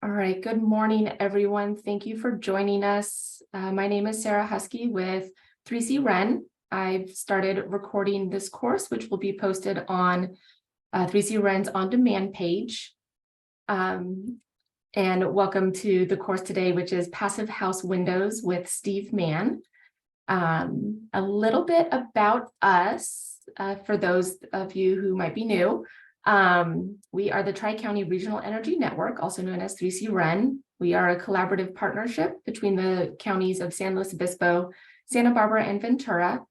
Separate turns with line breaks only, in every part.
All right, good morning, everyone. Thank you for joining us. My name is Sarah Husky with 3C Ren. I've started recording this course, which will be posted on 3C Ren's on-demand page. And welcome to the course today, which is Passive House Windows with Steve Mann. A little bit about us, for those of you who might be new. We are the Tri-County Regional Energy Network, also known as 3C Ren. We are a collaborative partnership between the counties of San Luis Obispo, Santa Barbara, and Ventura,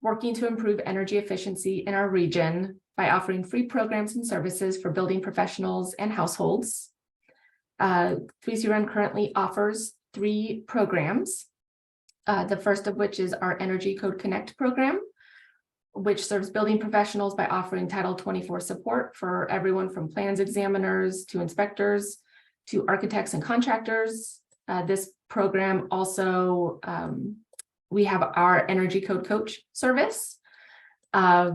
working to improve energy efficiency in our region by offering free programs and services for building professionals and households. 3C Ren currently offers 3 programs. The first of which is our Energy Code Connect program, which serves building professionals by offering Title 24 support for everyone from plans examiners to inspectors to architects and contractors. This program also, we have our Energy Code Coach service,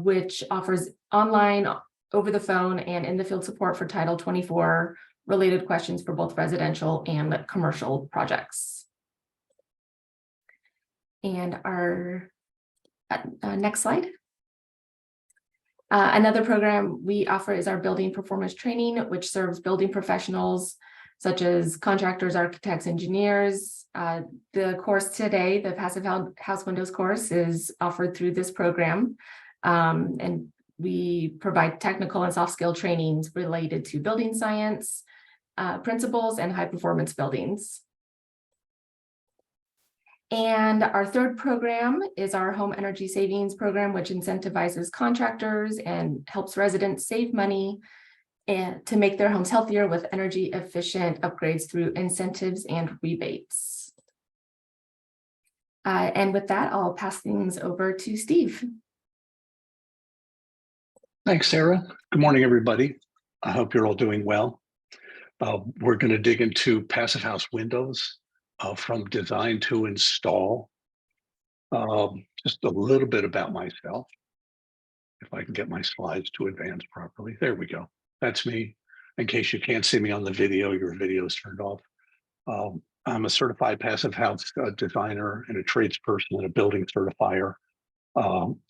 which offers online, over the phone, and in the field support for Title 24 related questions for both residential and commercial projects. And our next slide. Another program we offer is our building performance training, which serves building professionals such as contractors, architects, engineers. The course today, the Passive House Windows course, is offered through this program. And we provide technical and soft skill trainings related to building science, principles, and high performance buildings. And our third program is our home energy savings program, which incentivizes contractors and helps residents save money and to make their homes healthier with energy efficient upgrades through incentives and rebates. And with that, I'll pass things over to Steve.
Thanks, Sarah. Good morning, everybody. I hope you're all doing well. We're going to dig into Passive House Windows. From design to install. Just a little bit about myself. If I can get my slides to advance properly. There we go. That's me. In case you can't see me on the video, your video is turned off. I'm a certified passive house designer and a tradesperson and a building certifier,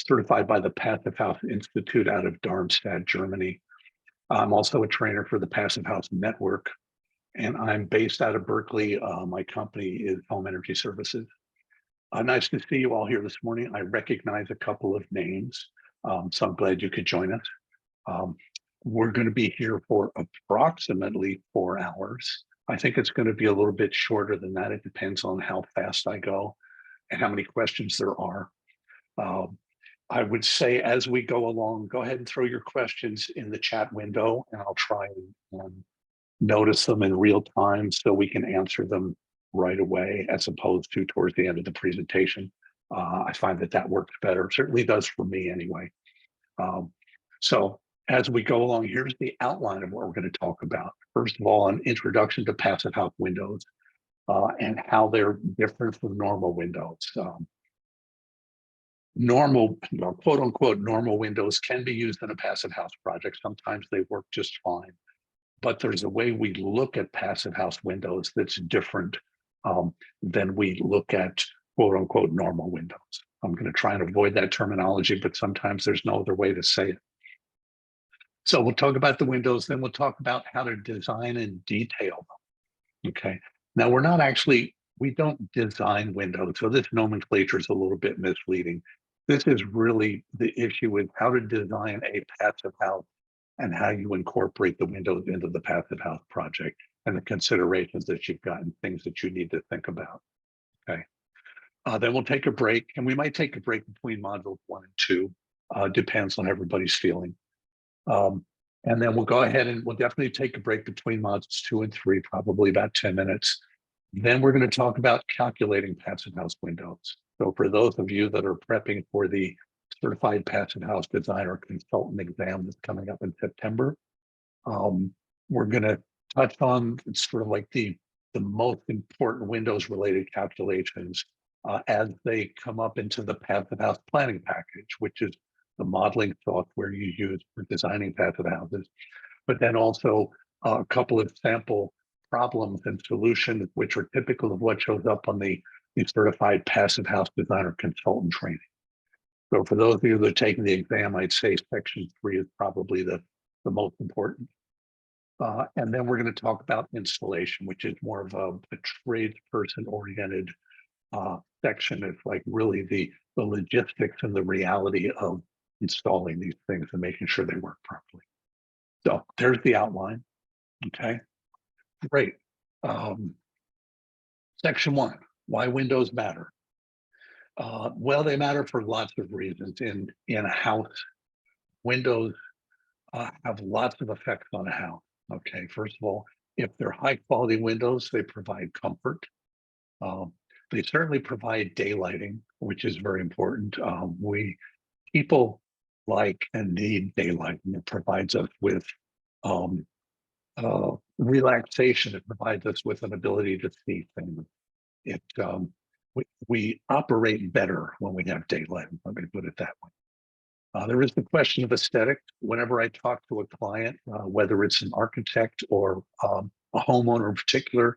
certified by the Passive House Institute out of Darmstadt, Germany. I'm also a trainer for the Passive House Network. And I'm based out of Berkeley. My company is Home Energy Services. Nice to see you all here this morning. I recognize a couple of names, so I'm glad you could join us. We're going to be here for approximately 4 hours. I think it's going to be a little bit shorter than that. It depends on how fast I go and how many questions there are. I would say as we go along, go ahead and throw your questions in the chat window, and I'll try and notice them in real time so we can answer them right away as opposed to towards the end of the presentation. I find that works better. It certainly does for me anyway. So as we go along, here's the outline of what we're going to talk about. First of all, an introduction to Passive House Windows and how they're different from normal windows. Normal, quote unquote, normal windows can be used in a passive house project. Sometimes they work just fine. But there's a way we look at passive house windows that's different than we look at quote unquote normal windows. I'm going to try and avoid that terminology, but sometimes there's no other way to say it. So we'll talk about the windows, then we'll talk about how to design and detail them. Okay. Now we don't design windows, so this nomenclature is a little bit misleading. This is really the issue with how to design a passive house and how you incorporate the windows into the passive house project and the considerations that you've got and things that you need to think about. Okay. Then we'll take a break, and we might take a break between modules 1 and 2. Depends on everybody's feeling. And then we'll go ahead and we'll definitely take a break between modules 2 and 3, probably about 10 minutes. Then we're going to talk about calculating passive house windows. So for those of you that are prepping for the Certified Passive House Designer Consultant exam that's coming up in September, we're going to touch on sort of like the most important Windows related calculations as they come up into the Passive House Planning Package, which is the modeling software you use for designing passive houses, but then also a couple of sample problems and solutions, which are typical of what shows up on the certified passive house designer consultant training. So for those of you that are taking the exam, I'd say section 3 is probably the most important. And then we're going to talk about installation, which is more of a tradesperson oriented section. It's like really the logistics and the reality of installing these things and making sure they work properly. So there's the outline. Okay, great. Section 1, why windows matter. Well, they matter for lots of reasons. In a house, windows have lots of effects on a house. Okay, first of all, if they're high quality windows, they provide comfort. They certainly provide daylighting, which is very important. People like and need daylighting. It provides us with relaxation. It provides us with an ability to see things. It we operate better when we have daylight. Let me put it that way. There is the question of aesthetic. Whenever I talk to a client, whether it's an architect or a homeowner in particular,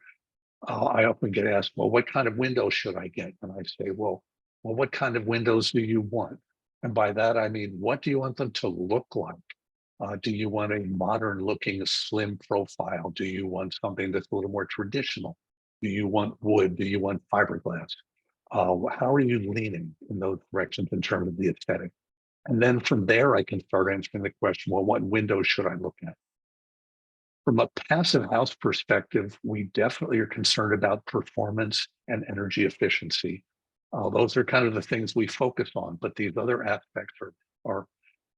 I often get asked, well, what kind of windows should I get? And I say, well, what kind of windows do you want? And by that, I mean, what do you want them to look like? Do you want a modern looking slim profile? Do you want something that's a little more traditional? Do you want wood? Do you want fiberglass? How are you leaning in those directions in terms of the aesthetic? And then from there, I can start answering the question, well, what windows should I look at? From a passive house perspective, we definitely are concerned about performance and energy efficiency. Those are kind of the things we focus on, but these other aspects are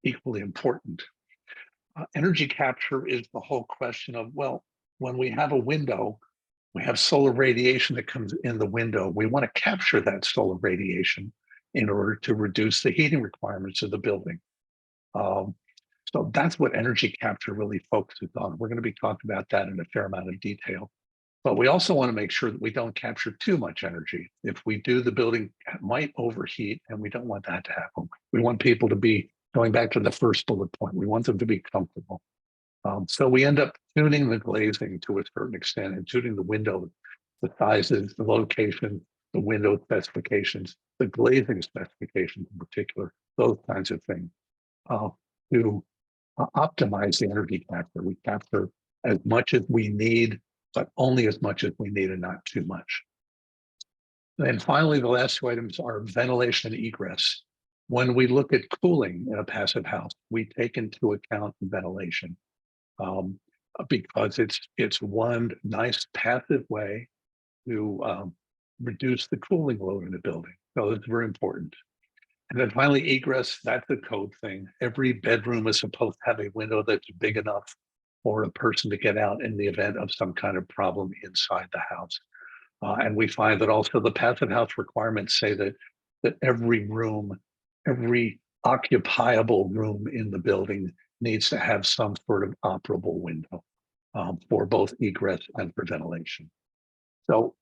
equally important. Energy capture is the whole question of, well, when we have a window, we have solar radiation that comes in the window. We want to capture that solar radiation in order to reduce the heating requirements of the building. So that's what energy capture really focuses on. We're going to be talking about that in a fair amount of detail. But we also want to make sure that we don't capture too much energy. If we do, the building might overheat, and we don't want that to happen. We want people to be, going back to the first bullet point, we want them to be comfortable. So we end up tuning the glazing to a certain extent and tuning the windows, the sizes, the location, the window specifications, the glazing specifications in particular, those kinds of things to optimize the energy capture. We capture as much as we need, but only as much as we need and not too much. And finally, the last two items are ventilation and egress. When we look at cooling in a passive house, we take into account ventilation because it's one nice passive way to reduce the cooling load in the building. So it's very important. And then finally, egress, that's a code thing. Every bedroom is supposed to have a window that's big enough for a person to get out in the event of some kind of problem inside the house. And we find that also the passive house requirements say that every room, every occupiable room in the building needs to have some sort of operable window for both egress and for ventilation. So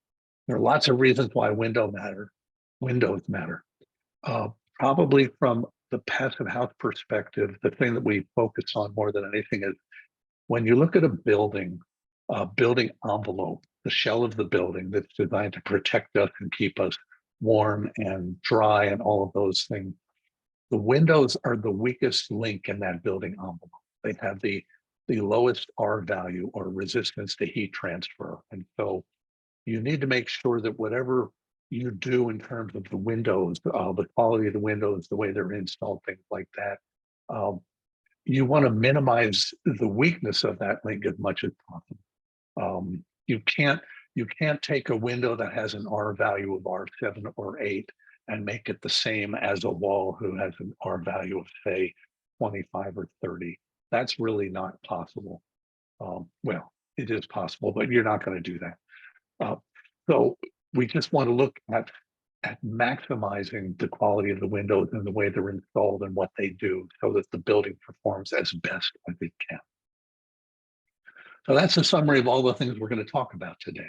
there are lots of reasons why windows matter. Probably from the passive house perspective, the thing that we focus on more than anything is when you look at a building envelope, the shell of the building that's designed to protect us and keep us warm and dry and all of those things. The windows are the weakest link in that building envelope. They have the lowest R value or resistance to heat transfer. And so you need to make sure that whatever you do in terms of the windows, the quality of the windows, the way they're installed, things like that, you want to minimize the weakness of that link as much as possible. You can't take a window that has an R value of R7 or 8 and make it the same as a wall who has an R value of, say, 25 or 30. That's really not possible. Well, it is possible, but you're not going to do that. So we just want to look at maximizing the quality of the windows and the way they're installed and what they do so that the building performs as best as it can. So that's a summary of all the things we're going to talk about today.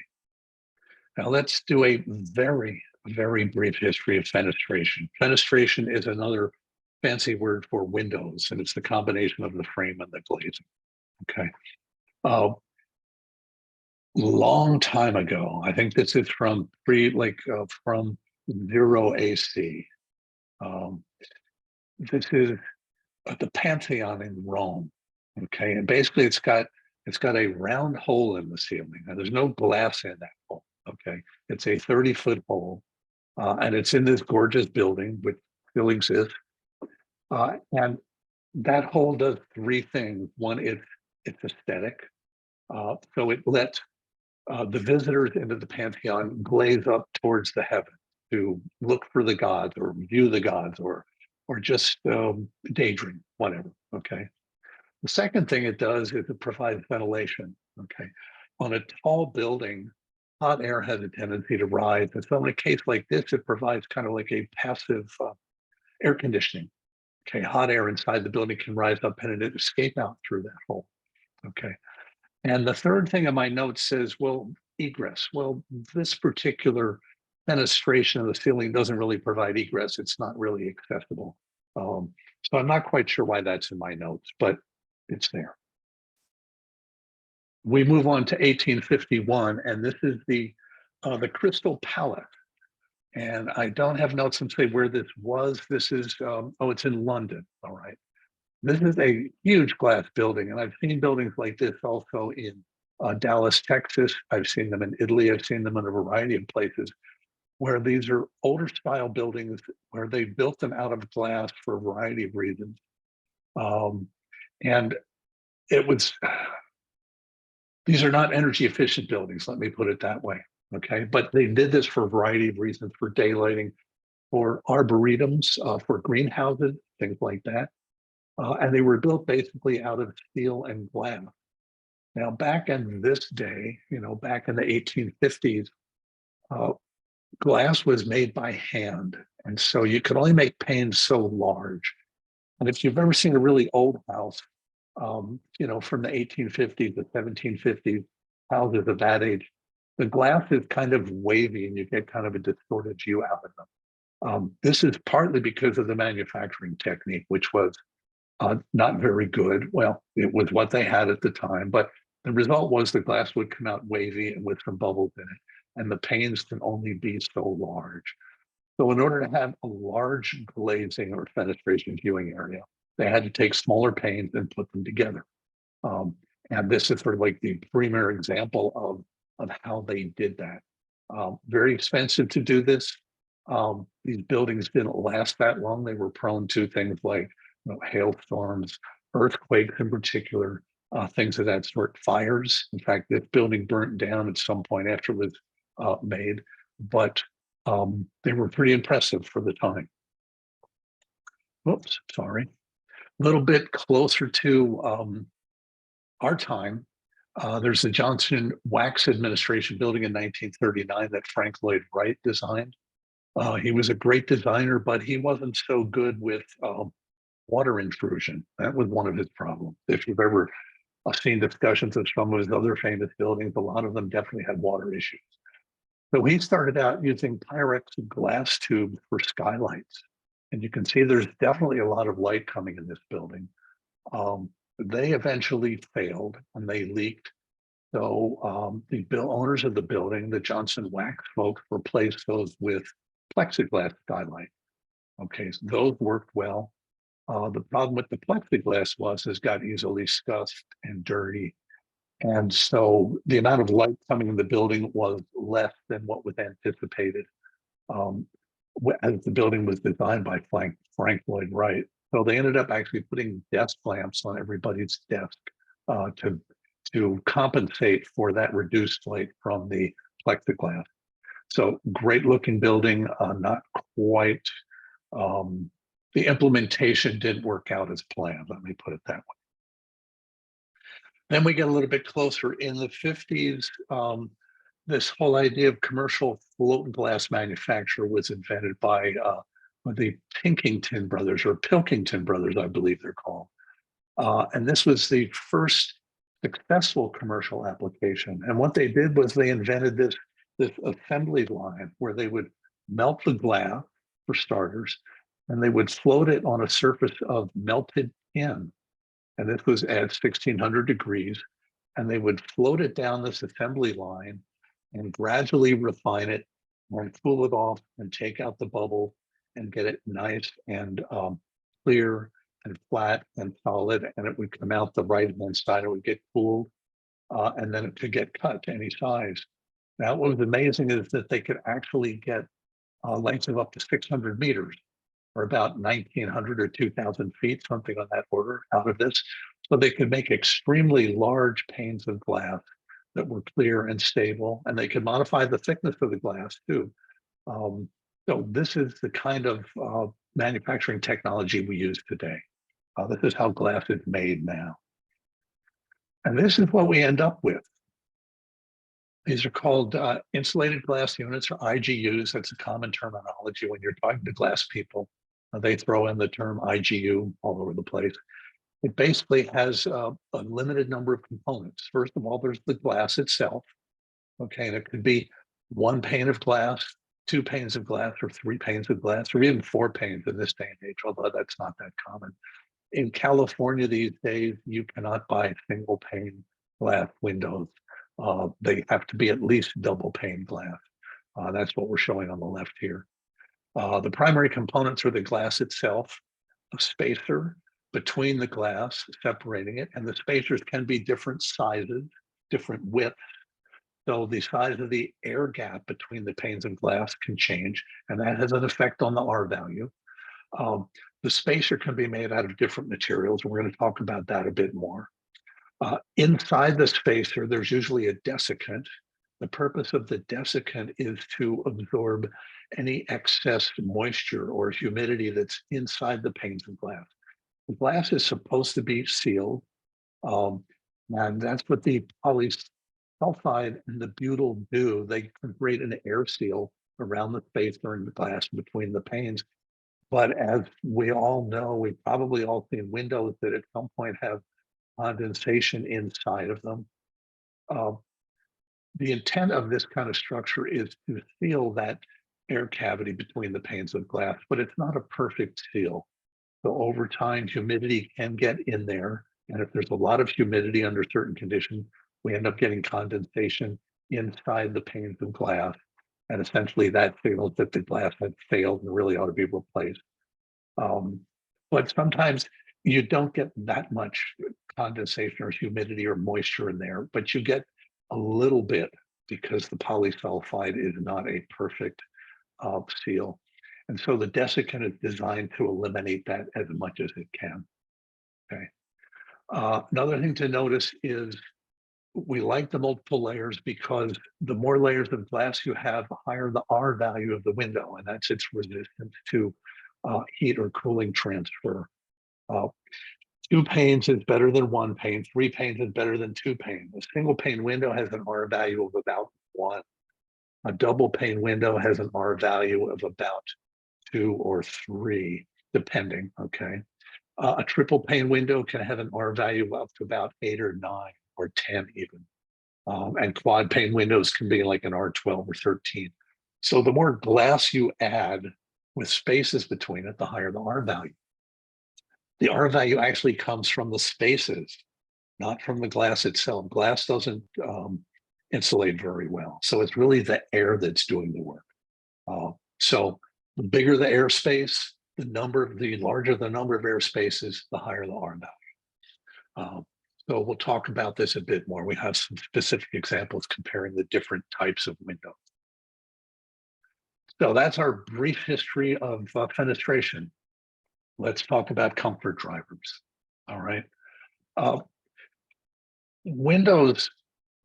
Now let's do a very, very brief history of fenestration. Fenestration is another fancy word for windows, and it's the combination of the frame and the glazing. Okay. long time ago. I think this is from from zero AC. Um, this is the Pantheon in Rome. Okay, and basically it's got a round hole in the ceiling. Now there's no glass in that hole. Okay, it's a 30-foot hole, and it's in this gorgeous building which still exists. And that hole does three things. One, it's aesthetic. So it lets the visitors into the Pantheon glaze up towards the heavens to look for the gods or view the gods or just daydream, whatever. Okay. The second thing it does is it provides ventilation. Okay. On a tall building, hot air has a tendency to rise. And so in a case like this, it provides kind of like a passive air conditioning. Okay. Hot air inside the building can rise up and it escape out through that hole. Okay. And the third thing in my notes says, well, egress. Well, this particular fenestration of the ceiling doesn't really provide egress. It's not really accessible. So I'm not quite sure why that's in my notes, but it's there. We move on to 1851, and this is the Crystal Palace. And I don't have notes and say where this was. This is, it's in London. All right. This is a huge glass building, and I've seen buildings like this also in Dallas, Texas. I've seen them in Italy. I've seen them in a variety of places where these are older style buildings where they built them out of glass for a variety of reasons. And it was, these are not energy efficient buildings, let me put it that way. Okay, but they did this for a variety of reasons, for daylighting, for arboretums, for greenhouses, things like that. And they were built basically out of steel and glass. Now, back in this day, back in the 1850s, glass was made by hand. And so you could only make panes so large. And if you've ever seen a really old house, from the 1850s, the 1750s, houses of that age, the glass is kind of wavy and you get kind of a distorted view out of them. This is partly because of the manufacturing technique, which was not very good. Well, it was what they had at the time, but the result was the glass would come out wavy and with some bubbles in it, and the panes can only be so large. So in order to have a large glazing or fenestration viewing area, they had to take smaller panes and put them together. And this is sort of like the premier example of how they did that. Very expensive to do this. These buildings didn't last that long. They were prone to things like hailstorms, earthquakes in particular, things of that sort, fires. In fact, this building burnt down at some point after it was made, but they were pretty impressive for the time. Oops, sorry. A little bit closer to our time, there's the Johnson Wax Administration building in 1939 that Frank Lloyd Wright designed. He was a great designer, but he wasn't so good with water intrusion. That was one of his problems. If you've ever seen discussions of some of his other famous buildings, a lot of them definitely had water issues. So he started out using Pyrex glass tubes for skylights. And you can see there's definitely a lot of light coming in this building. They eventually failed and they leaked. So the owners of the building, the Johnson Wax folks, replaced those with plexiglass skylights. Okay, so those worked well. The problem with the plexiglass was it got easily scuffed and dirty. And so the amount of light coming in the building was less than what was anticipated as the building was designed by Frank Lloyd Wright. So they ended up actually putting desk lamps on everybody's desk to compensate for that reduced light from the plexiglass. So great looking building, not quite, the implementation didn't work out as planned, let me put it that way. Then we get a little bit closer in the 50s. This whole idea of commercial float glass manufacture was invented by the Pilkington brothers, or Pilkington brothers, I believe they're called. And this was the first successful commercial application. And what they did was they invented this assembly line where they would melt the glass, for starters, and they would float it on a surface of melted tin. And this was at 1600 degrees. and they would float it down this assembly line and gradually refine it and cool it off and take out the bubble and get it nice and clear and flat and solid, and it would come out the right hand side. It would get cooled, and then it could get cut to any size. Now, what was amazing is that they could actually get lengths of up to 600 meters, or about 1,900 or 2,000 feet, something on that order, out of this. So they could make extremely large panes of glass that were clear and stable, and they could modify the thickness of the glass too. So this is the kind of manufacturing technology we use today. This is how glass is made now. And this is what we end up with. These are called insulated glass units, or IGUs. That's a common terminology when you're talking to glass people. They throw in the term IGU all over the place. It basically has a limited number of components. First of all, there's the glass itself. Okay, and it could be one pane of glass, two panes of glass, or three panes of glass, or even four panes in this day and age, although that's not that common. In California these days, you cannot buy single pane glass windows. They have to be at least double pane glass. That's what we're showing on the left here. The primary components are the glass itself, a spacer between the glass separating it, and the spacers can be different sizes, different widths. So the size of the air gap between the panes of glass can change, and that has an effect on the R value. The spacer can be made out of different materials, and we're going to talk about that a bit more. Inside the spacer, there's usually a desiccant. The purpose of the desiccant is to absorb any excess moisture or humidity that's inside the panes of glass. The glass is supposed to be sealed, and that's what the polysulfide and the butyl do. They create an air seal around the spacer and the glass between the panes. But as we all know, we've probably all seen windows that at some point have condensation inside of them. The intent of this kind of structure is to seal that air cavity between the panes of glass, but it's not a perfect seal. So over time, humidity can get in there. And if there's a lot of humidity under certain conditions, we end up getting condensation inside the panes of glass. And essentially that signals that the glass had failed and really ought to be replaced. But sometimes you don't get that much condensation or humidity or moisture in there, but you get a little bit because the polysulfide is not a perfect seal. And so the desiccant is designed to eliminate that as much as it can. Okay. Another thing to notice is we like the multiple layers because the more layers of glass you have, the higher the R value of the window, and that's its resistance to heat or cooling transfer. Two panes is better than one pane. Three panes is better than two panes. A single pane window has an R value of about 1. A double pane window has an R value of about 2 or 3, depending, okay? A triple pane window can have an R value up to about 8 or 9 or 10 even. And quad pane windows can be like an R12 or 13. So the more glass you add with spaces between it, the higher the R value. The R value actually comes from the spaces, not from the glass itself. Glass doesn't insulate very well. So it's really the air that's doing the work. So the bigger the airspace, the larger the number of air spaces, the higher the R value. So we'll talk about this a bit more. We have some specific examples comparing the different types of windows. So that's our brief history of fenestration. Let's talk about comfort drivers. All right. Windows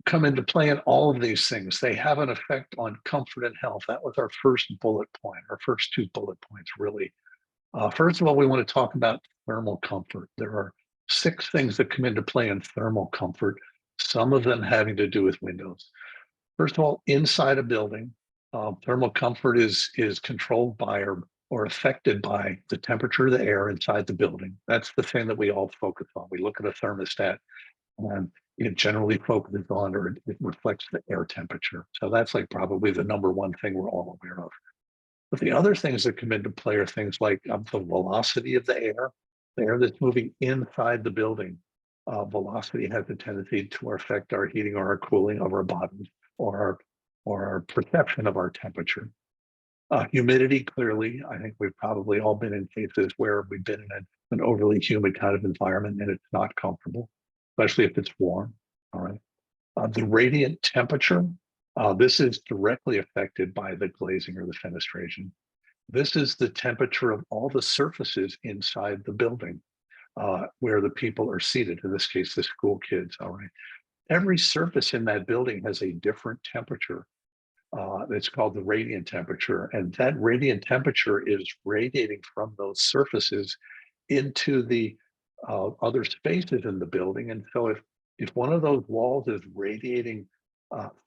come into play in all of these things. They have an effect on comfort and health. That was our first bullet point, our first 2 bullet points, really. First of all, we want to talk about thermal comfort. There are 6 things that come into play in thermal comfort, some of them having to do with windows. First of all, inside a building, thermal comfort is controlled by or affected by the temperature of the air inside the building. That's the thing that we all focus on. We look at a thermostat and it generally focuses on, or it reflects the air temperature. So that's like probably the number one thing we're all aware of. But the other things that come into play are things like the velocity of the air that's moving inside the building. velocity has a tendency to affect our heating or our cooling of our bodies or our perception of our temperature. Humidity, clearly, I think we've probably all been in cases where we've been in an overly humid kind of environment and it's not comfortable, especially if it's warm. All right. The radiant temperature, this is directly affected by the glazing or the fenestration. This is the temperature of all the surfaces inside the building where the people are seated, in this case, the school kids. All right. Every surface in that building has a different temperature. It's called the radiant temperature. And that radiant temperature is radiating from those surfaces into the other spaces in the building. And so if one of those walls is radiating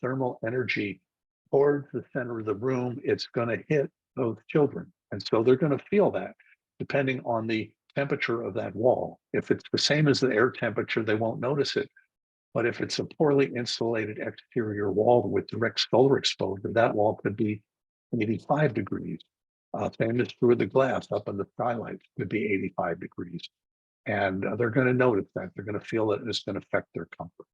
thermal energy towards the center of the room, it's going to hit those children. And so they're going to feel that depending on the temperature of that wall. If it's the same as the air temperature, they won't notice it. But if it's a poorly insulated exterior wall with direct solar exposure, that wall could be 85 degrees. Same as through the glass up in the skylights could be 85 degrees. And they're going to notice that. They're going to feel that it's going to affect their comfort.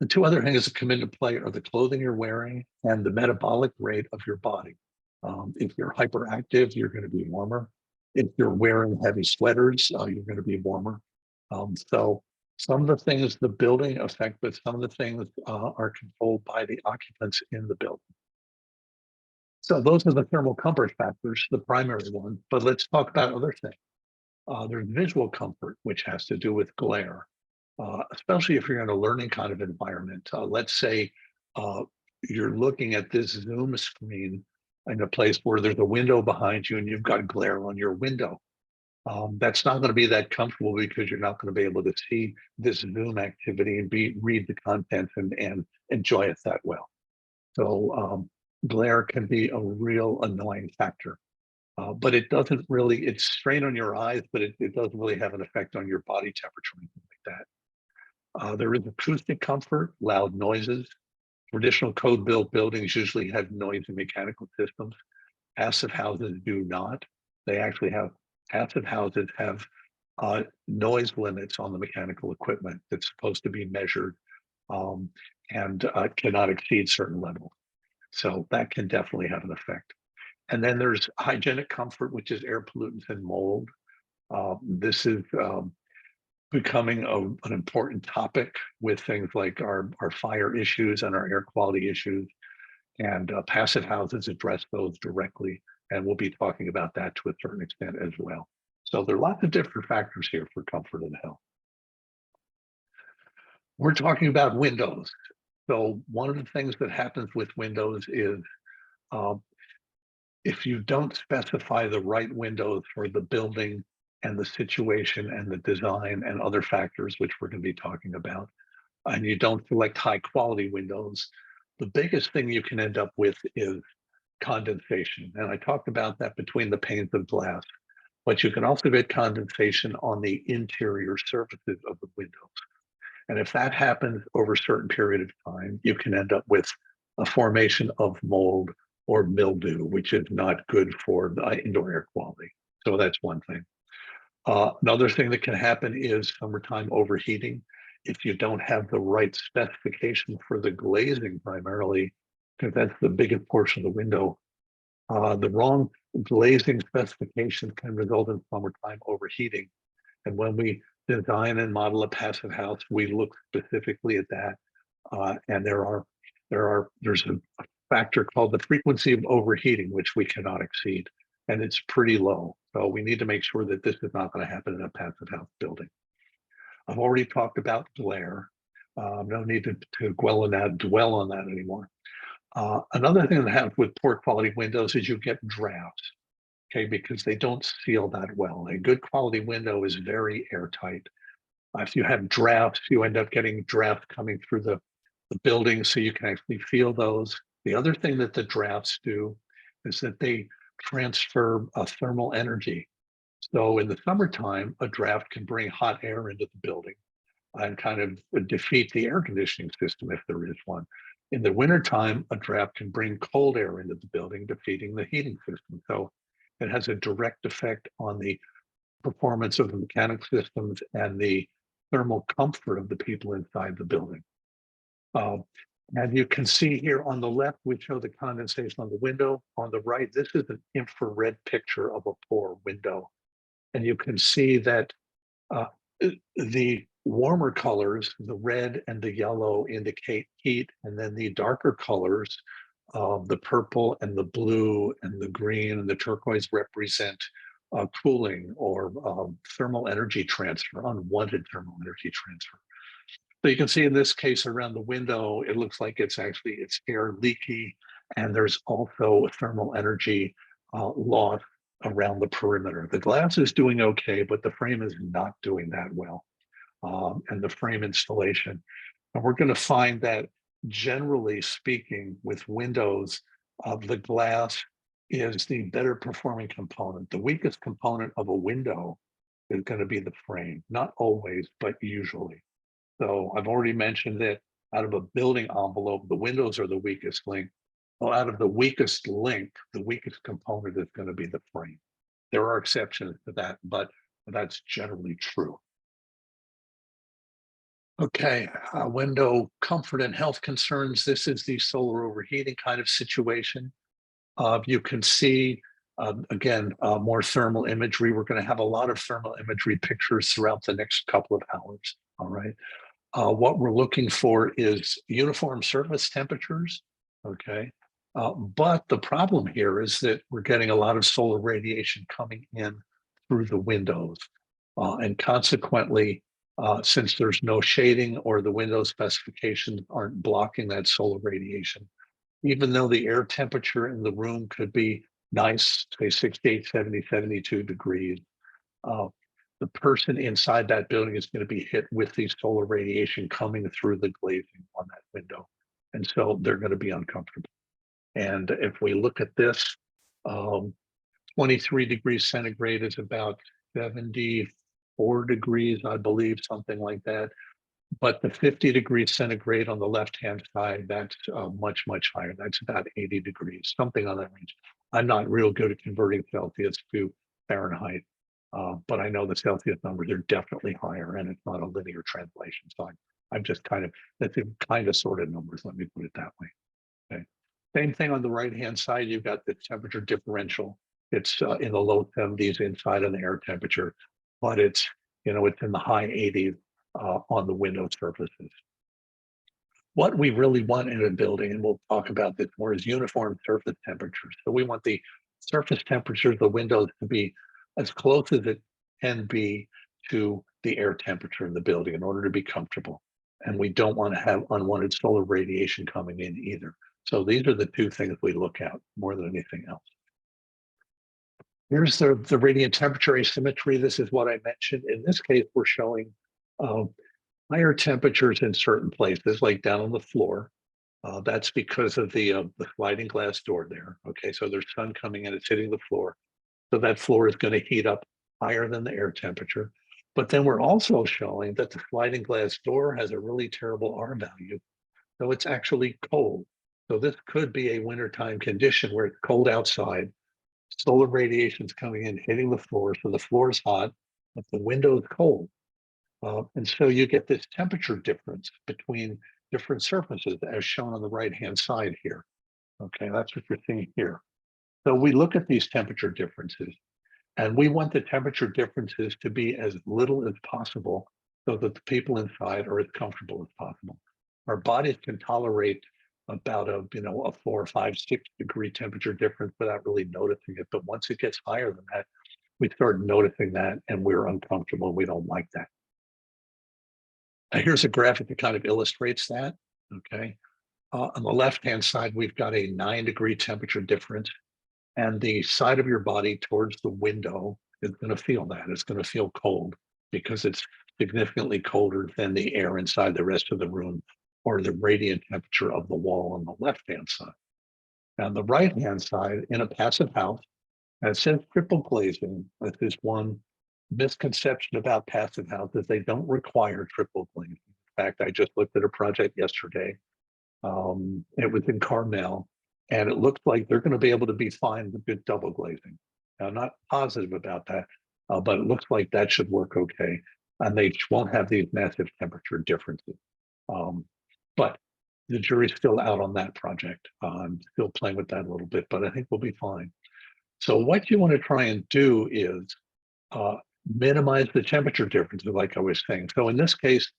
The two other things that come into play are the clothing you're wearing and the metabolic rate of your body. If you're hyperactive, you're going to be warmer. If you're wearing heavy sweaters, you're going to be warmer. So some of the things the building affect, but some of the things are controlled by the occupants in the building. So those are the thermal comfort factors, the primary one, but let's talk about other things. There's visual comfort, which has to do with glare, especially if you're in a learning kind of environment. Let's say you're looking at this Zoom screen in a place where there's a window behind you and you've got glare on your window. That's not going to be that comfortable because you're not going to be able to see this Zoom activity and read the content and enjoy it that well. So glare can be a real annoying factor. But it doesn't really, it's strain on your eyes, but it doesn't really have an effect on your body temperature or anything like that. There is acoustic comfort, loud noises. Traditional code built buildings usually have noisy mechanical systems. Passive houses do not. They actually have, passive houses have noise limits on the mechanical equipment that's supposed to be measured and cannot exceed certain levels. So that can definitely have an effect. And then there's hygienic comfort, which is air pollutants and mold. This is becoming an important topic with things like our fire issues and our air quality issues. And passive houses address those directly. And we'll be talking about that to a certain extent as well. So there are lots of different factors here for comfort and health. We're talking about windows. So one of the things that happens with windows is if you don't specify the right windows for the building and the situation and the design and other factors, which we're going to be talking about, and you don't select high quality windows, the biggest thing you can end up with is condensation. And I talked about that between the panes of glass, but you can also get condensation on the interior surfaces of the windows. And if that happens over a certain period of time, you can end up with a formation of mold or mildew, which is not good for the indoor air quality. So that's one thing. Another thing that can happen is summertime overheating. If you don't have the right specification for the glazing primarily, because that's the biggest portion of the window, the wrong glazing specification can result in summertime overheating. And when we design and model a passive house, we look specifically at that. And there's a factor called the frequency of overheating, which we cannot exceed. And it's pretty low. So we need to make sure that this is not going to happen in a passive house building. I've already talked about glare. No need to dwell on that anymore. Another thing that happens with poor quality windows is you get drafts, okay, because they don't seal that well. A good quality window is very airtight. If you have drafts, you end up getting drafts coming through the building, so you can actually feel those. The other thing that the drafts do is that they transfer thermal energy. So in the summertime, a draft can bring hot air into the building and kind of defeat the air conditioning system if there is one. In the wintertime, a draft can bring cold air into the building, defeating the heating system. So it has a direct effect on the performance of the mechanical systems and the thermal comfort of the people inside the building. And you can see here on the left, we show the condensation on the window. On the right, this is an infrared picture of a poor window. And you can see that uh, the warmer colors, the red and the yellow, indicate heat, and then the darker colors, the purple and the blue and the green and the turquoise, represent cooling or thermal energy transfer, unwanted thermal energy transfer. So you can see in this case around the window, it looks like it's air leaky, and there's also thermal energy loss around the perimeter. The glass is doing okay, but the frame is not doing that well. And the frame installation. And we're going to find that generally speaking, with windows, the glass is the better performing component. The weakest component of a window is going to be the frame, not always, but usually. So I've already mentioned that out of a building envelope, the windows are the weakest link. Well, out of the weakest link, the weakest component is going to be the frame. There are exceptions to that, but that's generally true. Okay, window comfort and health concerns. This is the solar overheating kind of situation. You can see, again, more thermal imagery. We're going to have a lot of thermal imagery pictures throughout the next couple of hours. All right. What we're looking for is uniform surface temperatures. Okay. But the problem here is that we're getting a lot of solar radiation coming in through the windows. And consequently, since there's no shading or the window specifications aren't blocking that solar radiation, even though the air temperature in the room could be nice, say 68, 70, 72 degrees, the person inside that building is going to be hit with the solar radiation coming through the glazing on that window. And so they're going to be uncomfortable. And if we look at this, 23 degrees centigrade is about 74 degrees, I believe, something like that. But the 50 degrees centigrade on the left-hand side, that's much, much higher. That's about 80 degrees, something on that range. I'm not real good at converting Celsius to Fahrenheit, but I know the Celsius numbers are definitely higher, and it's not a linear translation. So I'm just that's kind of sorted numbers, let me put it that way. Okay. Same thing on the right-hand side, you've got the temperature differential. It's in the low 70s inside of the air temperature, but it's in the high 80s on the window surfaces. What we really want in a building, and we'll talk about this more, is uniform surface temperatures. So we want the surface temperature of the windows to be as close as it can be to the air temperature in the building in order to be comfortable. And we don't want to have unwanted solar radiation coming in either. So these are the two things we look at more than anything else. Here's the radiant temperature asymmetry. This is what I mentioned. In this case, we're showing higher temperatures in certain places, like down on the floor. That's because of the sliding glass door there. Okay, so there's sun coming in, it's hitting the floor. So that floor is going to heat up higher than the air temperature. But then we're also showing that the sliding glass door has a really terrible R value. So it's actually cold. So this could be a wintertime condition where it's cold outside. Solar radiation is coming in, hitting the floor. So the floor is hot, but the window is cold. And so you get this temperature difference between different surfaces as shown on the right-hand side here. Okay, that's what you're seeing here. So we look at these temperature differences, and we want the temperature differences to be as little as possible so that the people inside are as comfortable as possible. Our bodies can tolerate about a 4, 5, 6 degree temperature difference without really noticing it. But once it gets higher than that, we start noticing that and we're uncomfortable. We don't like that. Now, here's a graphic that kind of illustrates that. Okay. On the left-hand side, we've got a 9-degree temperature difference, and the side of your body towards the window is going to feel that. It's going to feel cold because it's significantly colder than the air inside the rest of the room or the radiant temperature of the wall on the left-hand side. Now, on the right-hand side, in a passive house, and it says triple glazing. This is one misconception about passive houses. They don't require triple glazing. In fact, I just looked at a project yesterday. It was in Carmel, and it looks like they're going to be able to be fine with good double glazing. Now, I'm not positive about that, but it looks like that should work okay. and they won't have these massive temperature differences. But the jury's still out on that project. I'm still playing with that a little bit, but I think we'll be fine. So what you want to try and do is minimize the temperature differences, like I was saying. So in this case,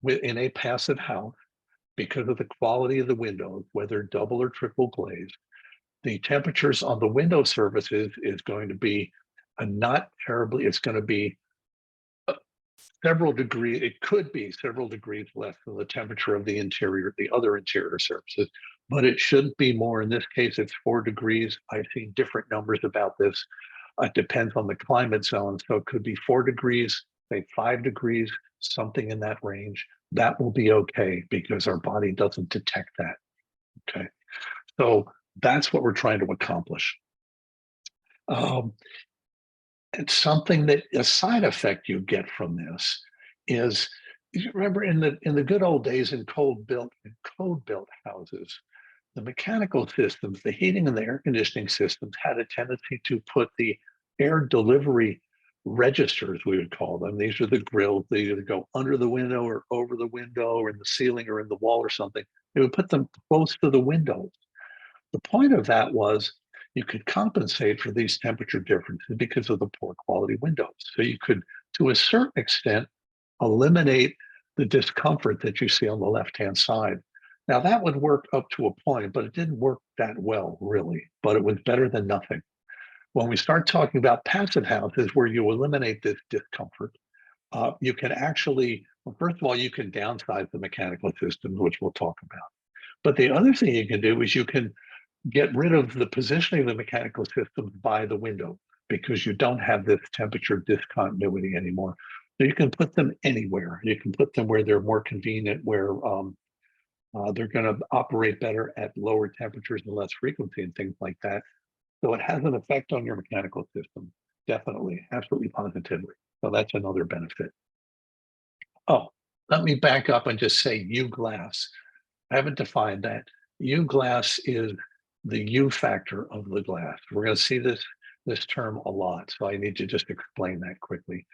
in a passive house, because of the quality of the windows, whether double or triple glazed, the temperatures on the window surfaces is going to be not terribly, it's going to be several degrees, it could be several degrees less than the temperature of the interior, the other interior surfaces, but it shouldn't be more. In this case, it's 4 degrees. I've seen different numbers about this. It depends on the climate zone. So it could be 4 degrees, say 5 degrees, something in that range. That will be okay because our body doesn't detect that. Okay. So that's what we're trying to accomplish. It's something that a side effect you get from this is, you remember in the good old days in code built houses, the mechanical systems, the heating and the air conditioning systems had a tendency to put the air delivery registers, we would call them. These are the grills. They either go under the window or over the window or in the ceiling or in the wall or something. They would put them close to the windows. The point of that was you could compensate for these temperature differences because of the poor quality windows. So you could, to a certain extent, eliminate the discomfort that you see on the left-hand side. Now that would work up to a point, but it didn't work that well, really, but it was better than nothing. When we start talking about passive houses where you eliminate this discomfort, you can actually, well, first of all, you can downsize the mechanical systems, which we'll talk about. But the other thing you can do is you can get rid of the positioning of the mechanical systems by the window because you don't have this temperature discontinuity anymore. So you can put them anywhere. You can put them where they're more convenient, where they're going to operate better at lower temperatures and less frequency and things like that. So it has an effect on your mechanical system, definitely, absolutely, positively. So that's another benefit. Oh, let me back up and just say U-glass. I haven't defined that. U-glass is the U factor of the glass. We're going to see this term a lot, so I need to just explain that quickly.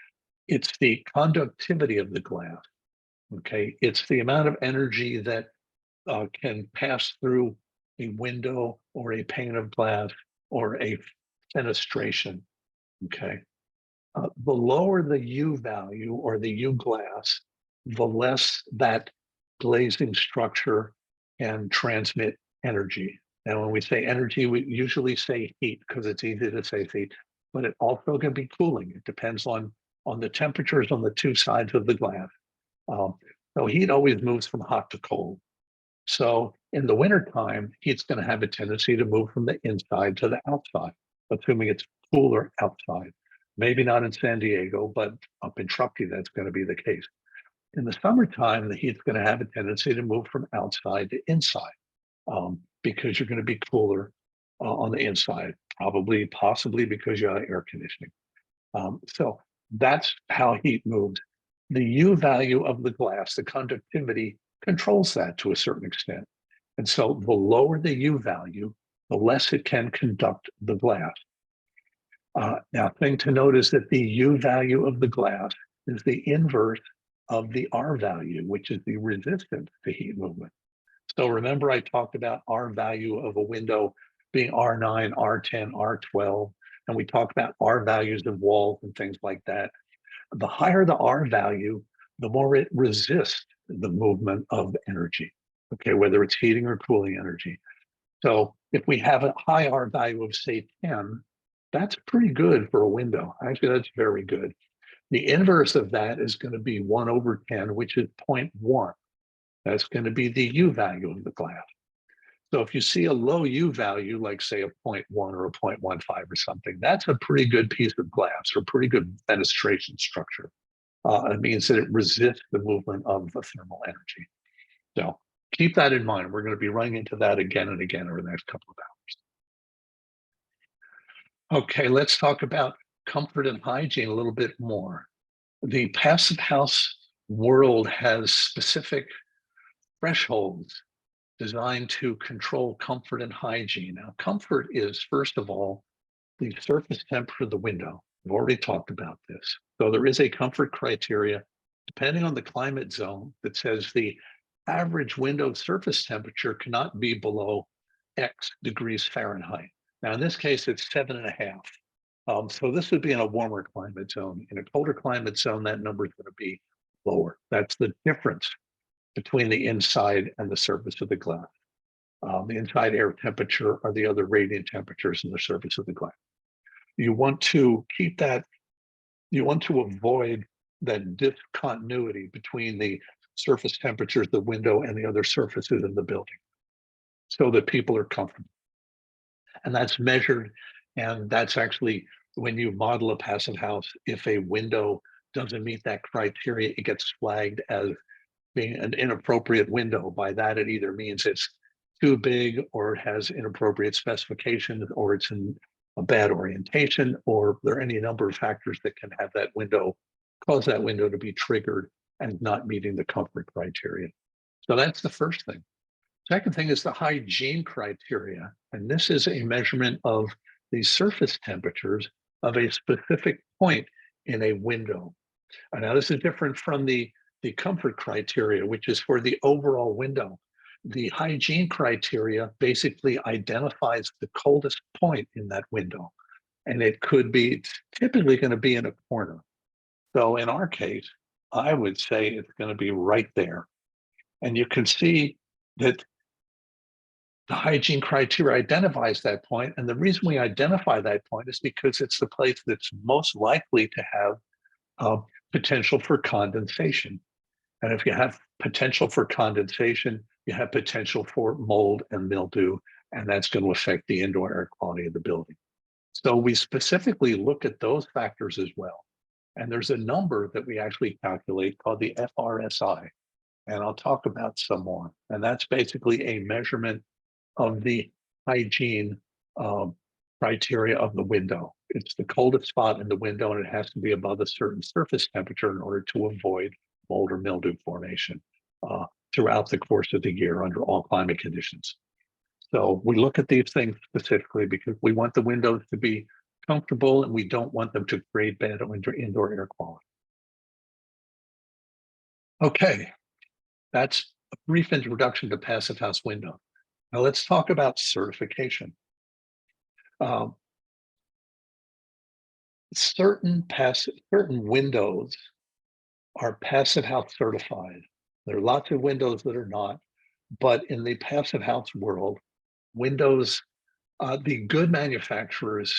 It's the conductivity of the glass. Okay, it's the amount of energy that can pass through a window or a pane of glass or a fenestration. Okay, the lower the U value or the U glass, the less that glazing structure can transmit energy. And when we say energy, we usually say heat because it's easy to say heat, but it also can be cooling. It depends on the temperatures on the two sides of the glass. So heat always moves from hot to cold. So in the wintertime, heat's going to have a tendency to move from the inside to the outside, assuming it's cooler outside. Maybe not in San Diego, but up in Truckee, that's going to be the case. In the summertime, the heat's going to have a tendency to move from outside to inside because you're going to be cooler on the inside, possibly because you have air conditioning. So that's how heat moves. The U value of the glass, the conductivity, controls that to a certain extent. And so the lower the U value, the less it can conduct the glass. Now, thing to note is that the U value of the glass is the inverse of the R value, which is the resistance to heat movement. So remember I talked about R value of a window being R9, R10, R12, and we talked about R values of walls and things like that. The higher the R value, the more it resists the movement of energy, okay, whether it's heating or cooling energy. So if we have a high R value of say 10, that's pretty good for a window. Actually, that's very good. The inverse of that is going to be 1/10, which is 0.1. That's going to be the U value of the glass. So if you see a low U value, like say a 0.1 or a 0.15 or something, that's a pretty good piece of glass or pretty good fenestration structure. It means that it resists the movement of the thermal energy. So keep that in mind. We're going to be running into that again and again over the next couple of hours. Okay, let's talk about comfort and hygiene a little bit more. The passive house world has specific thresholds designed to control comfort and hygiene. Now, comfort is, first of all, the surface temperature of the window. We've already talked about this. So there is a comfort criteria depending on the climate zone, that says the average window surface temperature cannot be below X degrees Fahrenheit. Now, in this case, it's 7.5. So this would be in a warmer climate zone. In a colder climate zone, that number is going to be lower. That's the difference between the inside and the surface of the glass. The inside air temperature are the other radiant temperatures in the surface of the glass. You want to keep that, you want to avoid that discontinuity between the surface temperatures of the window and the other surfaces in the building so that people are comfortable. And that's measured. And that's actually when you model a passive house, if a window doesn't meet that criteria, it gets flagged as being an inappropriate window. By that, it either means it's too big or it has inappropriate specifications or it's in a bad orientation, or there are any number of factors that can have that window, cause that window to be triggered and not meeting the comfort criteria. So that's the first thing. Second thing is the hygiene criteria. And this is a measurement of the surface temperatures of a specific point in a window. And now this is different from the comfort criteria, which is for the overall window. The hygiene criteria basically identifies the coldest point in that window. And it could be, it's typically going to be in a corner. So in our case, I would say it's going to be right there. And you can see that the hygiene criteria identifies that point. And the reason we identify that point is because it's the place that's most likely to have potential for condensation. And if you have potential for condensation, you have potential for mold and mildew, and that's going to affect the indoor air quality of the building. So we specifically look at those factors as well. And there's a number that we actually calculate called the FRSI, and I'll talk about some more. And that's basically a measurement of the hygiene criteria of the window. It's the coldest spot in the window, and it has to be above a certain surface temperature in order to avoid mold or mildew formation throughout the course of the year under all climate conditions. So we look at these things specifically because we want the windows to be comfortable and we don't want them to create bad indoor air quality. Okay, that's a brief introduction to passive house window. Now let's talk about certification. Certain windows are passive house certified. There are lots of windows that are not, but in the passive house world, windows, the good manufacturers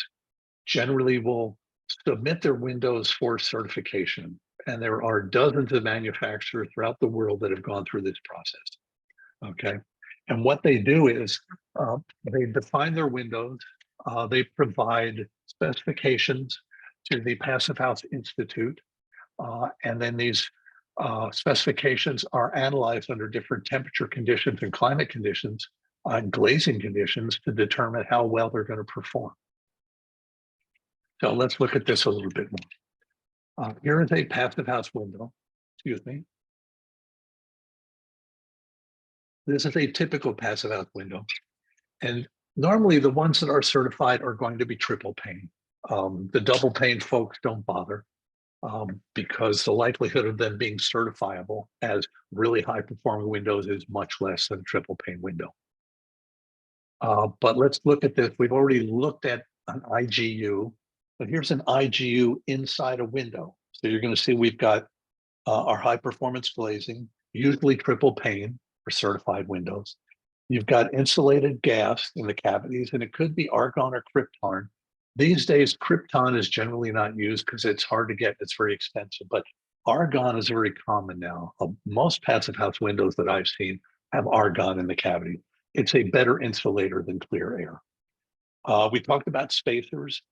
generally will submit their windows for certification. And there are dozens of manufacturers throughout the world that have gone through this process. Okay. And what they do is they define their windows, they provide specifications to the Passive House Institute, and then these specifications are analyzed under different temperature conditions and climate conditions and glazing conditions to determine how well they're going to perform. So let's look at this a little bit more. Here is a passive house window. Excuse me. This is a typical passive house window. And normally the ones that are certified are going to be triple pane. The double pane folks don't bother because the likelihood of them being certifiable as really high performing windows is much less than a triple pane window. But let's look at this. We've already looked at an IGU, but here's an IGU inside a window. So you're going to see we've got our high performance glazing, usually triple pane for certified windows. You've got insulated gas in the cavities, and it could be argon or krypton. These days, krypton is generally not used because it's hard to get, it's very expensive, but argon is very common now. Most passive house windows that I've seen have argon in the cavity. It's a better insulator than clear air. We talked about spacers.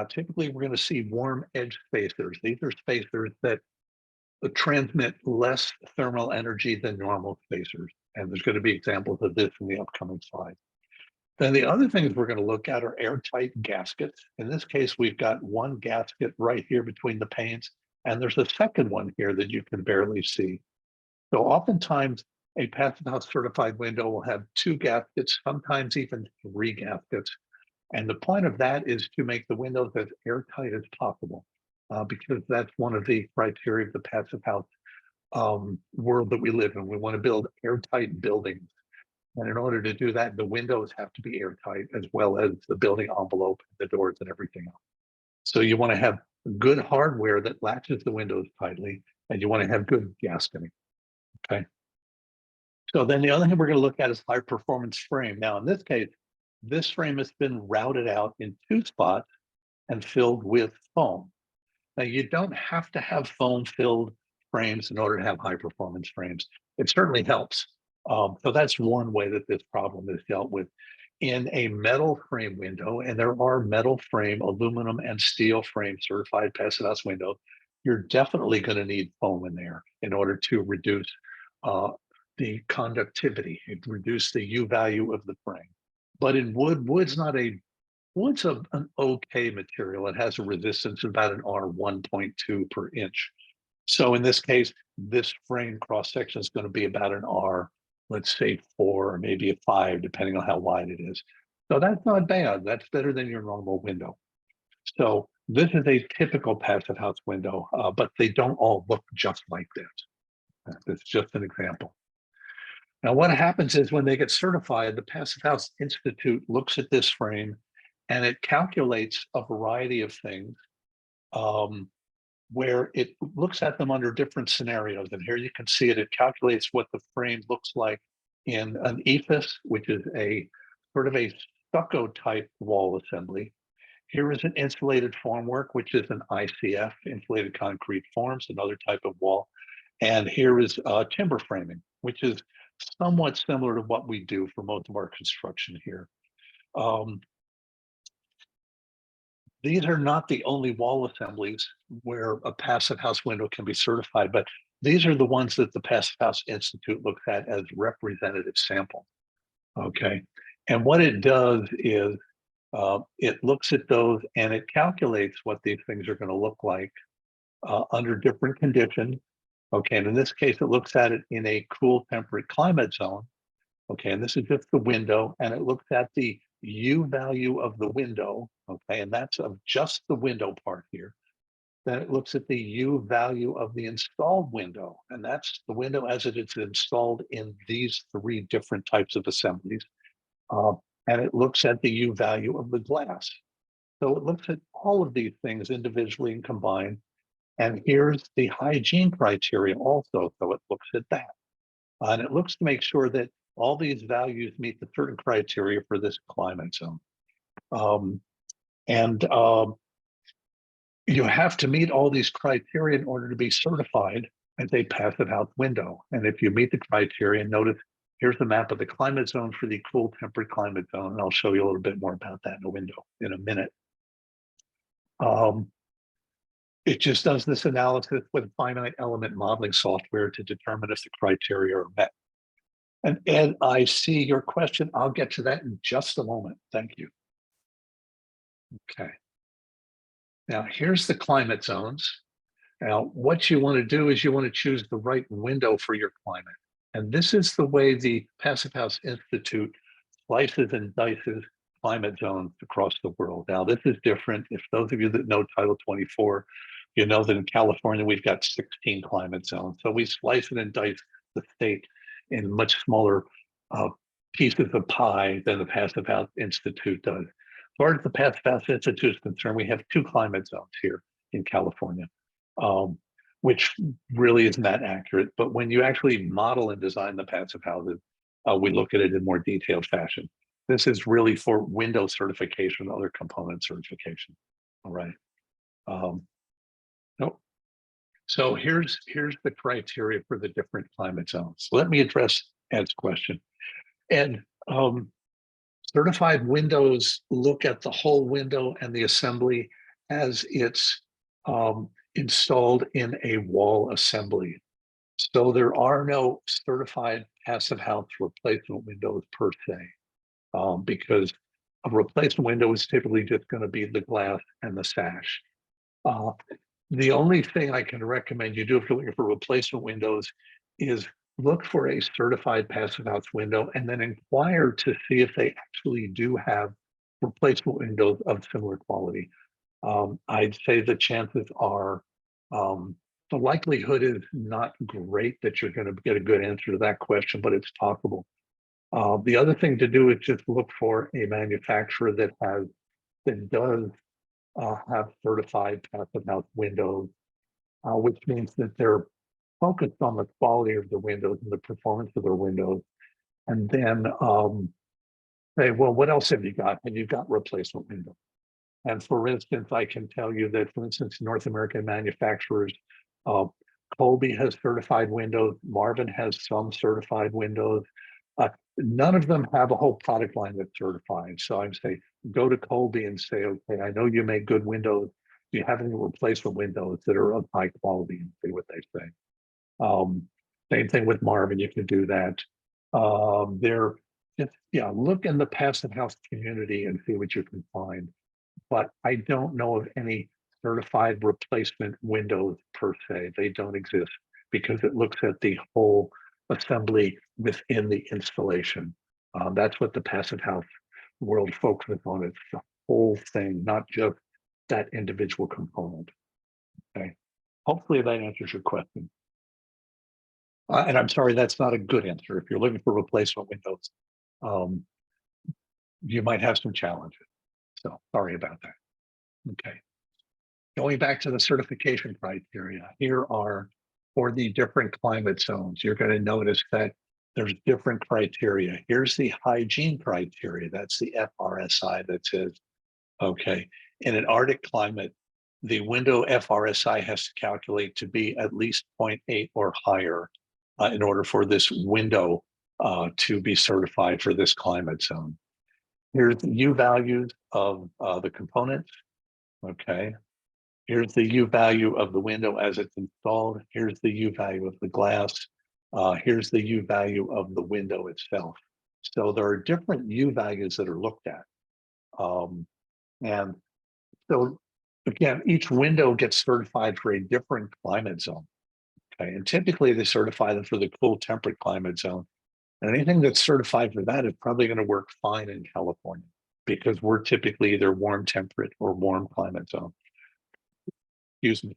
Typically, we're going to see warm edge spacers. These are spacers that transmit less thermal energy than normal spacers. And there's going to be examples of this in the upcoming slide. Then the other things we're going to look at are airtight gaskets. In this case, we've got one gasket right here between the panes, and there's a second one here that you can barely see. So oftentimes, a passive house certified window will have two gaskets, sometimes even three gaskets. And the point of that is to make the windows as airtight as possible, because that's one of the criteria of the passive house world that we live in. We want to build airtight buildings. And in order to do that, the windows have to be airtight as well as the building envelope, the doors and everything else. So you want to have good hardware that latches the windows tightly, and you want to have good gasketing. Okay. So then the other thing we're going to look at is high performance frame. Now, in this case, this frame has been routed out in 2 spots and filled with foam. Now, you don't have to have foam filled frames in order to have high performance frames. It certainly helps. So that's one way that this problem is dealt with. In a metal frame window, and there are metal frame, aluminum and steel frame certified Passive House windows, you're definitely going to need foam in there in order to reduce the conductivity, reduce the U value of the frame. But in wood, wood's an okay material. It has a resistance of about an R 1.2 per inch. So in this case, this frame cross section is going to be about an R, let's say 4 or maybe a 5, depending on how wide it is. So that's not bad. That's better than your normal window. So this is a typical Passive House window, but they don't all look just like this. It's just an example. Now, what happens is when they get certified, the Passive House Institute looks at this frame and it calculates a variety of things where it looks at them under different scenarios. And here you can see it. It calculates what the frame looks like in an EIFS, which is a sort of a stucco type wall assembly. Here is an insulated formwork, which is an ICF, insulated concrete forms, another type of wall. And here is timber framing, which is somewhat similar to what we do for most of our construction here. These are not the only wall assemblies where a Passive House window can be certified, but these are the ones that the Passive House Institute looks at as representative sample. Okay. And what it does is it looks at those and it calculates what these things are going to look like under different conditions. Okay. And in this case, it looks at it in a cool temperate climate zone. Okay. And this is just the window, and it looks at the U value of the window. Okay. And that's of just the window part here. Then it looks at the U value of the installed window, and that's the window as it is installed in these 3 different types of assemblies. And it looks at the U value of the glass. So it looks at all of these things individually and combined. And here's the hygiene criteria also. So it looks at that. And it looks to make sure that all these values meet the certain criteria for this climate zone. You have to meet all these criteria in order to be certified as a Passive House window. And if you meet the criteria, notice here's the map of the climate zone for the cool temperate climate zone. And I'll show you a little bit more about that in the window in a minute. It just does this analysis with finite element modeling software to determine if the criteria are met. And Ed, I see your question. I'll get to that in just a moment. Thank you. Okay. Now, here's the climate zones. Now, what you want to do is you want to choose the right window for your climate. And this is the way the Passive House Institute slices and dices climate zones across the world. Now, this is different. If those of you that know Title 24, you know that in California, we've got 16 climate zones. So we slice it and dice the state in much smaller pieces of pie than the Passive House Institute does. As far as the Passive House Institute is concerned, we have 2 climate zones here in California, which really isn't that accurate. But when you actually model and design the passive houses, we look at it in more detailed fashion. This is really for window certification, other component certification. All right. Nope. So here's the criteria for the different climate zones. So let me address Ed's question. Ed, certified windows look at the whole window and the assembly as it's installed in a wall assembly. So there are no certified Passive House replacement windows per se, because a replacement window is typically just going to be the glass and the sash. The only thing I can recommend you do if you're looking for replacement windows is look for a certified Passive House window and then inquire to see if they actually do have replacement windows of similar quality. I'd say the chances are The likelihood is not great that you're going to get a good answer to that question, but it's possible. The other thing to do is just look for a manufacturer that does have certified passive house windows, which means that they're focused on the quality of the windows and the performance of their windows. And then say, well, what else have you got? And you've got replacement windows. And for instance, I can tell you that, for instance, North American manufacturers, Colby has certified windows, Marvin has some certified windows. None of them have a whole product line that's certified. So I'd say, go to Colby and say, okay, I know you make good windows. Do you have any replacement windows that are of high quality? And see what they say. Same thing with Marvin, you can do that. Look in the passive house community and see what you can find. But I don't know of any certified replacement windows per se. They don't exist because it looks at the whole assembly within the installation. That's what the passive house world focuses on. It's the whole thing, not just that individual component. Okay. Hopefully that answers your question. And I'm sorry, that's not a good answer. If you're looking for replacement windows, you might have some challenges. So sorry about that. Okay. Going back to the certification criteria, here are for the different climate zones. You're going to notice that there's different criteria. Here's the hygiene criteria. That's the FRSI that says, okay, in an Arctic climate, the window FRSI has to calculate to be at least 0.8 or higher in order for this window to be certified for this climate zone. Here's the U values of the components. Okay. Here's the U value of the window as it's installed. Here's the U value of the glass. Here's the U value of the window itself. So there are different U values that are looked at. And so again, each window gets certified for a different climate zone. Okay. And typically they certify them for the cool temperate climate zone. And anything that's certified for that is probably going to work fine in California because we're typically either warm temperate or warm climate zone. Excuse me.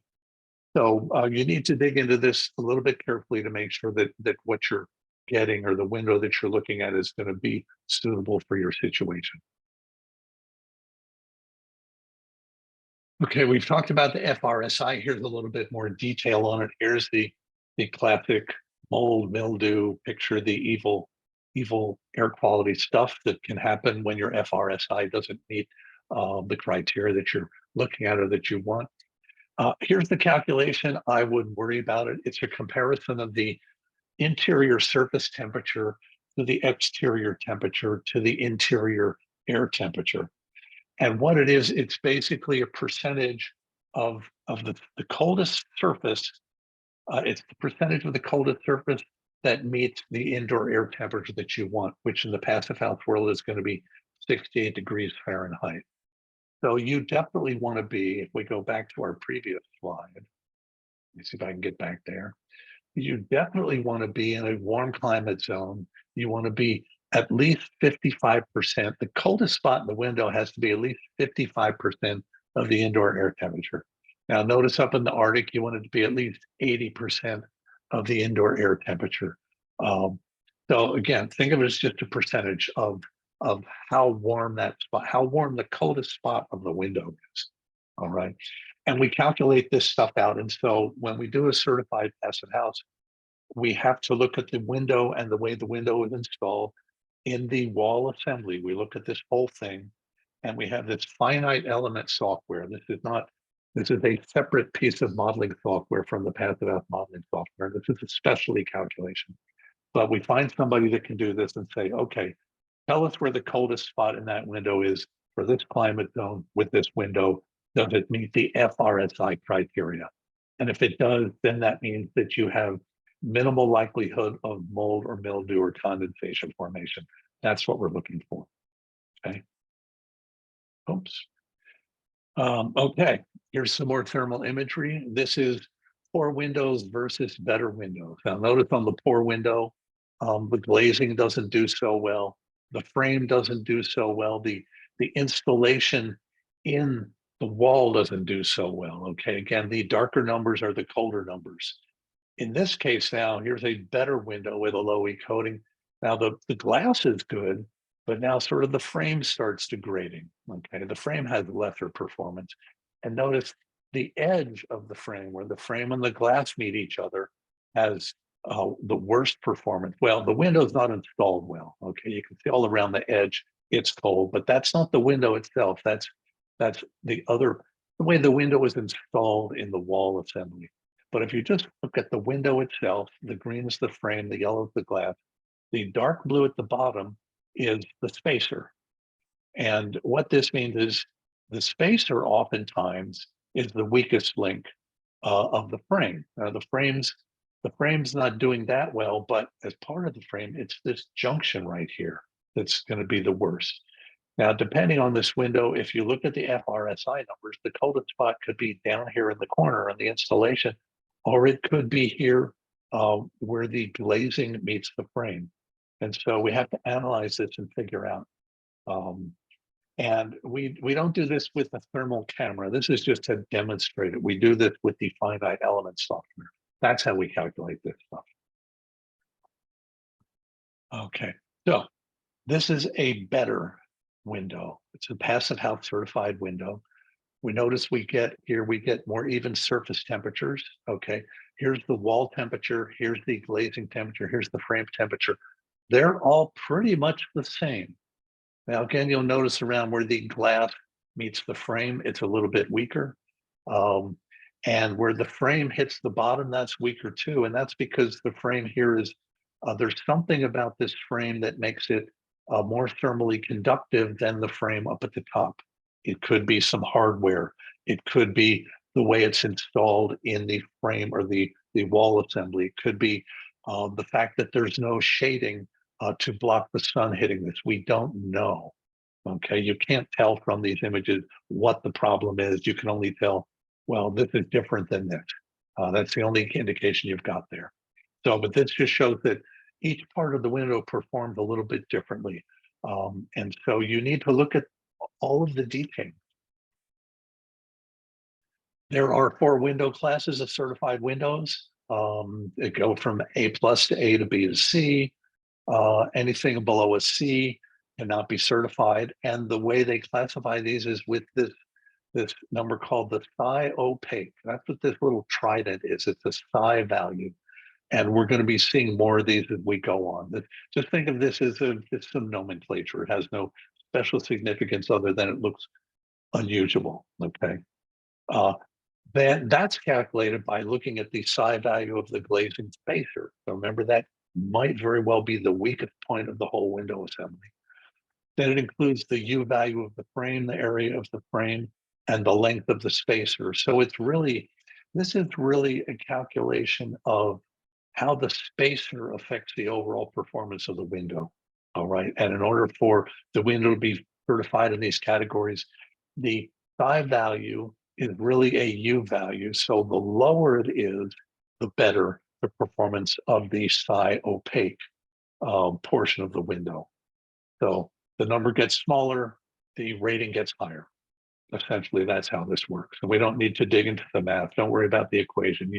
So you need to dig into this a little bit carefully to make sure that what you're getting or the window that you're looking at is going to be suitable for your situation. Okay, we've talked about the FRSI. Here's a little bit more detail on it. Here's the classic mold, mildew picture, the evil air quality stuff that can happen when your FRSI doesn't meet the criteria that you're looking at or that you want. Here's the calculation. I wouldn't worry about it. It's a comparison of the interior surface temperature to the exterior temperature to the interior air temperature. And what it is, it's basically a percentage of the coldest surface. It's the percentage of the coldest surface that meets the indoor air temperature that you want, which in the passive house world is going to be 68 degrees Fahrenheit. So you definitely want to be, if we go back to our previous slide, let me see if I can get back there. You definitely want to be in a warm climate zone. You want to be at least 55%. The coldest spot in the window has to be at least 55% of the indoor air temperature. Now, notice up in the Arctic, you want it to be at least 80% of the indoor air temperature. So again, think of it as just a percentage of how warm that spot, how warm the coldest spot of the window is. All right. And we calculate this stuff out. And so when we do a certified passive house, we have to look at the window and the way the window is installed in the wall assembly. We look at this whole thing and we have this finite element software. This is a separate piece of modeling software from the passive house modeling software. This is a specialty calculation. But we find somebody that can do this and say, okay, tell us where the coldest spot in that window is for this climate zone with this window. Does it meet the FRSI criteria? And if it does, then that means that you have minimal likelihood of mold or mildew or condensation formation. That's what we're looking for. Okay. Oops. Okay, here's some more thermal imagery. This is poor windows versus better windows. Now notice on the poor window, the glazing doesn't do so well. The frame doesn't do so well. The installation in The wall doesn't do so well. Okay, again, the darker numbers are the colder numbers. In this case now, here's a better window with a low E coating. Now the glass is good, but now sort of the frame starts degrading. Okay, the frame has lesser performance. And notice the edge of the frame, where the frame and the glass meet each other, has the worst performance. Well, the window's not installed well. Okay, you can see all around the edge, it's cold, but that's not the window itself. That's the way the window is installed in the wall assembly. But if you just look at the window itself, the green is the frame, the yellow is the glass, the dark blue at the bottom is the spacer. And what this means is the spacer oftentimes is the weakest link of the frame. The frame's not doing that well, but as part of the frame, it's this junction right here that's going to be the worst. Now, depending on this window, if you look at the FRSI numbers, the coated spot could be down here in the corner on the installation, or it could be here where the glazing meets the frame. And so we have to analyze this and figure out. And we don't do this with a thermal camera. This is just to demonstrate it. We do this with the finite element software. That's how we calculate this stuff. Okay, so this is a better window. It's a passive house certified window. We notice we get more even surface temperatures. Okay, here's the wall temperature, here's the glazing temperature, here's the frame temperature. They're all pretty much the same. Now, again, you'll notice around where the glass meets the frame, it's a little bit weaker. And where the frame hits the bottom, that's weaker too. And that's because the frame here is, there's something about this frame that makes it more thermally conductive than the frame up at the top. It could be some hardware. It could be the way it's installed in the frame or the wall assembly. It could be the fact that there's no shading to block the sun hitting this. We don't know. Okay, you can't tell from these images what the problem is. You can only tell, well, this is different than this. That's the only indication you've got there. So, but this just shows that each part of the window performed a little bit differently. And so you need to look at all of the details. There are 4 window classes of certified windows. They go from A+ to A to B to C. Anything below a C cannot be certified. And the way they classify these is with this number called the psi opaque. That's what this little trident is. It's a psi value. And we're going to be seeing more of these as we go on. Just think of this as it's some nomenclature. It has no special significance other than it looks unusual. Okay. That's calculated by looking at the psi value of the glazing spacer. So remember, that might very well be the weakest point of the whole window assembly. Then it includes the U value of the frame, the area of the frame, and the length of the spacer. So this is really a calculation of how the spacer affects the overall performance of the window. All right. And in order for the window to be certified in these categories, the psi value is really a U value. So the lower it is, the better the performance of the psi opaque portion of the window. So the number gets smaller, the rating gets higher. Essentially, that's how this works. And we don't need to dig into the math. Don't worry about the equation.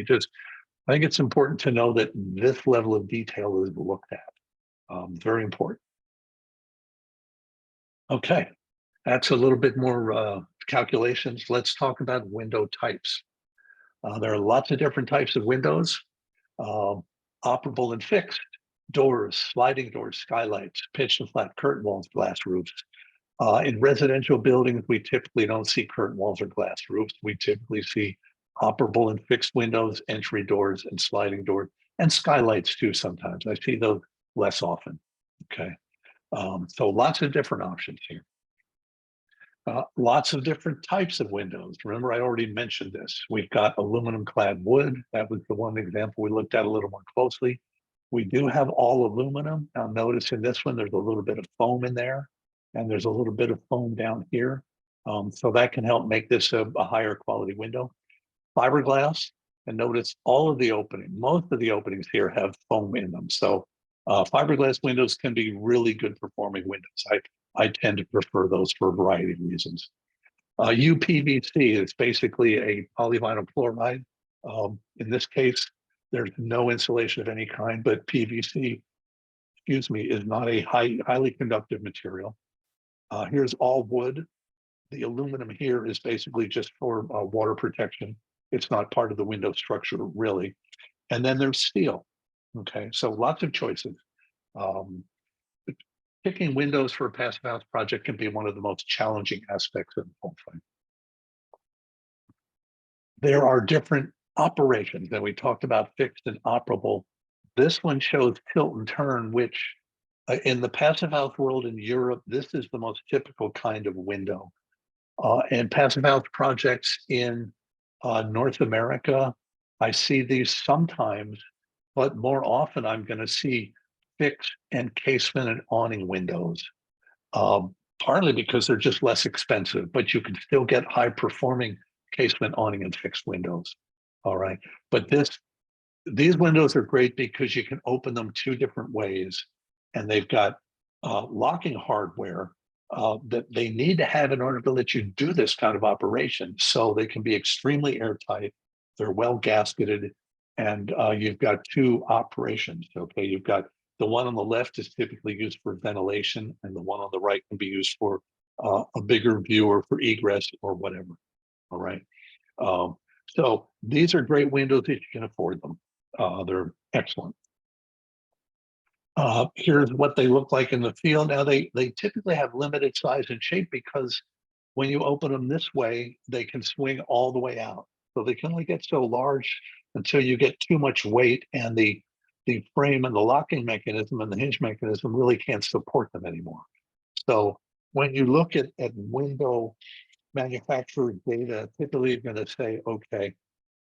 I think it's important to know that this level of detail is looked at. Very important. Okay, that's a little bit more calculations. Let's talk about window types. There are lots of different types of windows. Operable and fixed, doors, sliding doors, skylights, pitch and flat curtain walls, glass roofs. In residential buildings, we typically don't see curtain walls or glass roofs. We typically see operable and fixed windows, entry doors, and sliding doors, and skylights too sometimes. I see those less often. Okay, so lots of different options here. Lots of different types of windows. Remember, I already mentioned this. We've got aluminum clad wood. That was the one example we looked at a little more closely. We do have all aluminum. Now notice in this one, there's a little bit of foam in there, and there's a little bit of foam down here. So that can help make this a higher quality window. Fiberglass, and notice all of the most of the openings here have foam in them. So fiberglass windows can be really good performing windows. I tend to prefer those for a variety of reasons. UPVC is basically a polyvinyl chloride. In this case, there's no insulation of any kind, but PVC, excuse me, is not a highly conductive material. Here's all wood. The aluminum here is basically just for water protection. It's not part of the window structure, really. And then there's steel. Okay, so lots of choices. Picking windows for a passive house project can be one of the most challenging aspects of the whole thing. There are different operations, and we talked about fixed and operable. This one shows tilt and turn, which in the passive house world in Europe, this is the most typical kind of window. And passive house projects in North America, I see these sometimes, but more often I'm going to see fixed and casement and awning windows. Partly because they're just less expensive, but you can still get high performing casement, awning, and fixed windows. All right, but these windows are great because you can open them two different ways, and they've got locking hardware that they need to have in order to let you do this kind of operation. So they can be extremely airtight. They're well gasketed, and you've got two operations. Okay, you've got the one on the left is typically used for ventilation, and the one on the right can be used for a bigger view or for egress or whatever. All right. So these are great windows if you can afford them. They're excellent. Here's what they look like in the field. Now they typically have limited size and shape because when you open them this way, they can swing all the way out. So they can only get so large until you get too much weight, and the frame and the locking mechanism and the hinge mechanism really can't support them anymore. So when you look at window manufacturer data, typically you're going to say, okay,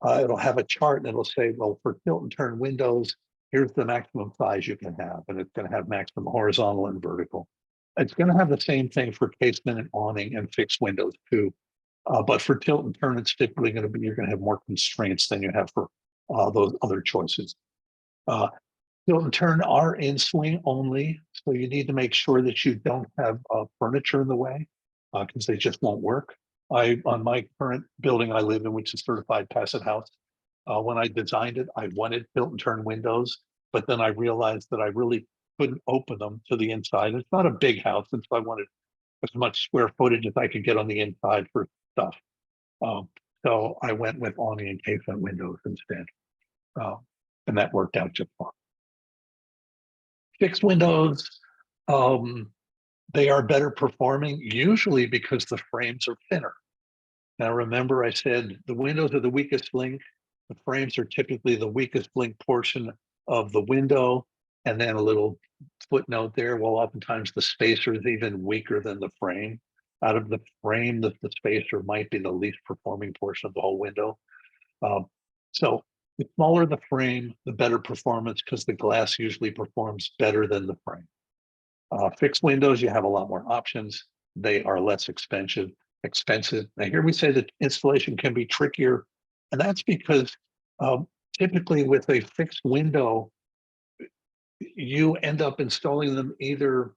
it'll have a chart and it'll say, well, for tilt and turn windows, here's the maximum size you can have, and it's going to have maximum horizontal and vertical. It's going to have the same thing for casement and awning and fixed windows too. But for tilt and turn, it's typically going to be, you're going to have more constraints than you have for those other choices. Tilt and turn are in swing only, so you need to make sure that you don't have furniture in the way because they just won't work. On my current building I live in, which is certified passive house, when I designed it, I wanted tilt and turn windows, but then I realized that I really couldn't open them to the inside. It's not a big house, and so I wanted as much square footage as I could get on the inside for stuff. So I went with awning and casement windows instead, and that worked out just fine. Fixed windows, they are better performing, usually because the frames are thinner. Now, remember I said the windows are the weakest link. The frames are typically the weakest link portion of the window. And then a little footnote there, well, oftentimes the spacer is even weaker than the frame. Out of the frame, the spacer might be the least performing portion of the whole window. So the smaller the frame, the better performance, because the glass usually performs better than the frame. Fixed windows, you have a lot more options. They are less expensive. Now here we say that installation can be trickier, and that's because typically with a fixed window, you end up installing them either,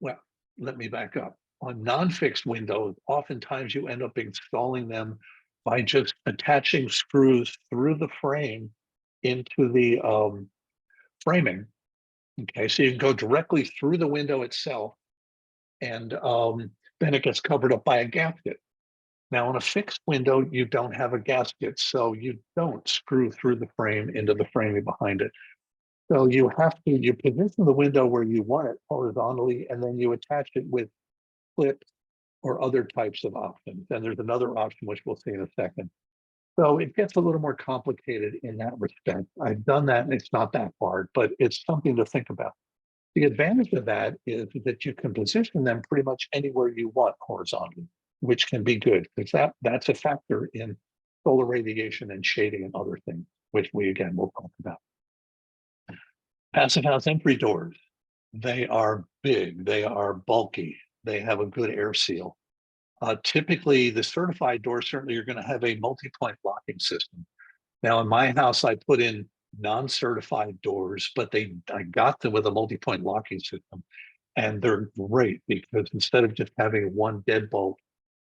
well, let me back up. On non-fixed windows, oftentimes you end up installing them by just attaching screws through the frame into the framing. Okay, so you can go directly through the window itself, and then it gets covered up by a gasket. Now, on a fixed window, you don't have a gasket, so you don't screw through the frame into the framing behind it. So you position the window where you want it horizontally, and then you attach it with clips or other types of options. And there's another option, which we'll see in a second. So it gets a little more complicated in that respect. I've done that, and it's not that hard, but it's something to think about. The advantage of that is that you can position them pretty much anywhere you want horizontally, which can be good because that's a factor in solar radiation and shading and other things, which we again will talk about. Passive house entry doors. They are big, they are bulky, they have a good air seal. Typically, the certified doors certainly are going to have a multi-point locking system. Now, in my house, I put in non-certified doors, but I got them with a multi-point locking system, and they're great because instead of just having one deadbolt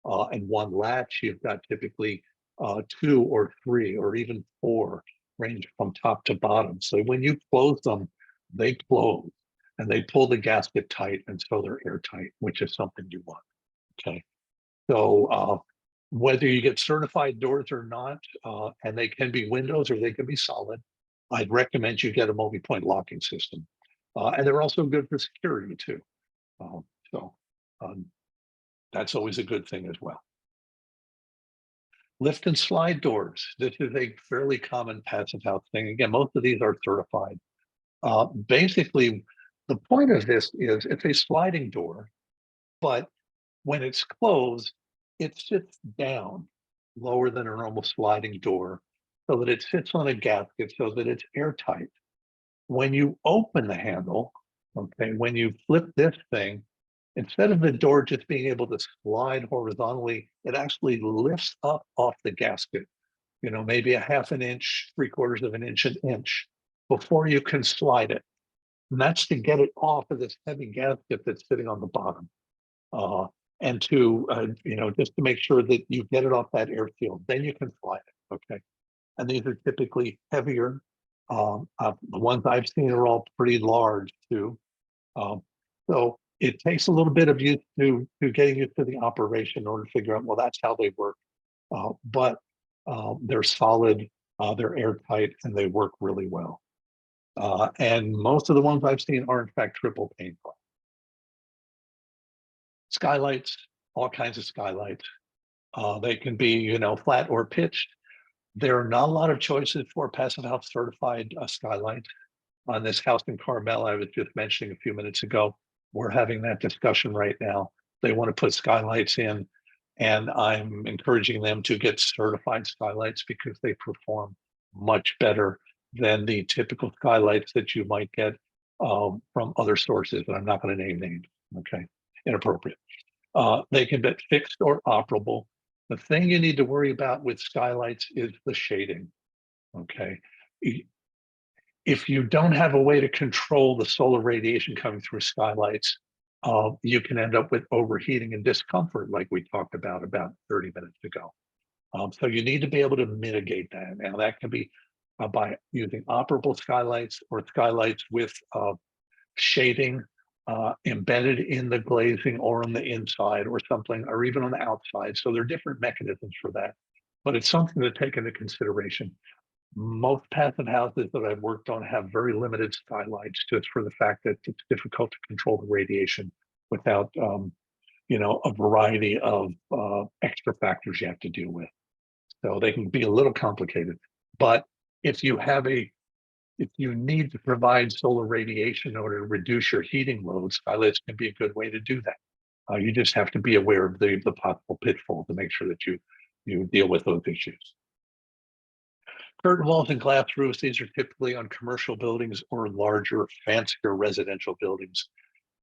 and one latch, you've got typically 2 or 3 or even 4, range from top to bottom. So when you close them, they close and they pull the gasket tight, and so they're airtight, which is something you want. Okay. So whether you get certified doors or not, and they can be windows or they can be solid, I'd recommend you get a multi-point locking system. And they're also good for security too. Um, so um, that's always a good thing as well. Lift and slide doors. This is a fairly common passive house thing. Again, most of these are certified. Basically, the point of this is it's a sliding door, but when it's closed, it sits down lower than a normal sliding door so that it sits on a gasket so that it's airtight. When you open the handle, okay, when you flip this thing, instead of the door just being able to slide horizontally, it actually lifts up off the gasket, maybe a half an inch, 3/4 of an inch, an inch before you can slide it. And that's to get it off of this heavy gasket that's sitting on the bottom. Uh, and to, just to make sure that you get it off that airfield, then you can slide it, okay? And these are typically heavier. The ones I've seen are all pretty large too. So it takes a little bit of you to getting used to the operation in order to figure out, well, that's how they work. But they're solid, they're airtight, and they work really well. And most of the ones I've seen are in fact triple pane glass. Skylights, all kinds of skylights. They can be, flat or pitched. There are not a lot of choices for passive house certified skylights. On this house in Carmel, I was just mentioning a few minutes ago, we're having that discussion right now. They want to put skylights in, and I'm encouraging them to get certified skylights because they perform much better than the typical skylights that you might get from other sources. And I'm not going to name names. Okay, inappropriate. They can be fixed or operable. The thing you need to worry about with skylights is the shading. Okay. If you don't have a way to control the solar radiation coming through skylights, you can end up with overheating and discomfort, like we talked about 30 minutes ago. So you need to be able to mitigate that. Now, that can be by using operable skylights or skylights with shading embedded in the glazing or on the inside or something, or even on the outside. So there are different mechanisms for that, but it's something to take into consideration. Most passive houses that I've worked on have very limited skylights just for the fact that it's difficult to control the radiation without, a variety of extra factors you have to deal with. So they can be a little complicated, but if you need to provide solar radiation in order to reduce your heating load, skylights can be a good way to do that. You just have to be aware of the possible pitfalls to make sure that you deal with those issues. Curtain walls and glass roofs, these are typically on commercial buildings or larger, fancier residential buildings.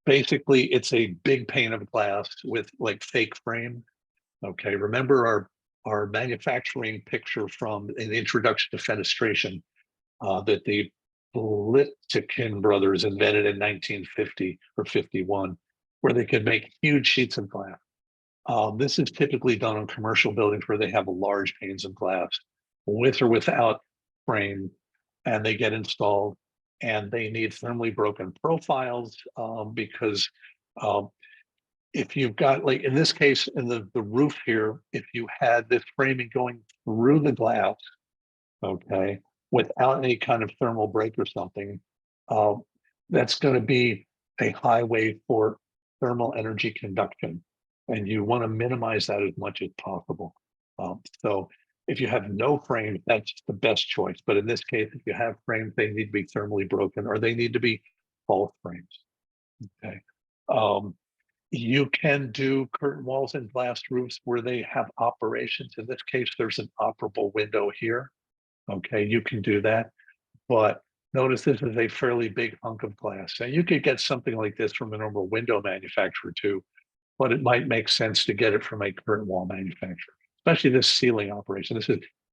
Basically, it's a big pane of glass with like fake frame. Okay, remember our manufacturing picture from an introduction to fenestration that the Liptikin brothers invented in 1950 or 51, where they could make huge sheets of glass. This is typically done on commercial buildings where they have large panes of glass, with or without frame, and they get installed, and they need thermally broken profiles because if you've got, like in this case, in the roof here, if you had this framing going through the glass, okay, without any kind of thermal break or something, that's going to be a highway for thermal energy conduction. And you want to minimize that as much as possible. So if you have no frame, that's the best choice. But in this case, if you have frames, they need to be thermally broken or they need to be false frames. Okay. You can do curtain walls and glass roofs where they have operations. In this case, there's an operable window here. Okay, you can do that. But notice this is a fairly big hunk of glass. And you could get something like this from a normal window manufacturer too, but it might make sense to get it from a curtain wall manufacturer, especially this ceiling operation.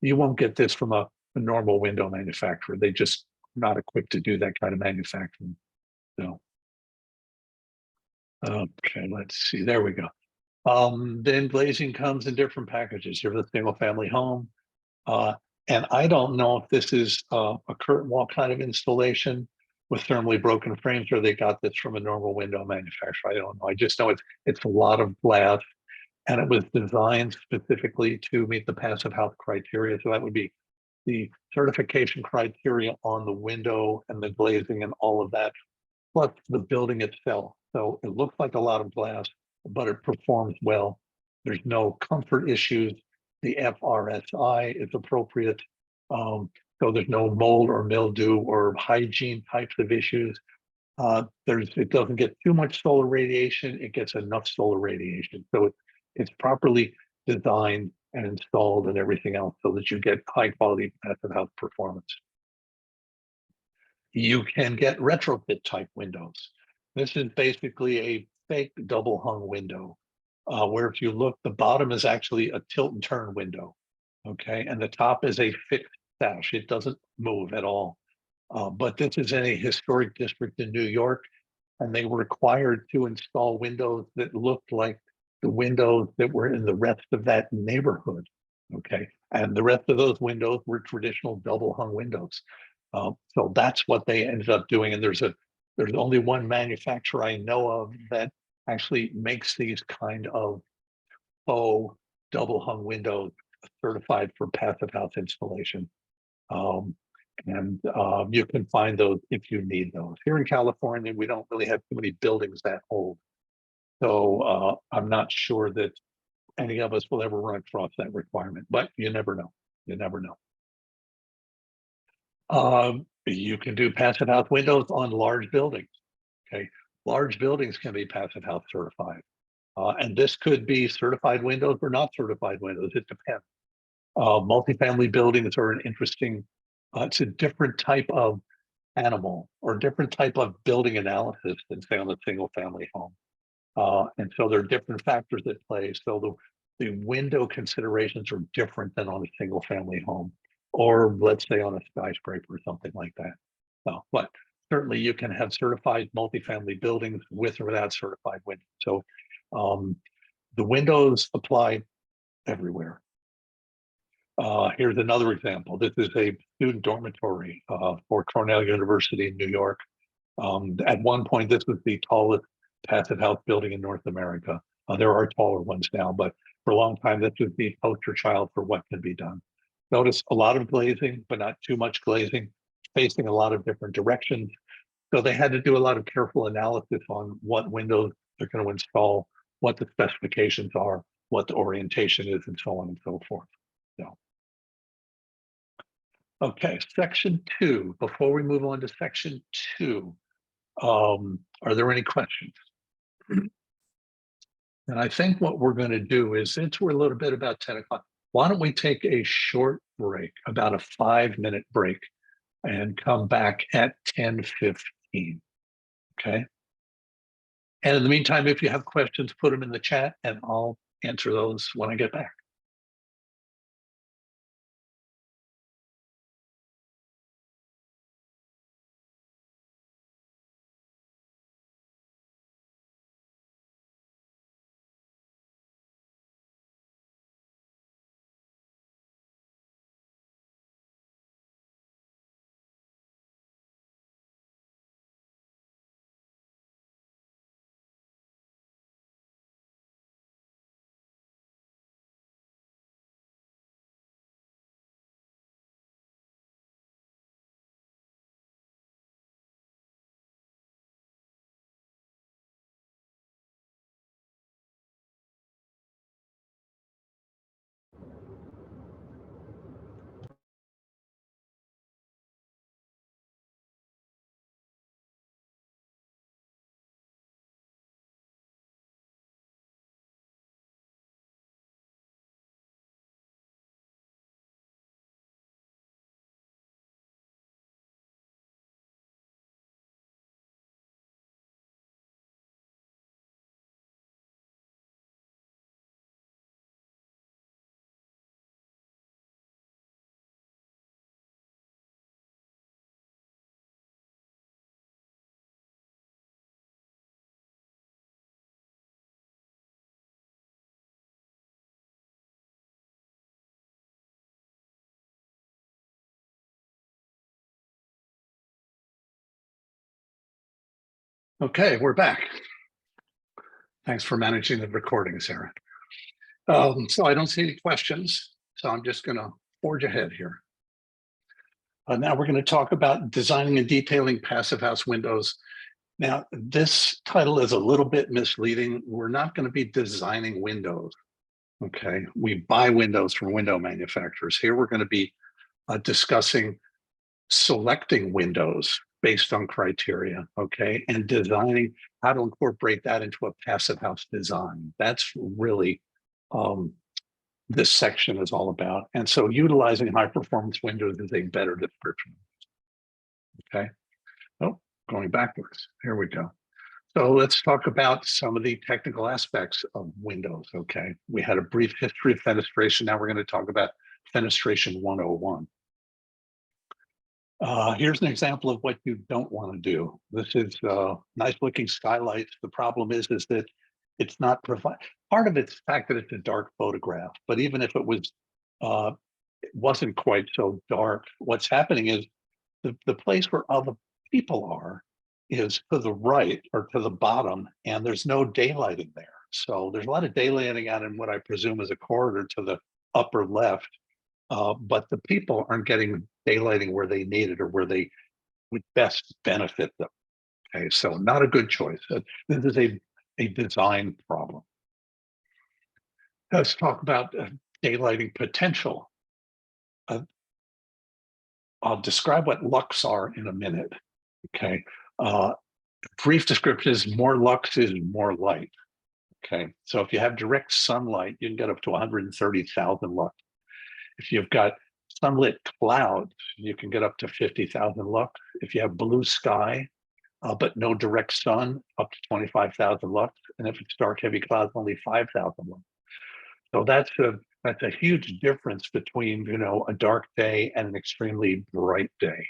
You won't get this from a normal window manufacturer. They just not equipped to do that kind of manufacturing. So, okay, let's see. There we go. Then glazing comes in different packages. You have a single family home. Uh, and I don't know if this is a curtain wall kind of installation with thermally broken frames, or they got this from a normal window manufacturer. I don't know. I just know it's a lot of glass, and it was designed specifically to meet the passive house criteria. So that would be the certification criteria on the window and the glazing and all of that, plus the building itself. So it looks like a lot of glass, but it performs well. There's no comfort issues. The FRSI is appropriate. So there's no mold or mildew or hygiene types of issues. It doesn't get too much solar radiation. It gets enough solar radiation. So it's properly designed and installed and everything else so that you get high quality passive house performance. You can get retrofit type windows. This is basically a fake double hung window, where if you look, the bottom is actually a tilt and turn window. Okay, and the top is a fixed sash. It doesn't move at all. But this is in a historic district in New York, and they were required to install windows that looked like the windows that were in the rest of that neighborhood. Okay, and the rest of those windows were traditional double hung windows. So that's what they ended up doing. And there's only one manufacturer I know of that actually makes these kind of faux double hung windows certified for passive house installation. Um, and you can find those if you need those. Here in California, we don't really have too many buildings that old. So I'm not sure that any of us will ever run across that requirement, but you never know. You never know. You can do passive house windows on large buildings. Okay, large buildings can be passive house certified. And this could be certified windows or not certified windows. It depends. Multifamily buildings are an interesting, it's a different type of animal or different type of building analysis than say on a single family home. And so there are different factors at play. So the window considerations are different than on a single family home, or let's say on a skyscraper or something like that. But certainly you can have certified multifamily buildings with or without certified windows. So the windows apply everywhere. Here's another example. This is a student dormitory for Cornell University in New York. At one point, this was the tallest passive house building in North America. There are taller ones now, but for a long time, this was the poster child for what can be done. Notice a lot of glazing, but not too much glazing, facing a lot of different directions. So they had to do a lot of careful analysis on what windows they're going to install, what the specifications are, what the orientation is, and so on and so forth. So, okay, section 2. Before we move on to section 2, are there any questions? And I think what we're going to do is, since we're a little bit about 10 o'clock, why don't we take a short break, about a 5-minute break, and come back at 10:15. Okay. And in the meantime, if you have questions, put them in the chat and I'll answer those when I get back. Okay, we're back. Thanks for managing the recording, Sarah. So I don't see any questions, so I'm just going to forge ahead here. Now we're going to talk about designing and detailing passive house windows. Now, this title is a little bit misleading. We're not going to be designing windows. Okay, we buy windows from window manufacturers. Here we're going to be discussing selecting windows based on criteria, okay, and designing how to incorporate that into a passive house design. That's really this section is all about. And so utilizing high performance windows is a better description. Okay. Oh, going backwards. Here we go. So let's talk about some of the technical aspects of windows. Okay. We had a brief history of fenestration. Now we're going to talk about fenestration 101. Here's an example of what you don't want to do. This is nice looking skylights. The problem is that it's not provide. Part of it's the fact that it's a dark photograph, but even if it wasn't quite so dark, what's happening is the place where all the people are is to the right or to the bottom, and there's no daylighting there. So there's a lot of daylighting out in what I presume is a corridor to the upper left. But the people aren't getting daylighting where they need it or where they would best benefit them. Okay, so not a good choice. This is a design problem. Let's talk about daylighting potential. I'll describe what lux are in a minute. Okay, brief description is more lux is more light. Okay, so if you have direct sunlight, you can get up to 130,000 lux. If you've got sunlit clouds, you can get up to 50,000 lux. If you have blue sky, but no direct sun, up to 25,000 lux. And if it's dark, heavy clouds, only 5,000 lux. So that's a huge difference between, you know, a dark day and an extremely bright day.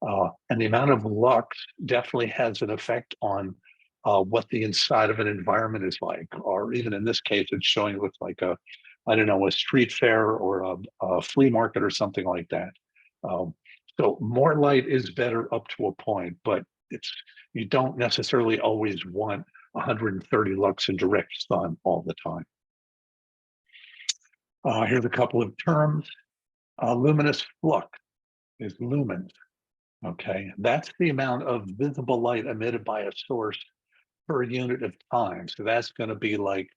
And the amount of lux definitely has an effect on what the inside of an environment is like, or even in this case, it's showing it looks like I don't know, a street fair or a flea market or something like that. So more light is better up to a point, but you don't necessarily always want 130 lux in direct sun all the time. Here's a couple of terms. Luminous flux is lumens. Okay, that's the amount of visible light emitted by a source per unit of time. So that's going to be like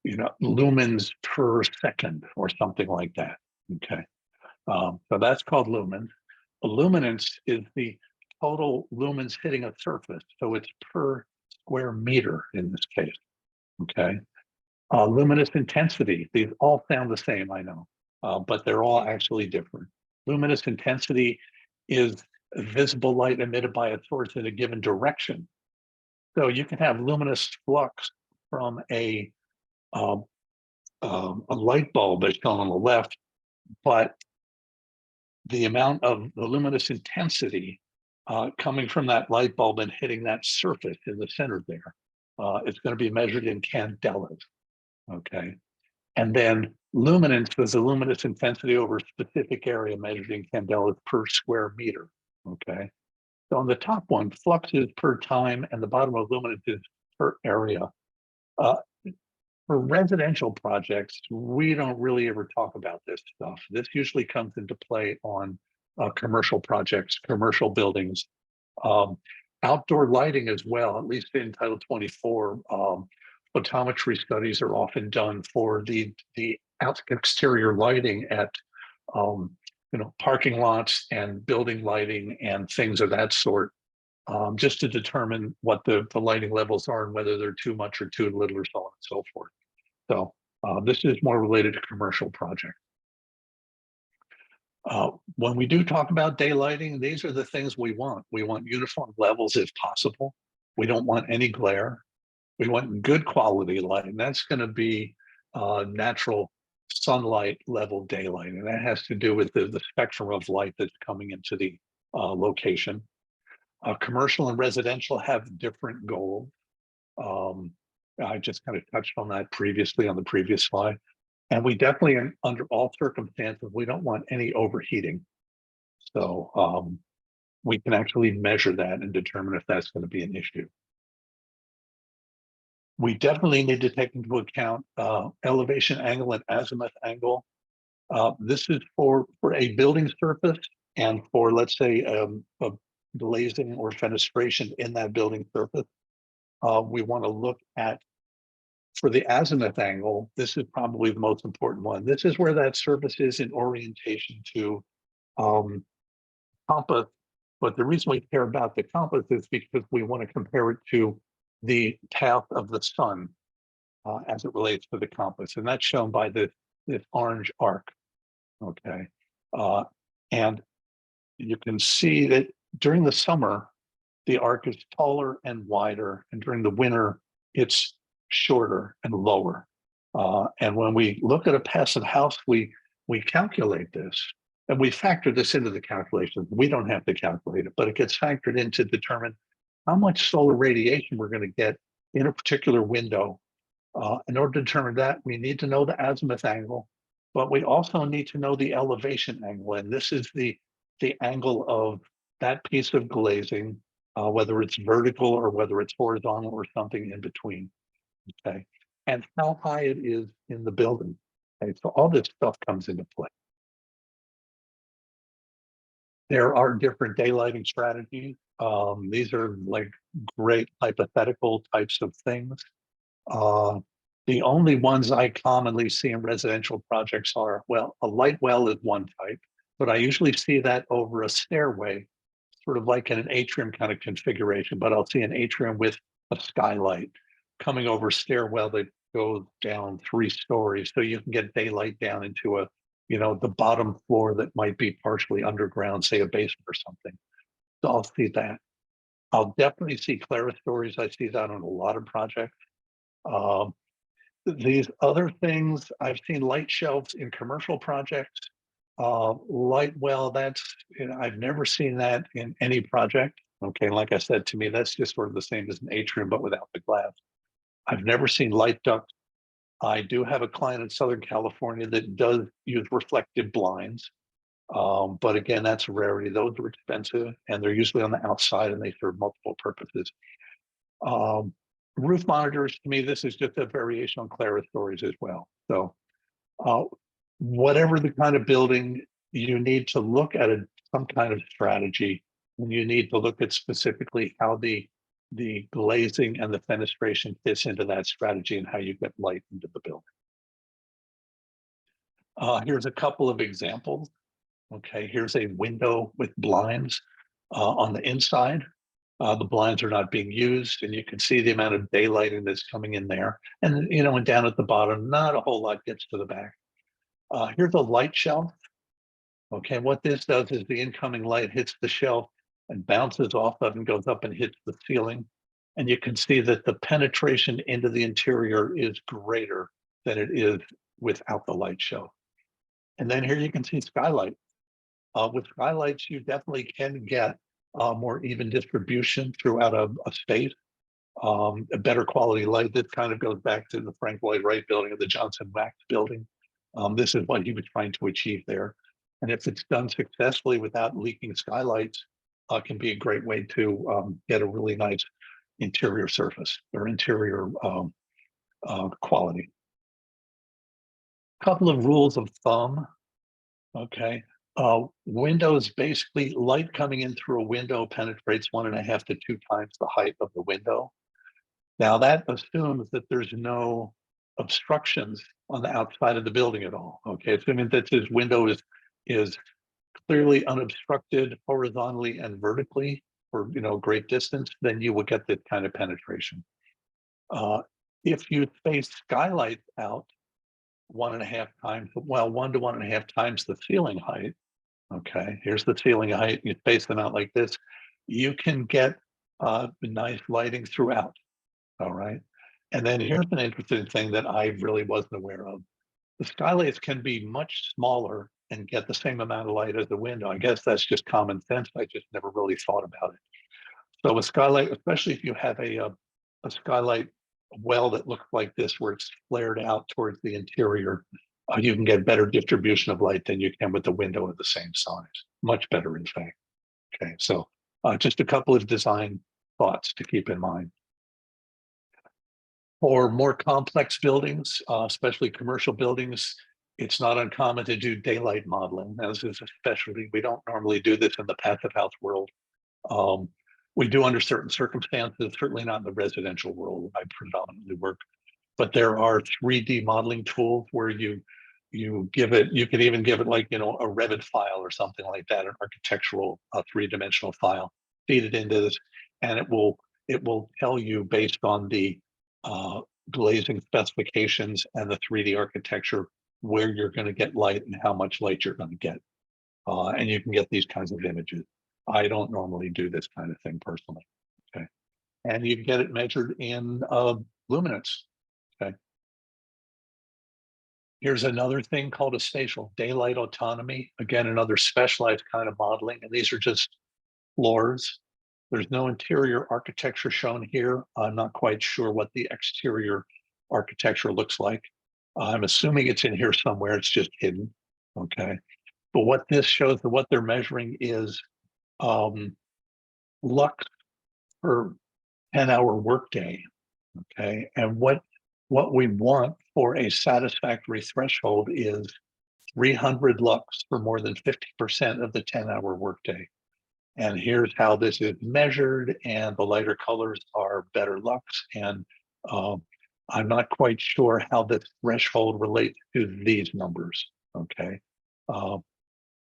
you know, lumens per second or something like that. Okay, so that's called lumens. A luminance is the total lumens hitting a surface, so it's per square meter in this case. Okay, luminous intensity. These all sound the same, I know, but they're all actually different. Luminous intensity is visible light emitted by a source in a given direction. So you can have luminous flux from a light bulb that's shown on the left, but the amount of the luminous intensity coming from that light bulb and hitting that surface in the center there, it's going to be measured in candelas. Okay, and then luminance is the luminous intensity over a specific area measured in candelas per square meter. Okay, so on the top one, flux is per time, and the bottom of luminance is per area. For residential projects, we don't really ever talk about this stuff. This usually comes into play on commercial projects, commercial buildings, outdoor lighting as well. At least in Title 24, photometry studies are often done for the exterior lighting at you know, parking lots and building lighting and things of that sort, just to determine what the lighting levels are and whether they're too much or too little or so on and so forth. So this is more related to commercial projects. When we do talk about daylighting, these are the things we want. We want uniform levels if possible. We don't want any glare. We want good quality light, and that's going to be natural sunlight level daylight, and that has to do with the spectrum of light that's coming into the location. Commercial and residential have different goals. I just kind of touched on that previously on the previous slide. And we definitely, under all circumstances, we don't want any overheating. So we can actually measure that and determine if that's going to be an issue. We definitely need to take into account elevation angle and azimuth angle. This is for a building surface and for, let's say, a glazing or fenestration in that building surface. We want to look at, for the azimuth angle, this is probably the most important one. This is where that surface is in orientation to compass. But the reason we care about the compass is because we want to compare it to the path of the sun as it relates to the compass. And that's shown by this orange arc. Okay. And you can see that during the summer, the arc is taller and wider, and during the winter, it's shorter and lower. And when we look at a passive house, we calculate this, and we factor this into the calculations. We don't have to calculate it, but it gets factored in to determine how much solar radiation we're going to get in a particular window. In order to determine that, we need to know the azimuth angle, but we also need to know the elevation angle, and this is the angle of that piece of glazing, whether it's vertical or whether it's horizontal or something in between. Okay, and how high it is in the building. Okay, so all this stuff comes into play. There are different daylighting strategies. These are like great hypothetical types of things. The only ones I commonly see in residential projects are, well, a light well is one type, but I usually see that over a stairway, sort of like in an atrium kind of configuration, but I'll see an atrium with a skylight coming over stairwell that goes down 3 stories. So you can get daylight down into a, the bottom floor that might be partially underground, say a basement or something. So I'll see that. I'll definitely see clerestories. I see that on a lot of projects. These other things, I've seen light shelves in commercial projects. Light well, I've never seen that in any project. Okay, like I said, to me, that's just sort of the same as an atrium, but without the glass. I've never seen light ducts. I do have a client in Southern California that does use reflective blinds. But again, that's a rarity. Those are expensive and they're usually on the outside and they serve multiple purposes. Roof monitors, to me, this is just a variation on clerestories as well. So whatever the kind of building, you need to look at some kind of strategy, and you need to look at specifically how the glazing and the fenestration fits into that strategy and how you get light into the building. Here's a couple of examples. Okay, here's a window with blinds on the inside. The blinds are not being used, and you can see the amount of daylighting that's coming in there. And and down at the bottom, not a whole lot gets to the back. Here's a light shelf. Okay, what this does is the incoming light hits the shelf and bounces off of and goes up and hits the ceiling. And you can see that the penetration into the interior is greater than it is without the light shelf. And then here you can see skylight. With skylights, you definitely can get more even distribution throughout a space, a better quality light. This kind of goes back to the Frank Lloyd Wright building or the Johnson Wax building. This is what he was trying to achieve there. And if it's done successfully without leaking skylights, can be a great way to get a really nice interior surface or interior quality. Couple of rules of thumb. Okay. Windows, basically light coming in through a window penetrates 1.5 to 2 times the height of the window. Now that assumes that there's no obstructions on the outside of the building at all. Okay, assuming that this window is clearly unobstructed horizontally and vertically for great distance, then you will get this kind of penetration. If you space skylights out 1.5 times, well, 1 to 1.5 times the ceiling height. Okay, here's the ceiling height. You space them out like this, you can get nice lighting throughout. All right. And then here's an interesting thing that I really wasn't aware of. The skylights can be much smaller and get the same amount of light as the window. I guess that's just common sense. I just never really thought about it. So a skylight, especially if you have a skylight well that looks like this, where it's flared out towards the interior, you can get better distribution of light than you can with the window of the same size. Much better, in fact. Okay, so Just a couple of design thoughts to keep in mind. For more complex buildings, especially commercial buildings, it's not uncommon to do daylight modeling, as is especially, we don't normally do this in the passive house world. We do under certain circumstances, certainly not in the residential world I predominantly work, but there are 3D modeling tools where you give it, you can even give it like, you know, a Revit file or something like that, an architectural 3-dimensional file, feed it into this, and it will tell you based on the glazing specifications and the 3D architecture where you're going to get light and how much light you're going to get. And you can get these kinds of images. I don't normally do this kind of thing personally. Okay. And you can get it measured in luminance. Okay. Here's another thing called a spatial daylight autonomy. Again, another specialized kind of modeling. And these are just floors. There's no interior architecture shown here. I'm not quite sure what the exterior architecture looks like. I'm assuming it's in here somewhere. It's just hidden. Okay. But what this shows, that what they're measuring is lux per 10-hour workday. Okay. And what we want for a satisfactory threshold is 300 lux for more than 50% of the 10-hour workday. And here's how this is measured, and the lighter colors are better lux. And I'm not quite sure how this threshold relates to these numbers, okay?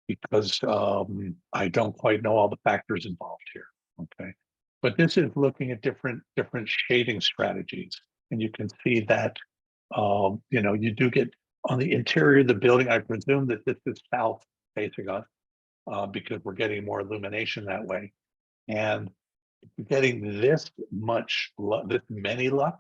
Because I don't quite know all the factors involved here, okay? But this is looking at different shading strategies. And you can see that, you know, you do get on the interior of the building, I presume that this is south facing us. Because we're getting more illumination that way. And getting this many lux,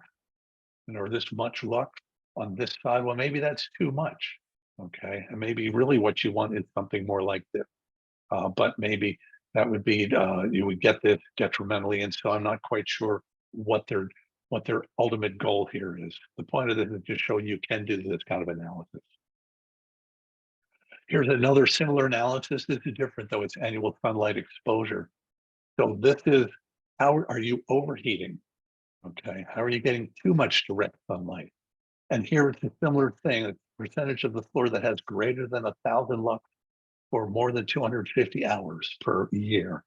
or this much lux on this side, well, maybe that's too much. Okay. And maybe really what you want is something more like this. But maybe that would be, you would get this detrimentally. And so I'm not quite sure what their ultimate goal here is. The point of this is to show you can do this kind of analysis. Here's another similar analysis. This is different though. It's annual sunlight exposure. So this is, how are you overheating? Okay, how are you getting too much direct sunlight? And here it's a similar thing, a percentage of the floor that has greater than 1,000 lux for more than 250 hours per year.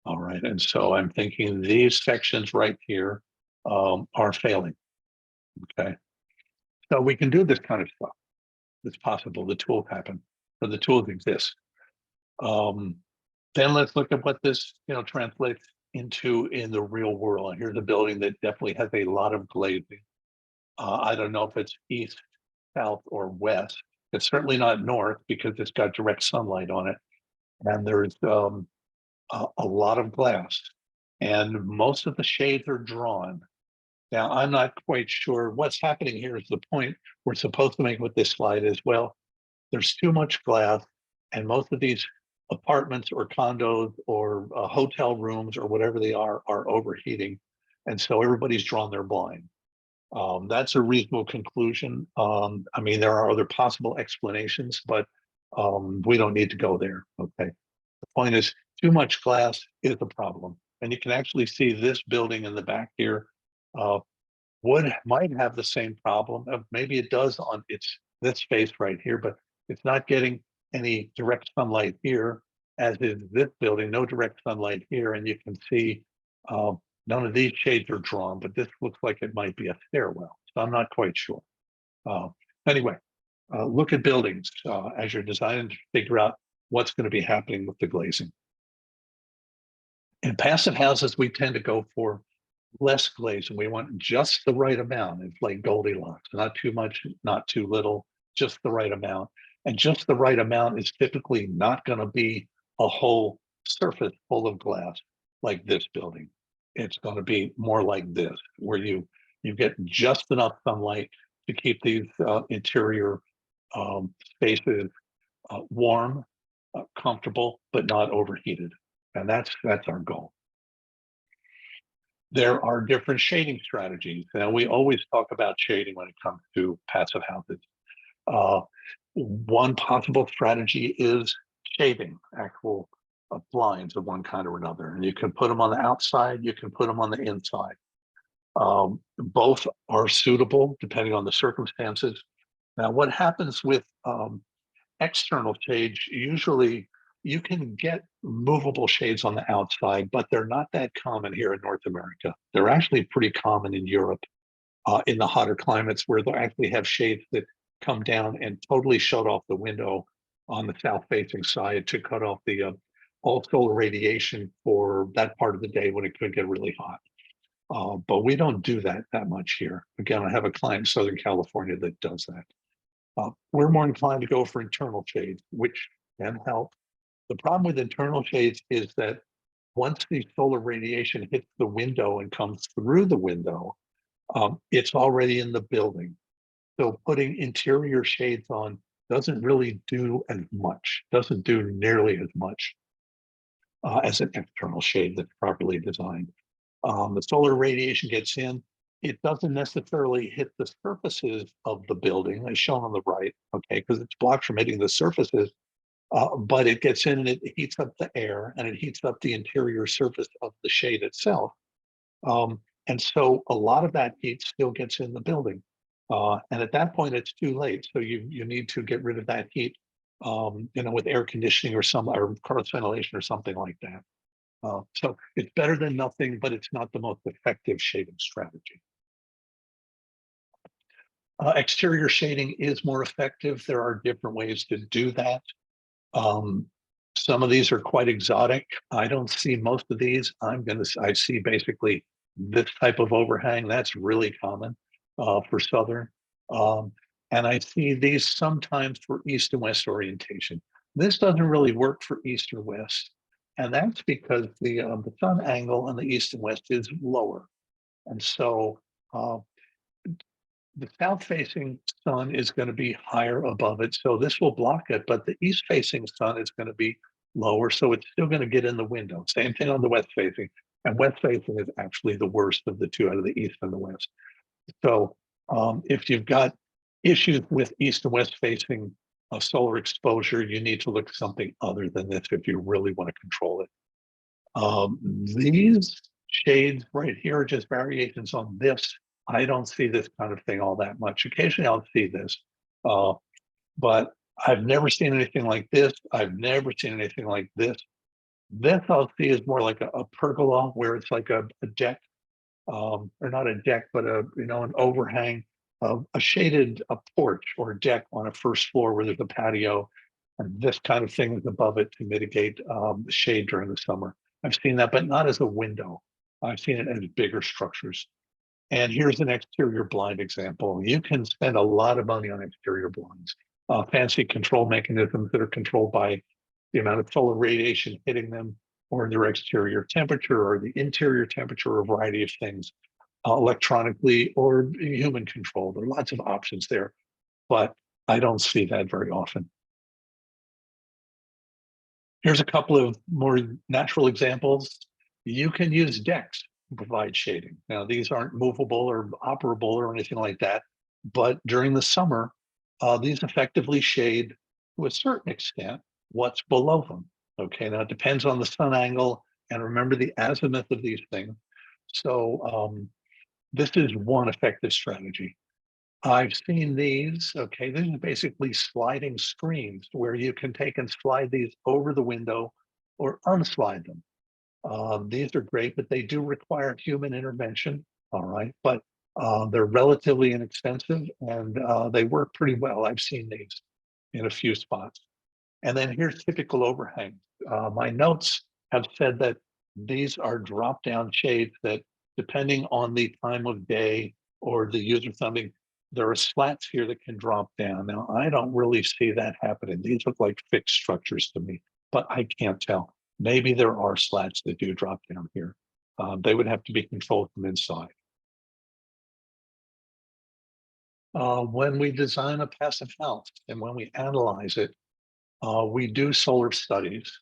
All right, and so I'm thinking these sections right here are failing. Okay, so we can do this kind of stuff. It's possible. The tools happen. So the tools exist. Then let's look at what this, you know, translates into in the real world. Here's a building that definitely has a lot of glazing. I don't know if it's east, south, or west. It's certainly not north because it's got direct sunlight on it. And there's a lot of glass. And most of the shades are drawn. Now, I'm not quite sure what's happening here is the point we're supposed to make with this slide is, well, there's too much glass, and most of these apartments or condos or hotel rooms or whatever they are overheating. And so everybody's drawn their blind. That's a reasonable conclusion. I mean, there are other possible explanations, but we don't need to go there, okay? The point is, too much glass is a problem. And you can actually see this building in the back here might have the same problem. Maybe it does on this space right here, but it's not getting any direct sunlight here, as is this building, no direct sunlight here. And you can see none of these shades are drawn, but this looks like it might be a stairwell. So I'm not quite sure. Anyway, look at buildings as you're designing to figure out what's going to be happening with the glazing. In passive houses, we tend to go for less glaze, and we want just the right amount. It's like Goldilocks, not too much, not too little, just the right amount. And just the right amount is typically not going to be a whole surface full of glass like this building. It's going to be more like this, where you get just enough sunlight to keep these interior spaces warm, comfortable, but not overheated. And that's our goal. There are different shading strategies. And we always talk about shading when it comes to passive houses. One possible strategy is shading, actual blinds of one kind or another. And you can put them on the outside, you can put them on the inside. Both are suitable depending on the circumstances. Now, what happens with external shades, usually you can get movable shades on the outside, but they're not that common here in North America. They're actually pretty common in Europe, in the hotter climates, where they'll actually have shades that come down and totally shut off the window on the south-facing side to cut off the all solar radiation for that part of the day when it could get really hot. But we don't do that much here. Again, I have a client in Southern California that does that. We're more inclined to go for internal shades, which can help. The problem with internal shades is that once the solar radiation hits the window and comes through the window, it's already in the building. So putting interior shades on doesn't really do as much, doesn't do nearly as much as an external shade that's properly designed. The solar radiation gets in, it doesn't necessarily hit the surfaces of the building as shown on the right, okay, because it's blocked from hitting the surfaces, but it gets in and it heats up the air and it heats up the interior surface of the shade itself. And so a lot of that heat still gets in the building. And at that point, it's too late. So you need to get rid of that heat, with air conditioning or cross ventilation or something like that. So it's better than nothing, but it's not the most effective shading strategy. Exterior shading is more effective. There are different ways to do that. Some of these are quite exotic. I don't see most of these. I see basically this type of overhang. That's really common for Southern. And I see these sometimes for east and west orientation. This doesn't really work for east or west. And that's because the sun angle on the east and west is lower. And so the south-facing sun is going to be higher above it. So this will block it, but the east-facing sun is going to be lower. So it's still going to get in the window. Same thing on the west-facing. And west-facing is actually the worst of the two out of the east and the west. So if you've got issues with east and west-facing solar exposure, you need to look at something other than this if you really want to control it. These shades right here are just variations on this. I don't see this kind of thing all that much. Occasionally I'll see this, but I've never seen anything like this. I've never seen anything like this. This I'll see is more like a pergola where it's like a deck, or not a deck, but an overhang of a shaded porch or a deck on a first floor where there's a patio, and this kind of thing is above it to mitigate the shade during the summer. I've seen that, but not as a window. I've seen it as bigger structures. And here's an exterior blind example. You can spend a lot of money on exterior blinds, fancy control mechanisms that are controlled by the amount of solar radiation hitting them, or their exterior temperature, or the interior temperature, or a variety of things, electronically or human control. There are lots of options there, but I don't see that very often. Here's a couple of more natural examples. You can use decks to provide shading. Now, these aren't movable or operable or anything like that, but during the summer, these effectively shade to a certain extent what's below them. Okay, now it depends on the sun angle, and remember the azimuth of these things. So this is one effective strategy. I've seen these. Okay, these are basically sliding screens where you can take and slide these over the window or unslide them. These are great, but they do require human intervention. All right, but they're relatively inexpensive and they work pretty well. I've seen these in a few spots. And then here's typical overhangs. My notes have said that these are drop-down shades that, depending on the time of day or the user thumbing, there are slats here that can drop down. Now, I don't really see that happening. These look like fixed structures to me, but I can't tell. Maybe there are slats that do drop down here. They would have to be controlled from inside. When we design a passive house and when we analyze it, we do solar studies.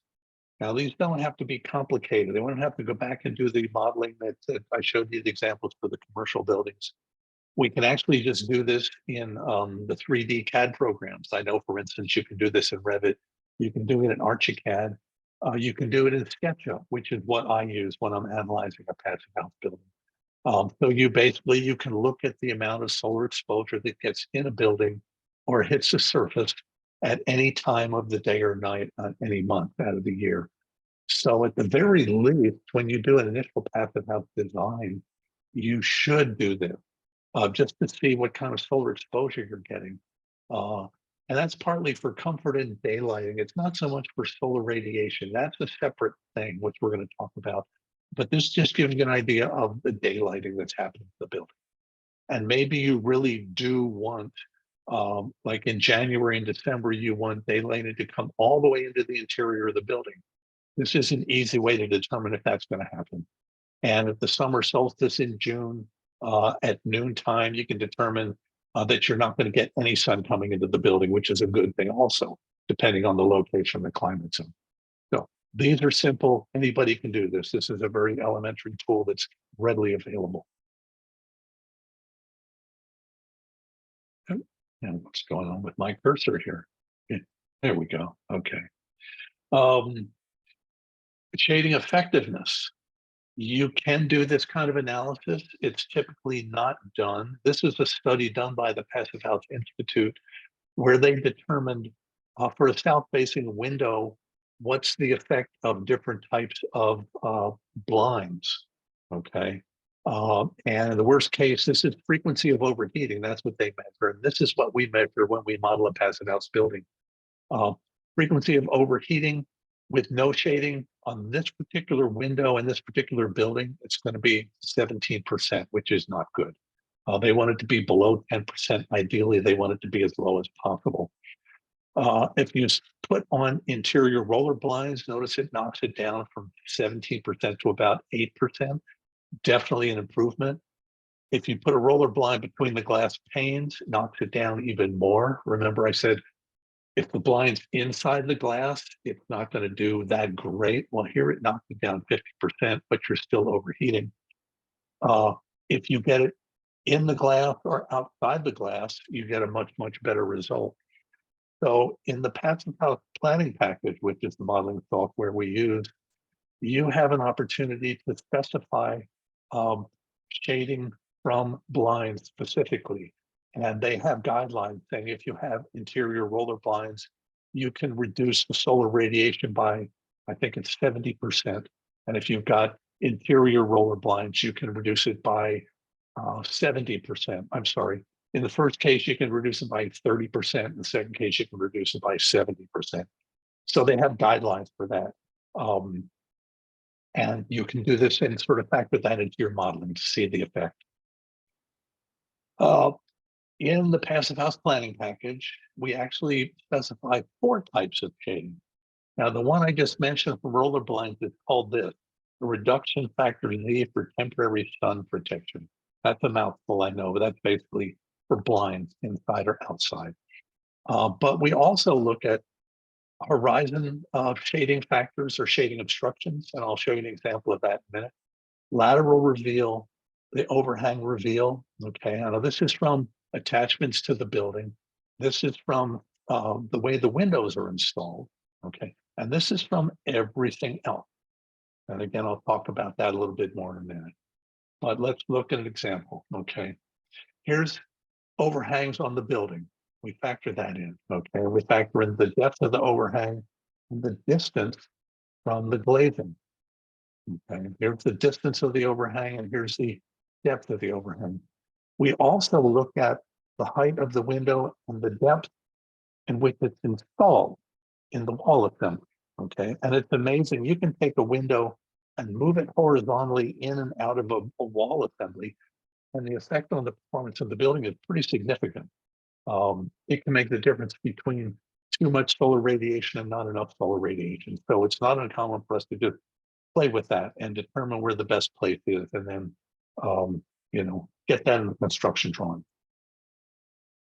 Now, these don't have to be complicated. They won't have to go back and do the modeling that I showed you the examples for the commercial buildings. We can actually just do this in the 3D CAD programs. I know, for instance, you can do this in Revit. You can do it in Archicad. You can do it in SketchUp, which is what I use when I'm analyzing a passive house building. So you can look at the amount of solar exposure that gets in a building or hits the surface at any time of the day or night on any month out of the year. So at the very least, when you do an initial passive house design, you should do this just to see what kind of solar exposure you're getting. And that's partly for comfort and daylighting. It's not so much for solar radiation. That's a separate thing, which we're going to talk about. But this just gives you an idea of the daylighting that's happening in the building. And maybe you really do want, like in January and December, you want daylighting to come all the way into the interior of the building. This is an easy way to determine if that's going to happen. And at the summer solstice in June, at noontime, you can determine that you're not going to get any sun coming into the building, which is a good thing also, depending on the location, the climate zone. So these are simple. Anybody can do this. This is a very elementary tool that's readily available. And what's going on with my cursor here? Yeah, there we go. Okay. Shading effectiveness. You can do this kind of analysis. It's typically not done. This is a study done by the Passive House Institute where they determined for a south-facing window, what's the effect of different types of blinds, okay? And in the worst case, this is frequency of overheating. That's what they measure. And this is what we measure when we model a passive house building. Frequency of overheating with no shading on this particular window in this particular building, it's going to be 17%, which is not good. They want it to be below 10%. Ideally, they want it to be as low as possible. If you put on interior roller blinds, notice it knocks it down from 17% to about 8%. Definitely an improvement. If you put a roller blind between the glass panes, it knocks it down even more. Remember, I said if the blind's inside the glass, it's not going to do that great. Well, here it knocks it down 50%, but you're still overheating. If you get it in the glass or outside the glass, you get a much, much better result. So in the Passive House planning package, which is the modeling software we use, you have an opportunity to specify shading from blinds specifically. And they have guidelines saying if you have interior roller blinds, you can reduce the solar radiation by, I think it's 70%. And if you've got interior roller blinds, you can reduce it by 70%. I'm sorry. In the first case, you can reduce it by 30%. In the second case, you can reduce it by 70%. So they have guidelines for that. And you can do this and sort of factor that into your modeling to see the effect. In the Passive House planning package, we actually specify 4 types of shading. Now, the one I just mentioned for roller blinds is called this, the reduction factor Z for temporary sun protection. That's a mouthful, I know, but that's basically for blinds inside or outside. But we also look at horizon shading factors or shading obstructions, and I'll show you an example of that in a minute. Lateral reveal, the overhang reveal. Okay, now this is from attachments to the building. This is from the way the windows are installed. Okay, and this is from everything else. And again, I'll talk about that a little bit more in a minute. But let's look at an example. Okay, here's overhangs on the building. We factor that in. Okay, we factor in the depth of the overhang and the distance from the glazing. Okay, here's the distance of the overhang and here's the depth of the overhang. We also look at the height of the window and the depth in which it's installed in the wall assembly. Okay, and it's amazing. You can take a window and move it horizontally in and out of a wall assembly, and the effect on the performance of the building is pretty significant. It can make the difference between too much solar radiation and not enough solar radiation. So it's not uncommon for us to just play with that and determine where the best place is, and then get that in the construction drawing.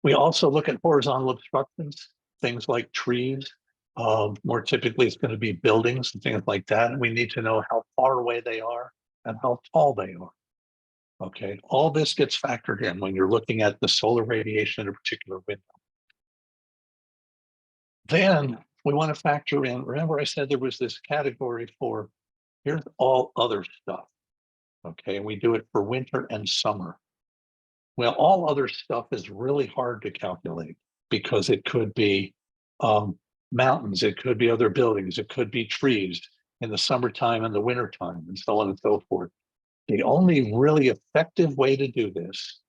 We also look at horizontal obstructions, things like trees. More typically, it's going to be buildings and things like that. And we need to know how far away they are and how tall they are. Okay, all this gets factored in when you're looking at the solar radiation in a particular window. Then we want to factor in, remember I said there was this category for, here's all other stuff. Okay, and we do it for winter and summer. Well, all other stuff is really hard to calculate because it could be mountains, it could be other buildings, it could be trees in the summertime and the wintertime, and so on and so forth. The only really effective way to do this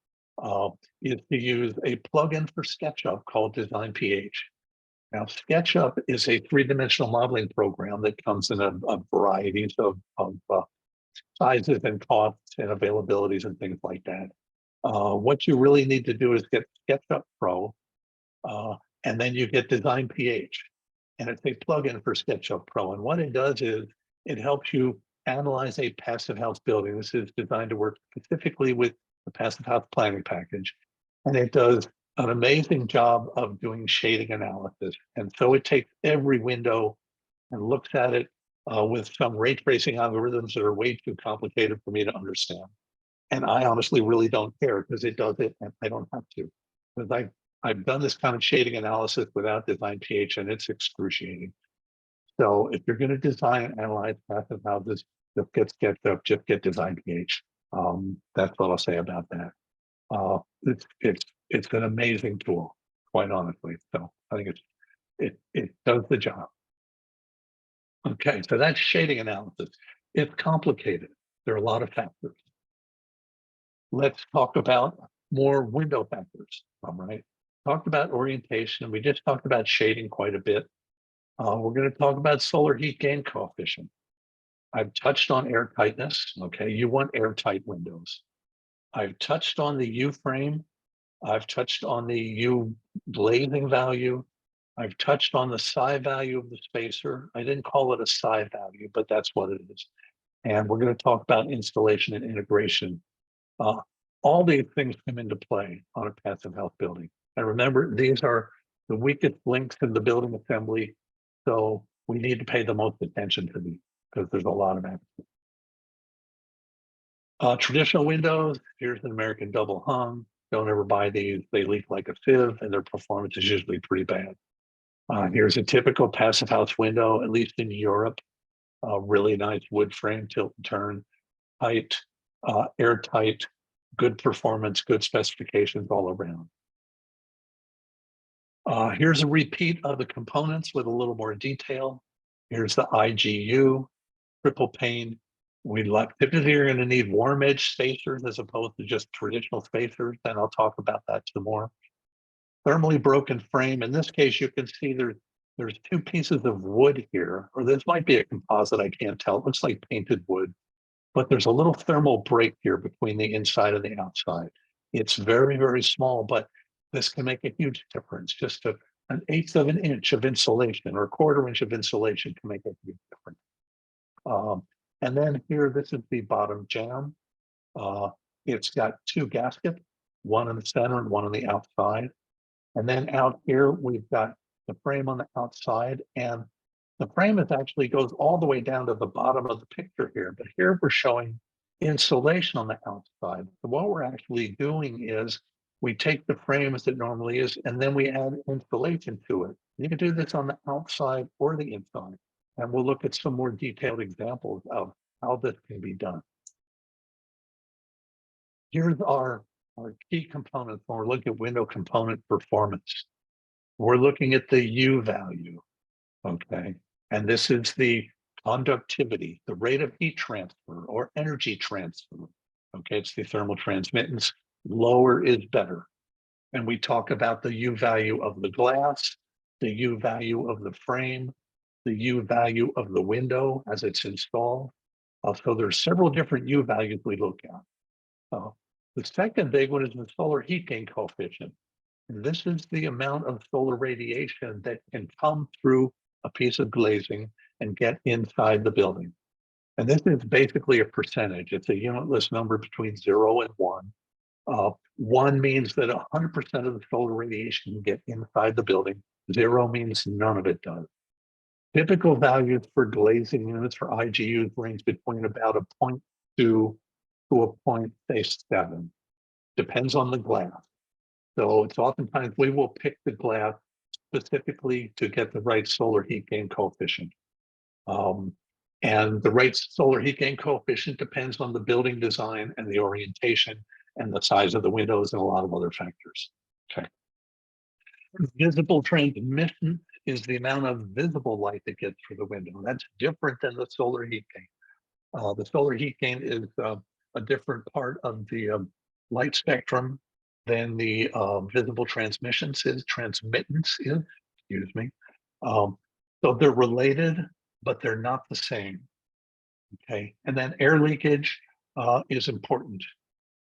is to use a plugin for SketchUp called Design PH. Now, SketchUp is a three-dimensional modeling program that comes in a variety of sizes and costs and availabilities and things like that. What you really need to do is get SketchUp Pro, and then you get Design PH, and it's a plugin for SketchUp Pro. And what it does is it helps you analyze a passive house building. This is designed to work specifically with the passive house planning package, and it does an amazing job of doing shading analysis. And so it takes every window and looks at it with some ray tracing algorithms that are way too complicated for me to understand. And I honestly really don't care because it does it and I don't have to. Because I've done this kind of shading analysis without Design PH and it's excruciating. So if you're going to design and analyze passive houses, just get SketchUp, just get Design PH. That's what I'll say about that. It's an amazing tool, quite honestly. So I think it does the job. Okay, so that's shading analysis. It's complicated. There are a lot of factors. Let's talk about more window factors. All right. Talked about orientation. We just talked about shading quite a bit. We're going to talk about solar heat gain coefficient. I've touched on air tightness. Okay, you want airtight windows. I've touched on the U frame. I've touched on the U glazing value. I've touched on the psi value of the spacer. I didn't call it a psi value, but that's what it is. And we're going to talk about installation and integration. All these things come into play on a passive house building. And remember, these are the weakest links in the building assembly. So we need to pay the most attention to these because there's a lot of accidents. Traditional windows, here's an American double hung. Don't ever buy these. They leak like a sieve and their performance is usually pretty bad. Here's a typical passive house window, at least in Europe. Really nice wood frame, tilt and turn, tight, airtight, good performance, good specifications all around. Here's a repeat of the components with a little more detail. Here's the IGU, triple pane. Typically you're going to need warm edge spacers as opposed to just traditional spacers, and I'll talk about that some more. Thermally broken frame. In this case, you can see there's two pieces of wood here, or this might be a composite, I can't tell. It looks like painted wood, but there's a little thermal break here between the inside and the outside. It's very, very small, but this can make a huge difference. Just an eighth of an inch of insulation or a quarter inch of insulation can make a huge difference. And then here, this is the bottom jamb. It's got two gaskets, one in the center and one on the outside. And then out here, we've got the frame on the outside, and the frame actually goes all the way down to the bottom of the picture here. But here we're showing insulation on the outside. So what we're actually doing is we take the frame as it normally is, and then we add insulation to it. You can do this on the outside or the inside. And we'll look at some more detailed examples of how this can be done. Here's our key components when we're looking at window component performance. We're looking at the U value, okay? And this is the conductivity, the rate of heat transfer or energy transfer, okay? It's the thermal transmittance. Lower is better. And we talk about the U value of the glass, the U value of the frame, the U value of the window as it's installed. So there's several different U values we look at. The second big one is the solar heat gain coefficient. And this is the amount of solar radiation that can come through a piece of glazing and get inside the building. And this is basically a percentage. It's a unitless number between 0 and 1. 1 means that 100% of the solar radiation can get inside the building. 0 means none of it does. Typical values for glazing units for IGUs range between about a 0.2 to a 0.7. Depends on the glass. So it's oftentimes we will pick the glass specifically to get the right solar heat gain coefficient. And the right solar heat gain coefficient depends on the building design and the orientation and the size of the windows and a lot of other factors. Okay. Visible transmission is the amount of visible light that gets through the window. That's different than the solar heat gain. The solar heat gain is a different part of the light spectrum than the visible transmittance is, excuse me. So they're related, but they're not the same. Okay, and then air leakage is important.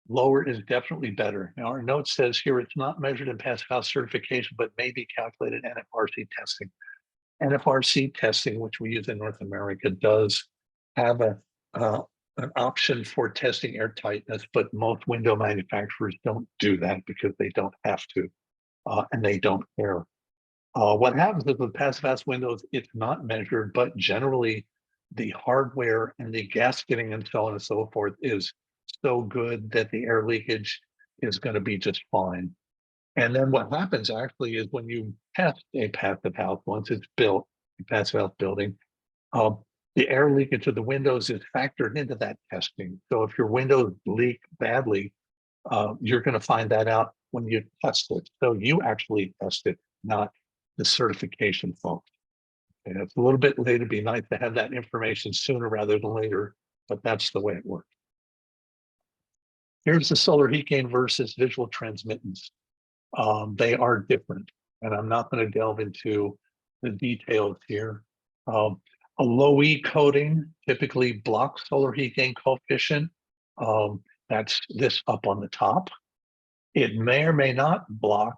Lower is definitely better. Now our note says here it's not measured in passive house certification, but may be calculated NFRC testing. NFRC testing, which we use in North America, does have an option for testing air tightness, but most window manufacturers don't do that because they don't have to, and they don't care. What happens is with passive house windows, it's not measured, but generally the hardware and the gasketing and so on and so forth is so good that the air leakage is going to be just fine. And then what happens actually is when you test a passive house, once it's built, a passive house building, the air leakage of the windows is factored into that testing. So if your windows leak badly, you're going to find that out when you test it. So you actually test it, not the certification folks. And it's a little bit late. It'd be nice to have that information sooner rather than later, but that's the way it works. Here's the solar heat gain versus visual transmittance. They are different, and I'm not going to delve into the details here. A low E coating typically blocks solar heat gain coefficient. That's this up on the top. It may or may not block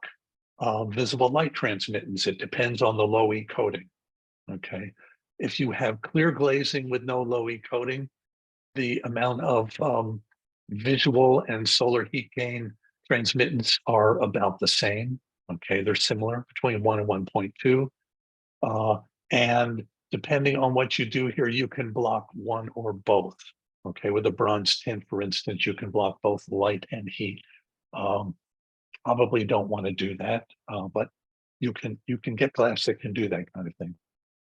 visible light transmittance. It depends on the low E coating. Okay, if you have clear glazing with no low E coating, the amount of visual and solar heat gain transmittance are about the same. Okay, they're similar between 1 and 1.2. And depending on what you do here, you can block one or both. Okay, with a bronze tint, for instance, you can block both light and heat. Probably don't want to do that, but you can get glass that can do that kind of thing.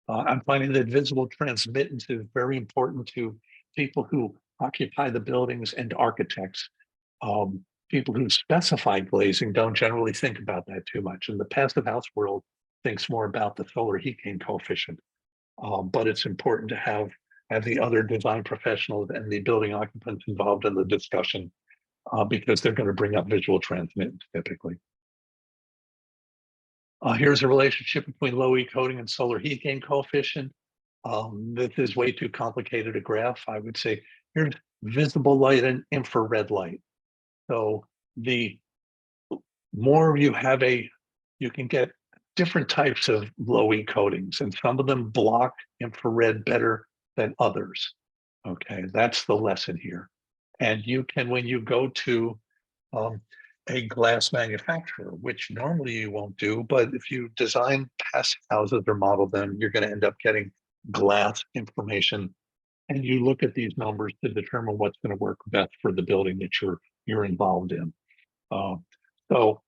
I'm finding that visible transmittance is very important to people who occupy the buildings and architects. People who specify glazing don't generally think about that too much. And the passive house world thinks more about the solar heat gain coefficient. But it's important to have the other design professionals and the building occupants involved in the discussion because they're going to bring up visual transmittance typically. Here's a relationship between low E coating and solar heat gain coefficient. This is way too complicated a graph. I would say here's visible light and infrared light. So the more you have you can get different types of low E coatings, and some of them block infrared better than others. Okay, that's the lesson here. And you can, when you go to a glass manufacturer, which normally you won't do, but if you design passive houses or model them, you're going to end up getting glass information, and you look at these numbers to determine what's going to work best for the building that you're involved in. So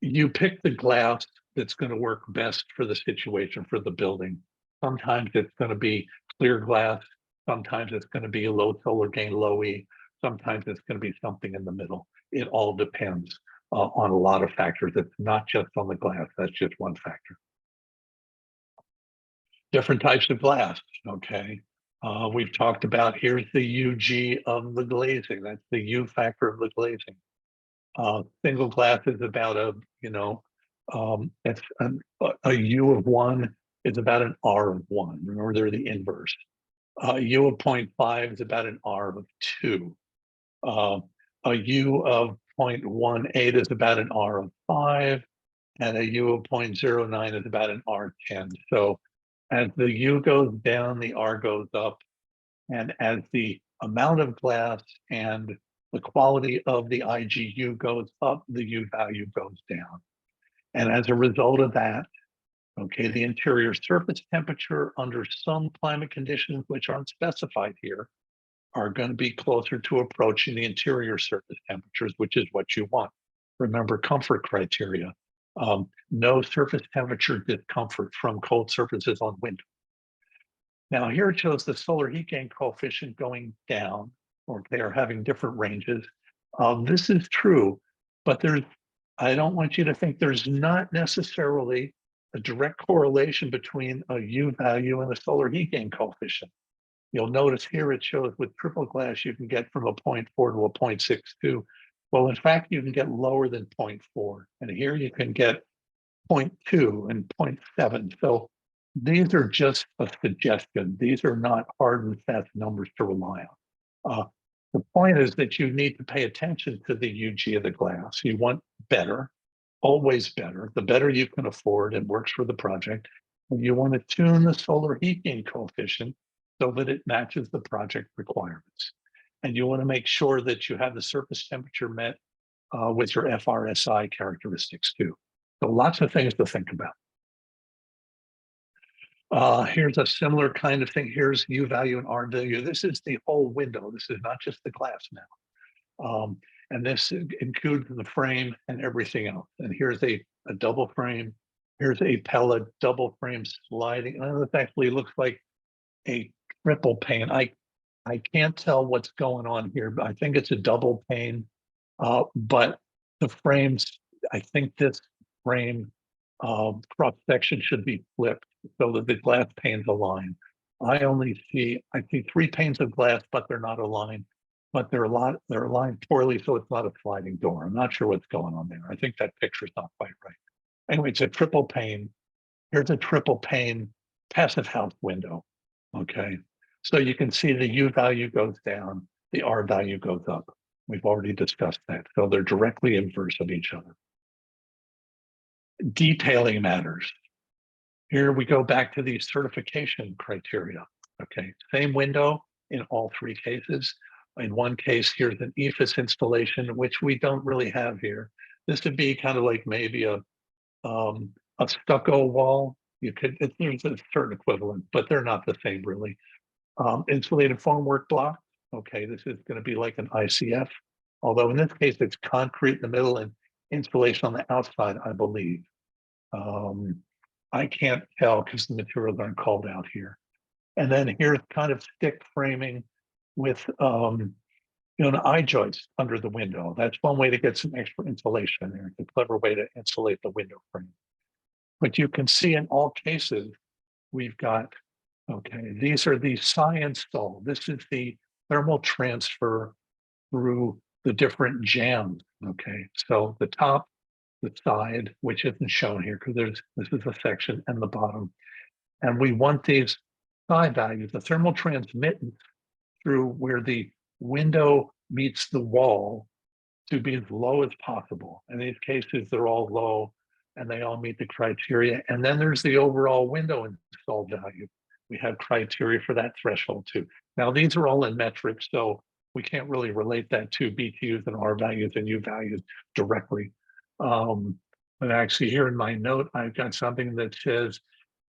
you pick the glass that's going to work best for the situation, for the building. Sometimes it's going to be clear glass. Sometimes it's going to be a low solar gain, low E. Sometimes it's going to be something in the middle. It all depends on a lot of factors. It's not just on the glass. That's just one factor. Different types of glass. Okay. We've talked about, here's the UG of the glazing. That's the U factor of the glazing. Single glass is about it's a U of 1 is about an R of 1. Remember, they're the inverse. U of 0.5 is about an R of 2. A U of 0.18 is about an R of 5, and a U of 0.09 is about an R10. So as the U goes down, the R goes up, and as the amount of glass and the quality of the IGU goes up, the U value goes down. And as a result of that, okay, the interior surface temperature under some climate conditions, which aren't specified here, are going to be closer to approaching the interior surface temperatures, which is what you want. Remember comfort criteria. No surface temperature discomfort from cold surfaces on windows. Now here it shows the solar heat gain coefficient going down, or they are having different ranges. This is true, but I don't want you to think there's not necessarily a direct correlation between a U value and a solar heat gain coefficient. You'll notice here it shows with triple glass, you can get from a 0.4 to a 0.62. Well, in fact, you can get lower than 0.4. And here you can get 0.2 and 0.7. So these are just a suggestion. These are not hard and fast numbers to rely on. The point is that you need to pay attention to the UG of the glass. You want better, always better. The better you can afford, it works for the project. And you want to tune the solar heat gain coefficient so that it matches the project requirements. And you want to make sure that you have the surface temperature met with your FRSI characteristics too. So lots of things to think about. Here's a similar kind of thing. Here's U value and R value. This is the whole window. This is not just the glass now. And this includes the frame and everything else. And here's a double frame. Here's a Pella double frame sliding. And this actually looks like a triple pane. I can't tell what's going on here, but I think it's a double pane. But the frames, I think this frame cross section should be flipped so that the glass panes align. I see 3 panes of glass, but they're not aligned. But they're aligned poorly, so it's not a sliding door. I'm not sure what's going on there. I think that picture's not quite right. Anyway, it's a triple pane. Here's a triple pane passive house window. Okay, so you can see the U value goes down, the R value goes up. We've already discussed that. So they're directly inverse of each other. Detailing matters. Here we go back to the certification criteria. Okay, same window in all 3 cases. In one case, here's an EIFS installation, which we don't really have here. This would be kind of like maybe a stucco wall. There's a certain equivalent, but they're not the same really. Insulated formwork block. Okay, this is going to be like an ICF, although in this case it's concrete in the middle and insulation on the outside, I believe. I can't tell because the materials aren't called out here. And then here's kind of stick framing with an I-joist under the window. That's one way to get some extra insulation there. It's a clever way to insulate the window frame. But you can see in all cases, we've got, okay, these are the SciInstall. This is the thermal transfer through the different jambs. Okay, so the top, the side, which isn't shown here because this is a section, and the bottom. And we want these side values, the thermal transmittance through where the window meets the wall, to be as low as possible. In these cases, they're all low and they all meet the criteria. And then there's the overall window installed value. We have criteria for that threshold too. Now, these are all in metrics, so we can't really relate that to BTUs and R values and U values directly. But actually here in my note, I've got something that says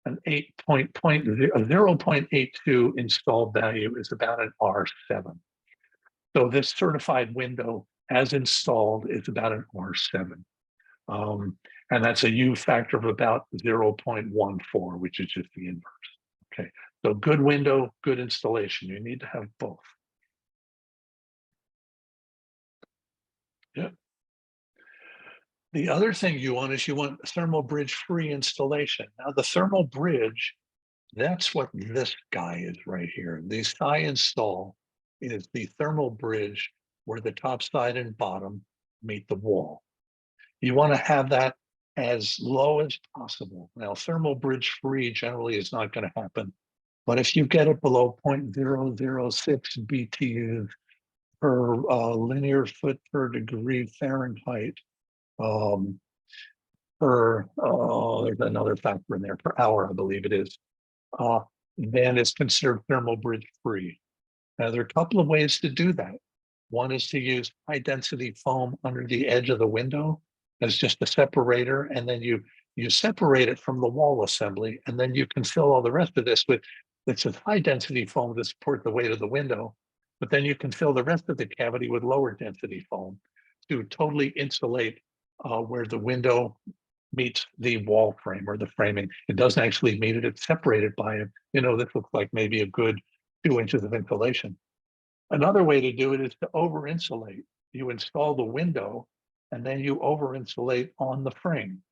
an 0.82 installed value is about an R7. So this certified window as installed is about an R7. And that's a U factor of about 0.14, which is just the inverse. Okay, so good window, good installation. You need to have both. Yeah. The other thing you want is you want thermal bridge free installation. Now the thermal bridge, that's what this guy is right here. The SciInstall is the thermal bridge where the top side and bottom meet the wall. You want to have that as low as possible. Now, thermal bridge free generally is not going to happen, but if you get it below 0.006 BTUs per linear foot per degree Fahrenheit, there's another factor in there, per hour, I believe it is, then it's considered thermal bridge free. Now, there are a couple of ways to do that. One is to use high density foam under the edge of the window as just a separator, and then you separate it from the wall assembly, and then you can fill all the rest of this with, it's a high density foam to support the weight of the window, but then you can fill the rest of the cavity with lower density foam to totally insulate where the window meets the wall frame or the framing. It doesn't actually meet it. It's separated by it. This looks like maybe a good 2 inches of insulation. Another way to do it is to over insulate. You install the window and then you over insulate on the frame.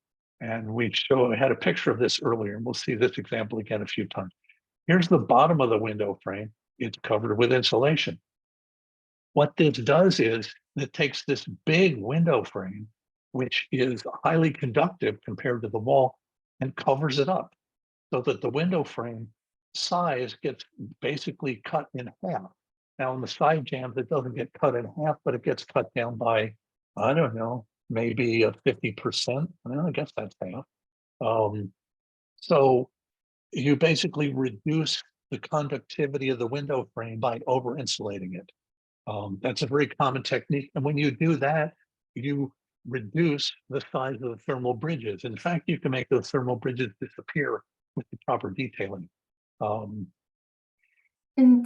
And we had a picture of this earlier, and we'll see this example again a few times. Here's the bottom of the window frame. It's covered with insulation. What this does is it takes this big window frame, which is highly conductive compared to the wall, and covers it up so that the window frame size gets basically cut in half. Now, in the side jambs, it doesn't get cut in half, but it gets cut down by, I don't know, maybe 50%. Well, I guess that's half. So you basically reduce the conductivity of the window frame by over insulating it. That's a very common technique. And when you do that, you reduce the size of the thermal bridges. In fact, you can make those thermal bridges disappear with the proper detailing.
And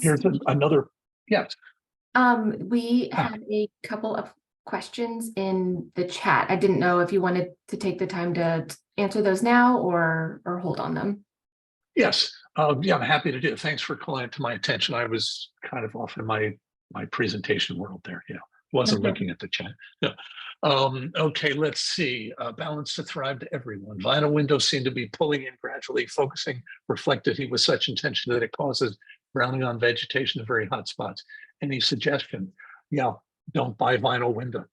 Here's another, yes.
we had a couple of questions in the chat. I didn't know if you wanted to take the time to answer those now or hold on them.
Yes, yeah, I'm happy to do it. Thanks for calling it to my attention. I was kind of off in my presentation world there. Yeah, wasn't
Okay.
looking at the chat. Yeah. Okay, let's see. Balance to thrive to everyone. Vinyl windows seem to be pulling in gradually, focusing reflectively with such intention that it causes browning on vegetation in very hot spots. Any suggestion? Yeah, don't buy vinyl window.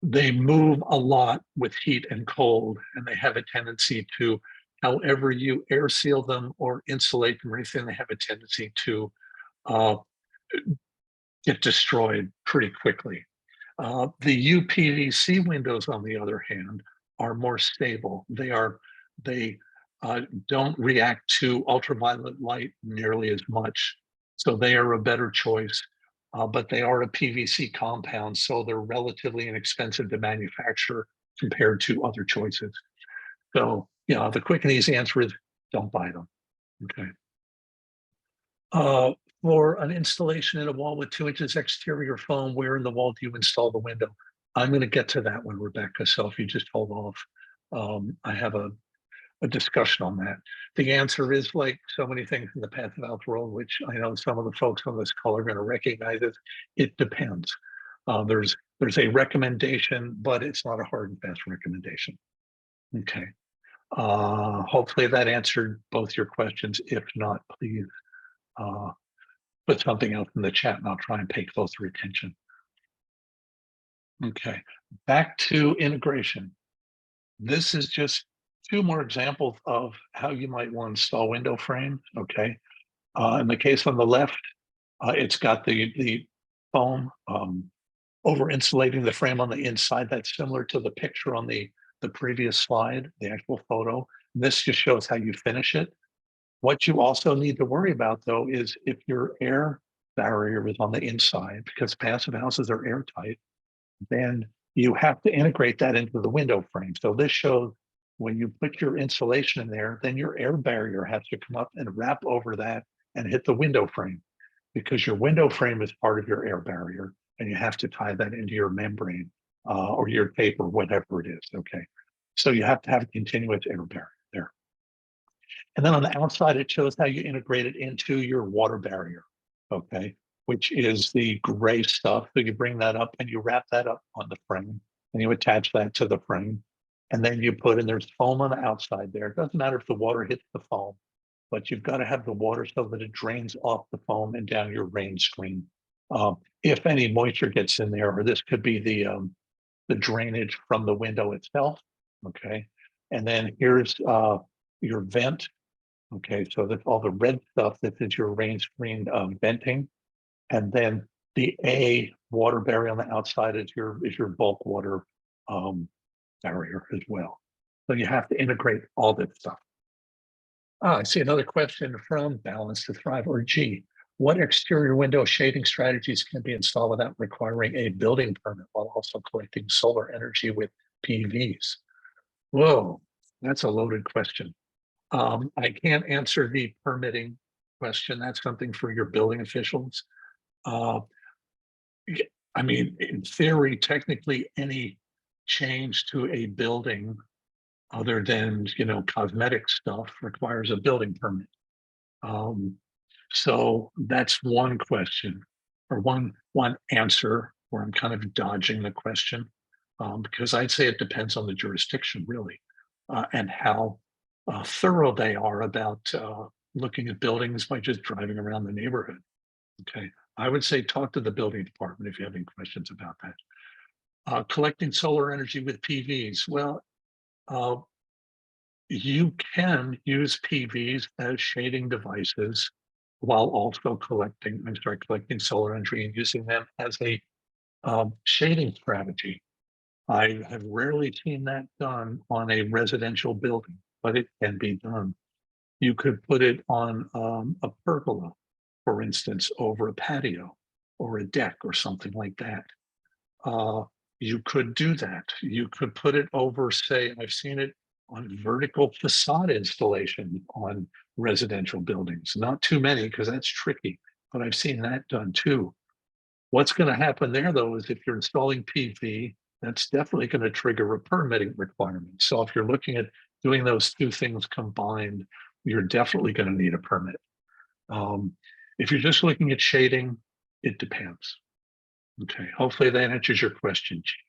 They move a lot with heat and cold, and they have a tendency to, however you air seal them or insulate them or anything, they have a tendency to get destroyed pretty quickly. The UPVC windows, on the other hand, are more stable. They don't react to ultraviolet light nearly as much, so they are a better choice. But they are a PVC compound, so they're relatively inexpensive to manufacture compared to other choices. So, the quick and easy answer is don't buy them. Okay. For an installation in a wall with 2 inches exterior foam, where in the wall do you install the window? I'm going to get to that one, Rebecca. So if you just hold off, I have a discussion on that. The answer is, like so many things in the passive house world, which I know some of the folks on this call are going to recognize it depends. There's a recommendation, but it's not a hard and fast recommendation. Okay. Hopefully that answered both your questions. If not, please put something else in the chat and I'll try and pay closer attention. Okay, back to integration. This is just 2 more examples of how you might want to install window frame. Okay, in the case on the left, it's got the foam over insulating the frame on the inside. That's similar to the picture on the previous slide, the actual photo. This just shows how you finish it. What you also need to worry about, though, is if your air barrier is on the inside, because passive houses are airtight, then you have to integrate that into the window frame. So this shows when you put your insulation in there, then your air barrier has to come up and wrap over that and hit the window frame, because your window frame is part of your air barrier and you have to tie that into your membrane or your tape or whatever it is. Okay. So you have to have a continuous air barrier there. And then on the outside, it shows how you integrate it into your water barrier, okay, which is the gray stuff. So you bring that up and you wrap that up on the frame and you attach that to the frame. And then you put in, there's foam on the outside there. It doesn't matter if the water hits the foam, but you've got to have the water so that it drains off the foam and down your rain screen. If any moisture gets in there, or this could be the drainage from the window itself, okay. And then here's your vent. Okay, so that's all the red stuff. This is your rain screen venting, and then the A water barrier on the outside is your bulk water barrier as well. So you have to integrate all this stuff. I see another question from Balance to Thrive, or G. What exterior window shading strategies can be installed without requiring a building permit while also collecting solar energy with PVs? Whoa, that's a loaded question. I can't answer the permitting question. That's something for your building officials. I mean, in theory, technically any change to a building other than, cosmetic stuff requires a building permit. Um, so that's one question or one answer where I'm kind of dodging the question. Because I'd say it depends on the jurisdiction really, and how thorough they are about looking at buildings by just driving around the neighborhood. Okay. I would say talk to the building department if you have any questions about that. Collecting solar energy with PVs. Well, uh, you can use PVs as shading devices while also collecting solar energy and using them as a shading strategy. I have rarely seen that done on a residential building, but it can be done. You could put it on a pergola, for instance, over a patio or a deck or something like that. Uh, you could do that. You could put it over, say, I've seen it on vertical facade installation on residential buildings. Not too many because that's tricky, but I've seen that done too. What's going to happen there, though, is if you're installing PV, that's definitely going to trigger a permitting requirement. So if you're looking at doing those two things combined, you're definitely going to need a permit. If you're just looking at shading, it depends. Okay, hopefully that answers your question, Chief.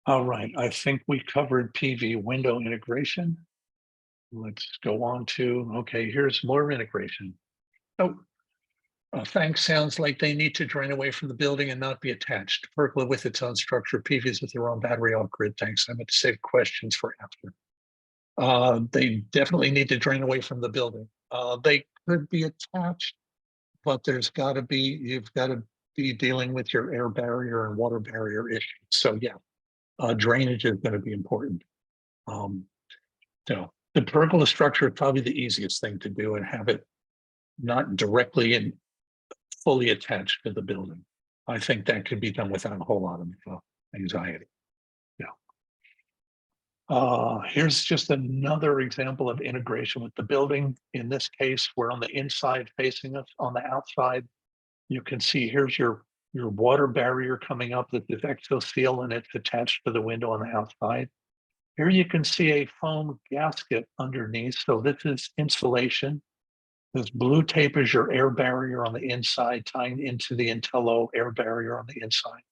All right, I think we covered PV window integration. Let's go on to, okay, here's more integration. Oh, thanks. Sounds like they need to drain away from the building and not be attached. Pergola with its own structure, PVs with their own battery off grid. Thanks. I meant to save questions for after. They definitely need to drain away from the building. They could be attached, but you've got to be dealing with your air barrier and water barrier issues. So yeah, drainage is going to be important. So the pergola structure is probably the easiest thing to do and have it not directly and fully attached to the building. I think that could be done without a whole lot of anxiety. Yeah. Here's just another example of integration with the building. In this case, we're on the inside facing us. On the outside, you can see here's your water barrier coming up with this exoseal and it's attached to the window on the outside. Here you can see a foam gasket underneath. So this is insulation. This blue tape is your air barrier on the inside, tying into the Intello air barrier on the inside.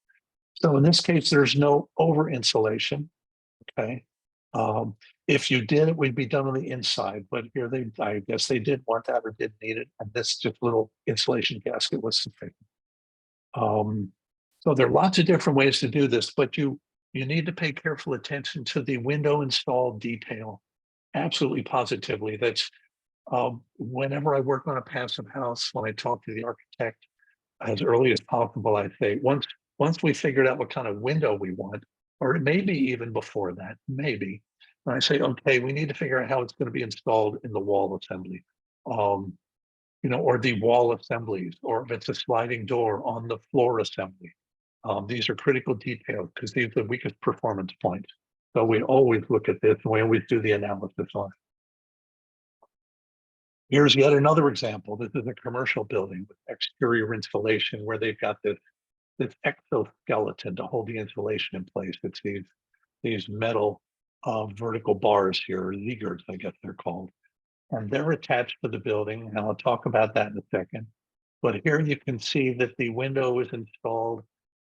So in this case, there's no over insulation. Okay. If you did, it would be done on the inside, but here I guess they didn't want that or didn't need it. And this just little insulation gasket was sufficient. So there are lots of different ways to do this, but you need to pay careful attention to the window install detail. Absolutely positively. That's whenever I work on a passive house, when I talk to the architect as early as possible, I say, once we figured out what kind of window we want, or maybe even before that, maybe, and I say, okay, we need to figure out how it's going to be installed in the wall assembly, or the wall assemblies, or if it's a sliding door on the floor assembly. These are critical details because these are the weakest performance points. So we always look at this and we always do the analysis on it. Here's yet another example. This is a commercial building with exterior insulation where they've got this exoskeleton to hold the insulation in place. It's these metal vertical bars here, Ziegers, I guess they're called. And they're attached to the building, and I'll talk about that in a second. But here you can see that the window is installed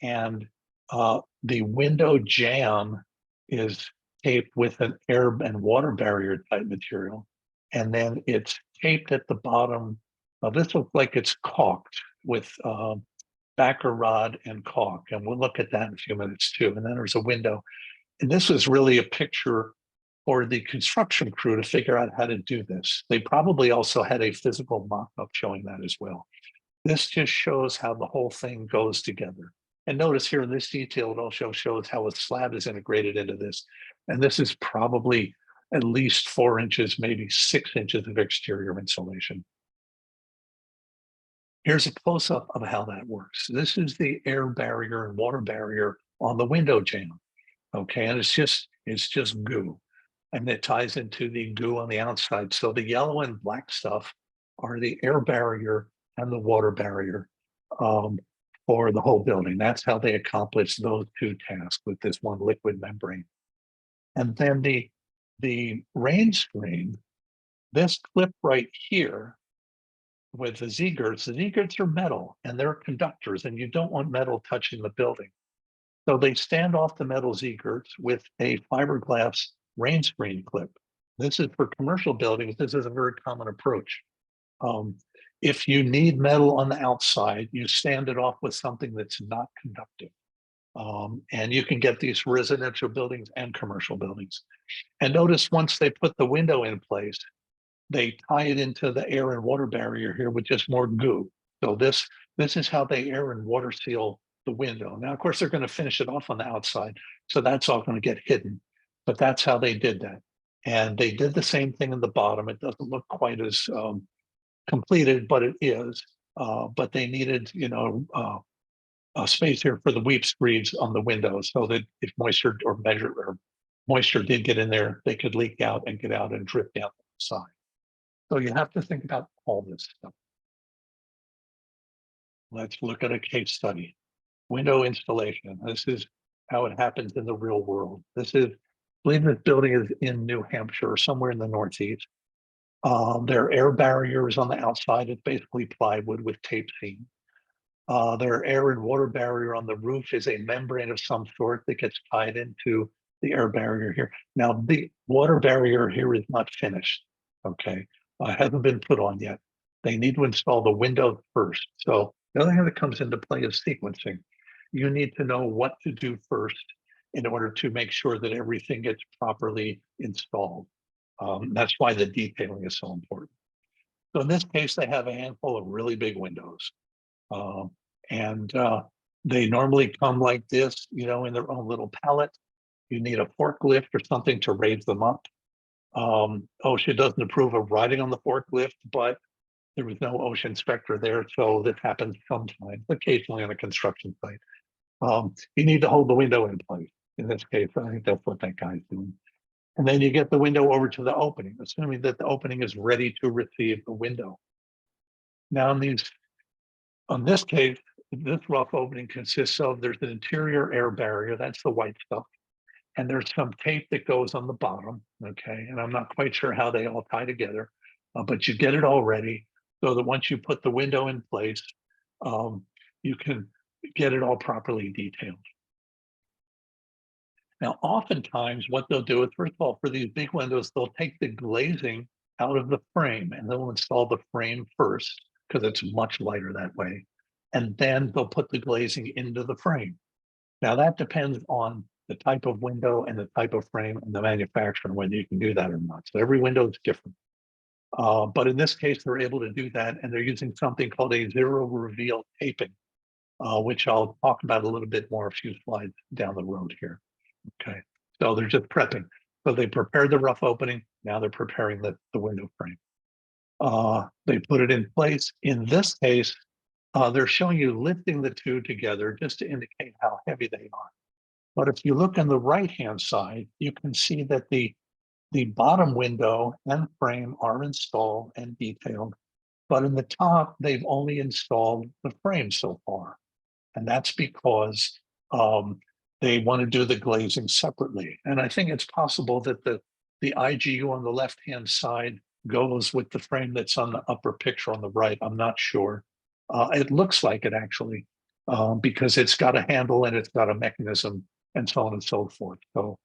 and the window jamb is taped with an air and water barrier type material. And then it's taped at the bottom. This looks like it's caulked with backer rod and caulk. And we'll look at that in a few minutes too. And then there's a window. And this is really a picture for the construction crew to figure out how to do this. They probably also had a physical mock-up showing that as well. This just shows how the whole thing goes together. And notice here in this detail, it also shows how a slab is integrated into this. And this is probably at least 4 inches, maybe 6 inches of exterior insulation. Here's a close-up of how that works. This is the air barrier and water barrier on the window jamb. Okay, and it's just goo. And it ties into the goo on the outside. So the yellow and black stuff are the air barrier and the water barrier. for the whole building. That's how they accomplish those two tasks with this one liquid membrane. And then the rain screen, this clip right here with the Z-girts are metal and they're conductors, and you don't want metal touching the building. So they stand off the metal Z-girts with a fiberglass rain screen clip. This is for commercial buildings. This is a very common approach. If you need metal on the outside, you stand it off with something that's not conductive. And you can get these for residential buildings and commercial buildings. And notice once they put the window in place, they tie it into the air and water barrier here with just more goo. So this is how they air and water seal the window. Now, of course, they're going to finish it off on the outside, so that's all going to get hidden. But that's how they did that. And they did the same thing in the bottom. It doesn't look quite as completed, but it is. But they needed, a space here for the weep screeds on the windows, so that if moisture or moisture did get in there, they could leak out and get out and drip down the side. So you have to think about all this stuff. Let's look at a case study. Window installation. This is how it happens in the real world. I believe this building is in New Hampshire, somewhere in the Northeast. There are air barriers on the outside. It's basically plywood with tape seam. Their air and water barrier on the roof is a membrane of some sort that gets tied into the air barrier here. Now, the water barrier here is not finished, okay? Hasn't been put on yet. They need to install the window first. So the other thing that comes into play is sequencing. You need to know what to do first in order to make sure that everything gets properly installed. That's why the detailing is so important. So in this case, they have a handful of really big windows. They normally come like this, in their own little pallet. You need a forklift or something to raise them up. OSHA doesn't approve of riding on the forklift, but there was no OSHA inspector there, so this happens sometimes, occasionally on a construction site. You need to hold the window in place. In this case, I think that's what that guy's doing. And then you get the window over to the opening, assuming that the opening is ready to receive the window. Now, on this case, this rough opening consists of, there's an interior air barrier, that's the white stuff. And there's some tape that goes on the bottom, okay? And I'm not quite sure how they all tie together, but you get it all ready so that once you put the window in place, you can get it all properly detailed. Now, oftentimes what they'll do is, first of all, for these big windows, they'll take the glazing out of the frame and they'll install the frame first because it's much lighter that way. And then they'll put the glazing into the frame. Now that depends on the type of window and the type of frame and the manufacturer, whether you can do that or not. So every window is different. But in this case, they're able to do that, and they're using something called a zero reveal taping, which I'll talk about a little bit more a few slides down the road here. Okay, so they're just prepping. So they prepared the rough opening. Now they're preparing the window frame. They put it in place. In this case, they're showing you lifting the two together just to indicate how heavy they are. But if you look on the right-hand side, you can see that the bottom window and frame are installed and detailed, but in the top, they've only installed the frame so far. And that's because they want to do the glazing separately. And I think it's possible that the IGU on the left-hand side goes with the frame that's on the upper picture on the right. I'm not sure. It looks like it actually, because it's got a handle and it's got a mechanism and so on and so forth. So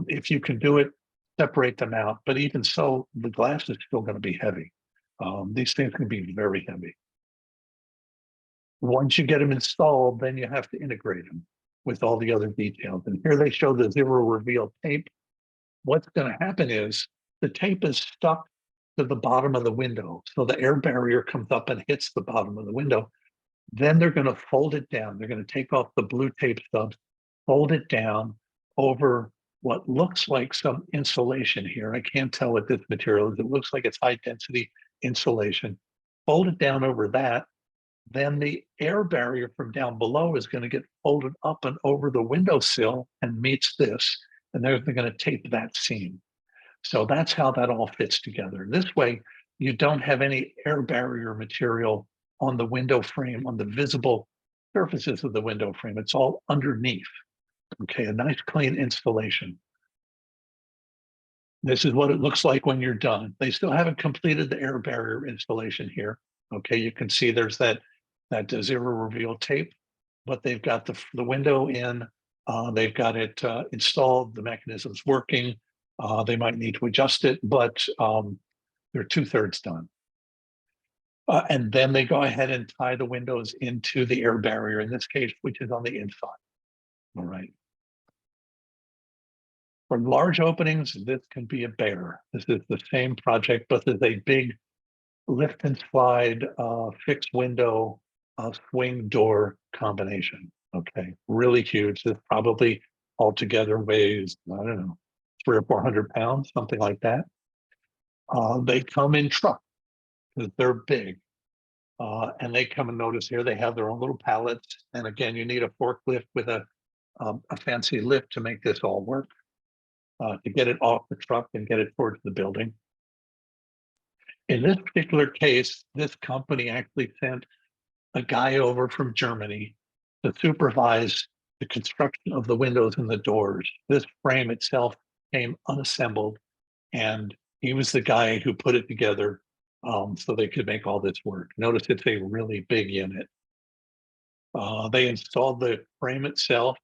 if you can do it, separate them out. But even so, the glass is still going to be heavy. These things can be very heavy. Once you get them installed, then you have to integrate them with all the other details. And here they show the zero reveal tape. What's going to happen is the tape is stuck to the bottom of the window. So the air barrier comes up and hits the bottom of the window. Then they're going to fold it down. They're going to take off the blue tape stubs, fold it down over what looks like some insulation here. I can't tell what this material is. It looks like it's high density insulation. Fold it down over that. Then the air barrier from down below is going to get folded up and over the windowsill and meets this. And they're going to tape that seam. So that's how that all fits together. This way, you don't have any air barrier material on the window frame, on the visible surfaces of the window frame. It's all underneath. Okay, a nice clean installation. This is what it looks like when you're done. They still haven't completed the air barrier installation here. Okay, you can see there's that zero reveal tape, but they've got the window in. They've got it installed. The mechanism's working. They might need to adjust it, but they're 2/3 done. And then they go ahead and tie the windows into the air barrier, in this case, which is on the inside. All right. For large openings, this can be a bear. This is the same project, but there's a big lift and slide fixed window swing door combination. Okay, really huge. This probably altogether weighs, I don't know, 300 or 400 pounds, something like that. They come in trucks because they're big. And they come and notice here, they have their own little pallets. And again, you need a forklift with a fancy lift to make this all work. To get it off the truck and get it towards the building. In this particular case, this company actually sent a guy over from Germany to supervise the construction of the windows and the doors. This frame itself came unassembled, and he was the guy who put it together so they could make all this work. Notice it's a really big unit. They installed the frame itself.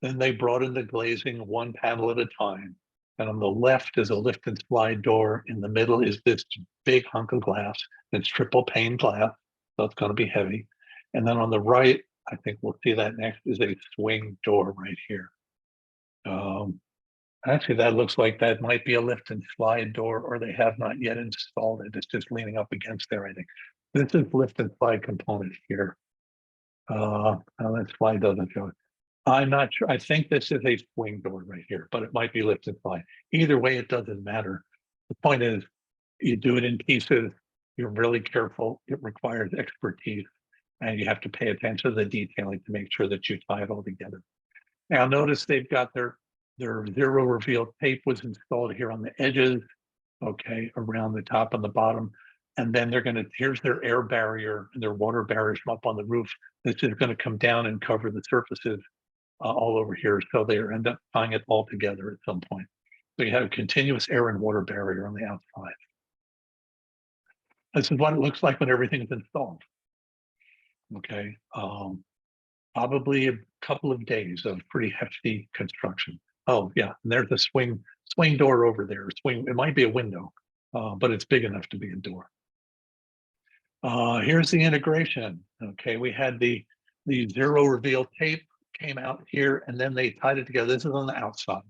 Then they brought in the glazing one panel at a time. And on the left is a lift and slide door. In the middle is this big hunk of glass. It's triple pane glass, so it's going to be heavy. And then on the right, I think we'll see that next, is a swing door right here. Actually, that looks like that might be a lift and slide door, or they have not yet installed it. It's just leaning up against there, I think. This is lift and slide component here. That slide doesn't show it. I'm not sure. I think this is a swing door right here, but it might be lift and slide. Either way, it doesn't matter. The point is, you do it in pieces. You're really careful. It requires expertise, and you have to pay attention to the detailing to make sure that you tie it all together. Now, notice they've got their zero reveal tape was installed here on the edges, okay, around the top and the bottom. And then they're going to, here's their air barrier and their water barriers from up on the roof. This is going to come down and cover the surfaces all over here. So they end up tying it all together at some point. So you have a continuous air and water barrier on the outside. This is what it looks like when everything's installed. Okay. Probably a couple of days of pretty hefty construction. Oh yeah, and there's a swing door over there. It might be a window, but it's big enough to be a door. Here's the integration. Okay, we had the zero reveal tape came out here, and then they tied it together. This is on the outside.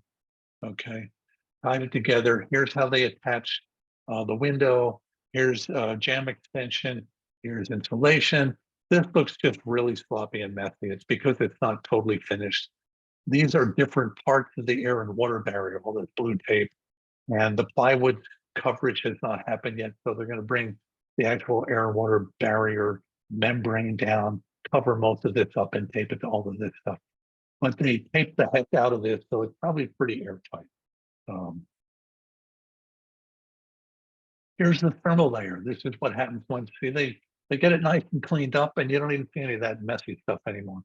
Okay, tied it together. Here's how they attached the window. Here's jam extension. Here's insulation. This looks just really sloppy and messy. It's because it's not totally finished. These are different parts of the air and water barrier, all this blue tape, and the plywood coverage has not happened yet. So they're going to bring the actual air and water barrier membrane down, cover most of this up, and tape it to all of this stuff. But they tape the heck out of this, so it's probably pretty airtight. Here's the thermal layer. This is what happens once, see, they get it nice and cleaned up, and you don't even see any of that messy stuff anymore.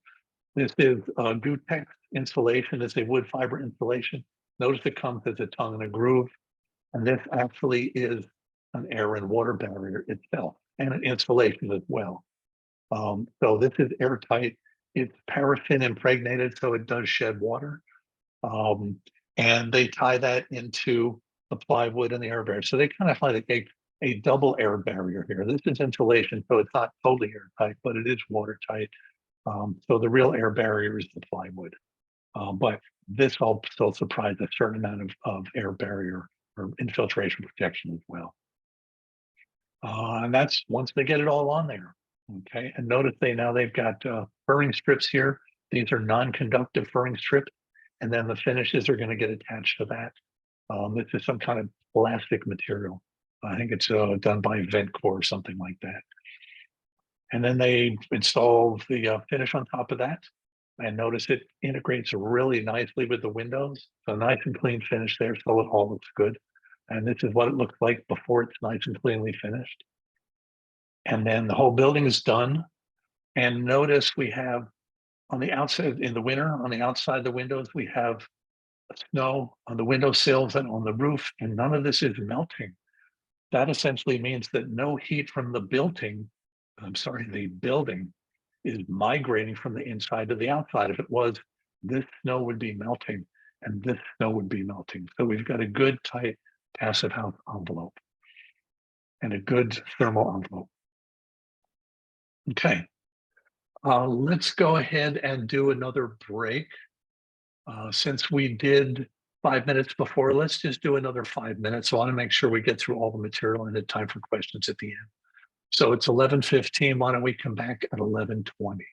This is Gutex insulation. It's a wood fiber insulation. Notice it comes as a tongue and a groove. And this actually is an air and water barrier itself, and an insulation as well. So this is airtight. It's paraffin impregnated, so it does shed water. And they tie that into the plywood and the air barrier. So they kind of have like a double air barrier here. This is insulation, so it's not totally airtight, but it is watertight. So the real air barrier is the plywood. But this also supplies a certain amount of air barrier or infiltration protection as well. And that's once they get it all on there. Okay, and notice they've got furring strips here. These are non-conductive furring strips, and then the finishes are going to get attached to that. This is some kind of plastic material. I think it's done by Ventcore or something like that. And then they install the finish on top of that. And notice it integrates really nicely with the windows. So nice and clean finish there, so it all looks good. And this is what it looks like before it's nice and cleanly finished. And then the whole building is done. And notice we have on the outside in the winter, on the outside the windows, we have snow on the window sills and on the roof, and none of this is melting. That essentially means that no heat from the the building is migrating from the inside to the outside. If it was, this snow would be melting and this snow would be melting. So we've got a good tight passive house envelope and a good thermal envelope. Okay, let's go ahead and do another break. Since we did 5 minutes before, let's just do another 5 minutes. I want to make sure we get through all the material and have time for questions at the end. So it's 11:15. Why don't we come back at 11:20?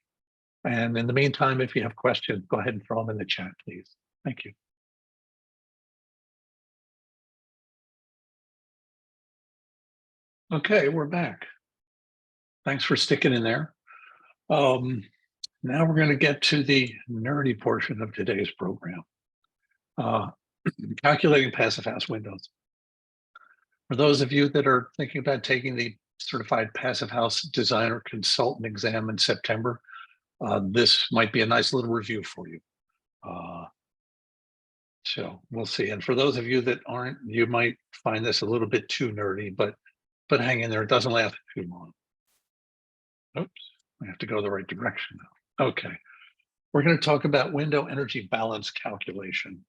And in the meantime, if you have questions, go ahead and throw them in the chat, please. Thank you. Okay, we're back. Thanks for sticking in there. Now we're going to get to the nerdy portion of today's program. Calculating passive house windows. For those of you that are thinking about taking the Certified Passive House Designer Consultant exam in September, this might be a nice little review for you. So we'll see. And for those of you that aren't, you might find this a little bit too nerdy, but hang in there. It doesn't last too long. Oops, I have to go the right direction now. Okay. We're going to talk about window energy balance calculation.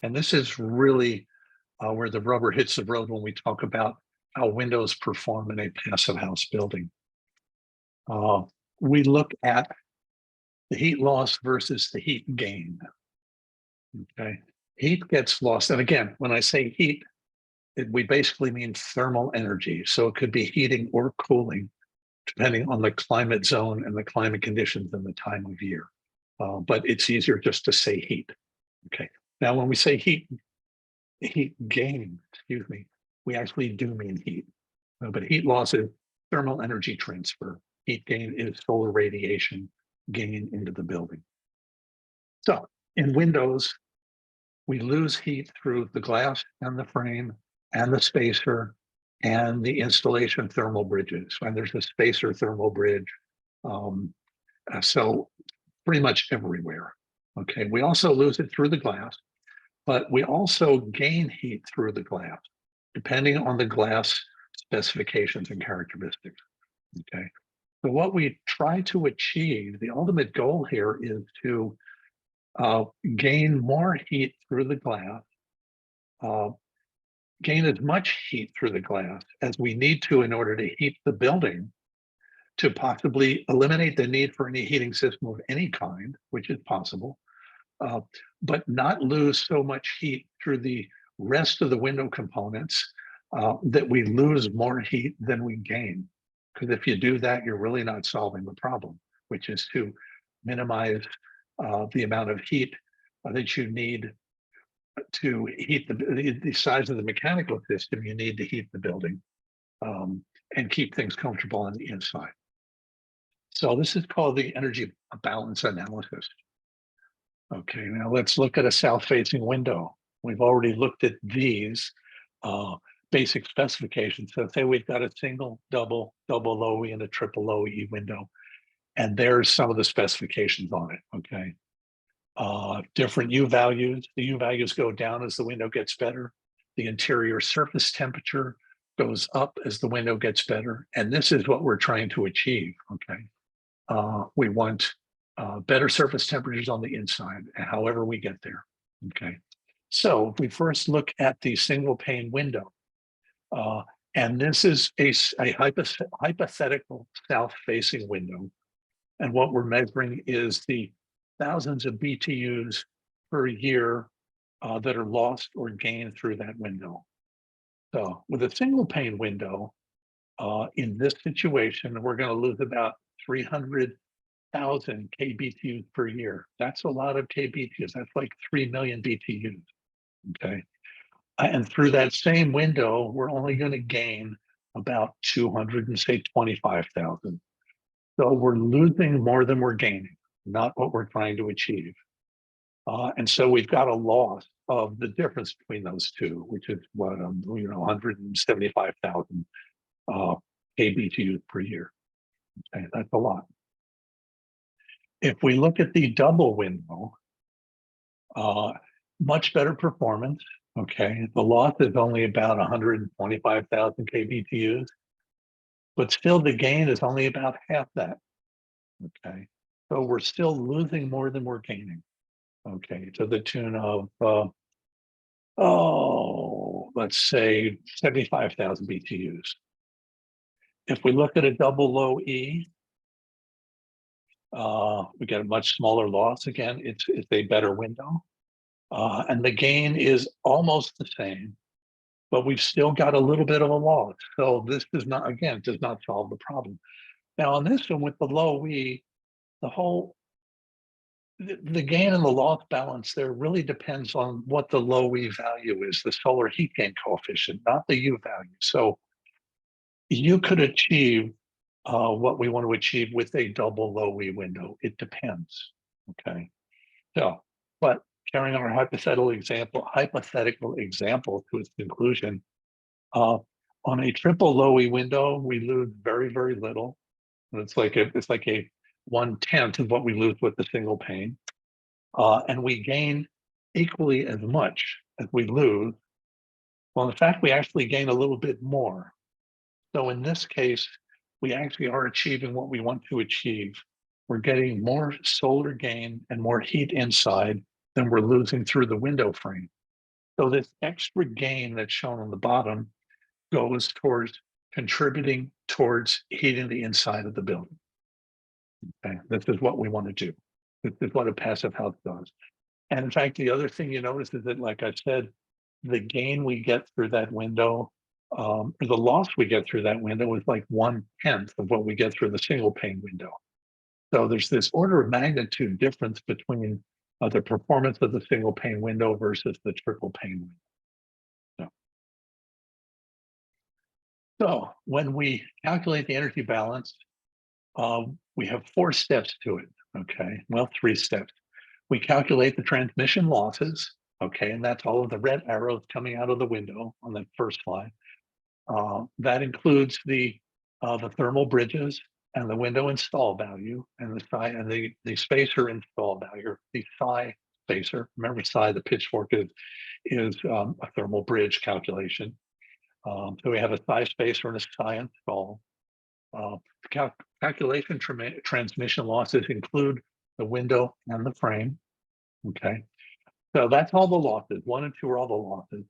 And this is really where the rubber hits the road when we talk about how windows perform in a passive house building. We look at the heat loss versus the heat gain. Okay, heat gets lost. And again, when I say heat, we basically mean thermal energy. So it could be heating or cooling, depending on the climate zone and the climate conditions and the time of year. But it's easier just to say heat. Okay. Now, when we say heat gain, excuse me, we actually do mean heat. But heat loss is thermal energy transfer. Heat gain is solar radiation gain into the building. So in windows, we lose heat through the glass and the frame and the spacer and the installation thermal bridges. And there's a spacer thermal bridge. So pretty much everywhere. Okay, we also lose it through the glass, but we also gain heat through the glass, depending on the glass specifications and characteristics. Okay, so what we try to achieve, the ultimate goal here is to gain more heat through the glass, gain as much heat through the glass as we need to in order to heat the building, to possibly eliminate the need for any heating system of any kind, which is possible, but not lose so much heat through the rest of the window components that we lose more heat than we gain. Because if you do that, you're really not solving the problem, which is to minimize the amount of heat that you need to heat the size of the mechanical system you need to heat the building and keep things comfortable on the inside. So this is called the energy balance analysis. Okay, now let's look at a south-facing window. We've already looked at these basic specifications. So say we've got a single, double low E and a triple low E window, and there's some of the specifications on it, okay? Different U values. The U values go down as the window gets better. The interior surface temperature goes up as the window gets better. And this is what we're trying to achieve, okay? We want better surface temperatures on the inside, however we get there, okay? So if we first look at the single pane window, and this is a hypothetical south-facing window. And what we're measuring is the thousands of BTUs per year that are lost or gained through that window. So with a single pane window, in this situation, we're going to lose about 300,000 kBTUs per year. That's a lot of kBTUs. That's like 3 million BTUs. Okay. And through that same window, we're only going to gain about 225,000. So we're losing more than we're gaining, not what we're trying to achieve. And so we've got a loss of the difference between those two, which is what 175,000 kBTU per year. Okay, that's a lot. If we look at the double window, much better performance. Okay, the loss is only about 125,000 kBTUs, but still the gain is only about half that. Okay, so we're still losing more than we're gaining. Okay, to the tune of let's say 75,000 BTUs. If we look at a double low E, we get a much smaller loss. Again, it's a better window. And the gain is almost the same, but we've still got a little bit of a loss. So this does not, again, does not solve the problem. Now on this one with the low E, the gain and the loss balance there really depends on what the low E value is, the solar heat gain coefficient, not the U value. So you could achieve what we want to achieve with a double low E window. It depends. Okay. So, but carrying our hypothetical example to its conclusion, on a triple low E window, we lose very, very little. And it's like a 1/10 of what we lose with the single pane. And we gain equally as much as we lose. Well, in fact, we actually gain a little bit more. So in this case, we actually are achieving what we want to achieve. We're getting more solar gain and more heat inside than we're losing through the window frame. So this extra gain that's shown on the bottom goes towards contributing towards heating the inside of the building. Okay, this is what we want to do. This is what a passive house does. And in fact, the other thing you notice is that, like I said, the gain we get through that window, or the loss we get through that window is like 1/10 of what we get through the single pane window. So there's this order of magnitude difference between the performance of the single pane window versus the triple pane window. So when we calculate the energy balance, we have 4 steps to it. Okay, well, 3 steps. We calculate the transmission losses. Okay, and that's all of the red arrows coming out of the window on that first slide. That includes the thermal bridges and the window install value and the psi and the spacer install value, the psi spacer. Remember, psi, the pitchfork is a thermal bridge calculation. So we have a psi spacer and a psi install. Calculation transmission losses include the window and the frame. Okay, so that's all the losses. 1 and 2 are all the losses.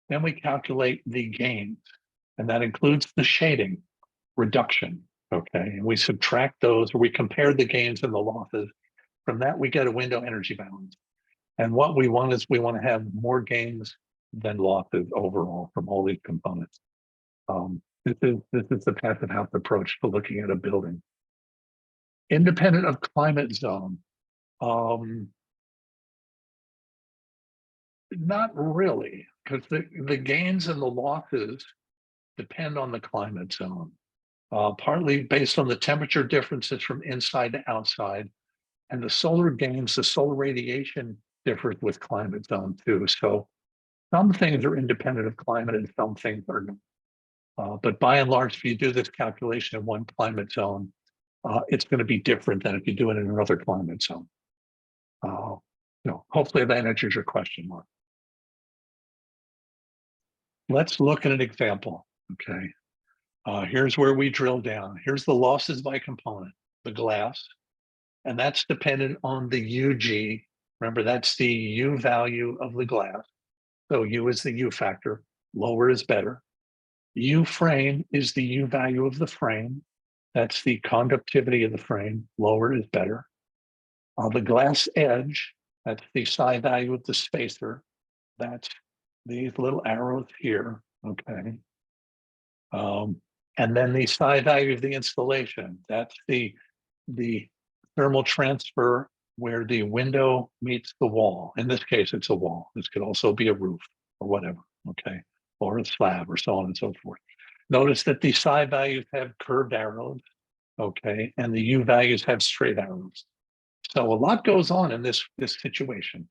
Then we calculate the gains, and that includes the shading reduction. Okay, and we subtract those, or we compare the gains and the losses. From that, we get a window energy balance. And what we want is we want to have more gains than losses overall from all these components. This is the passive house approach to looking at a building. Independent of climate zone. Not really, because the gains and the losses depend on the climate zone, partly based on the temperature differences from inside to outside, and the solar gains, the solar radiation differs with climate zone too. So some things are independent of climate and some things are not. But by and large, if you do this calculation in one climate zone, it's going to be different than if you do it in another climate zone. Hopefully that answers your question, Mark. Let's look at an example. Okay. Here's where we drill down. Here's the losses by component, the glass, and that's dependent on the UG. Remember, that's the U value of the glass. So U is the U factor, lower is better. U frame is the U value of the frame. That's the conductivity of the frame, lower is better. The glass edge, that's the psi value of the spacer. That's these little arrows here, okay. And then the psi value of the installation, that's the thermal transfer where the window meets the wall. In this case, it's a wall. This could also be a roof or whatever, okay, or a slab or so on and so forth. Notice that the psi values have curved arrows, okay, and the U values have straight arrows. So a lot goes on in this situation.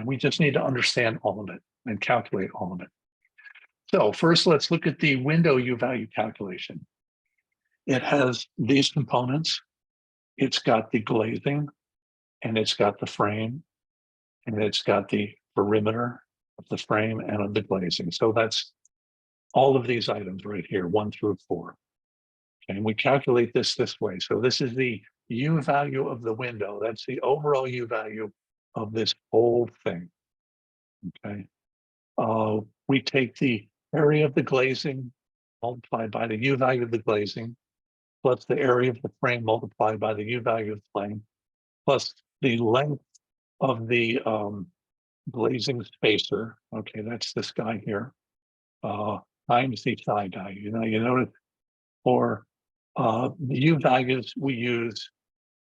We just need to understand all of it and calculate all of it. So first, let's look at the window U value calculation. It has these components. it's got the glazing, and it's got the frame, and it's got the perimeter of the frame and of the glazing. So that's all of these items right here, 1 through 4. And we calculate this way. So this is the U value of the window. That's the overall U value of this whole thing. Okay. We take the area of the glazing multiplied by the U value of the glazing, plus the area of the frame multiplied by the U value of the frame, plus the length of the glazing spacer. Okay, that's this guy here. Times the psi value. You notice for the U values, we use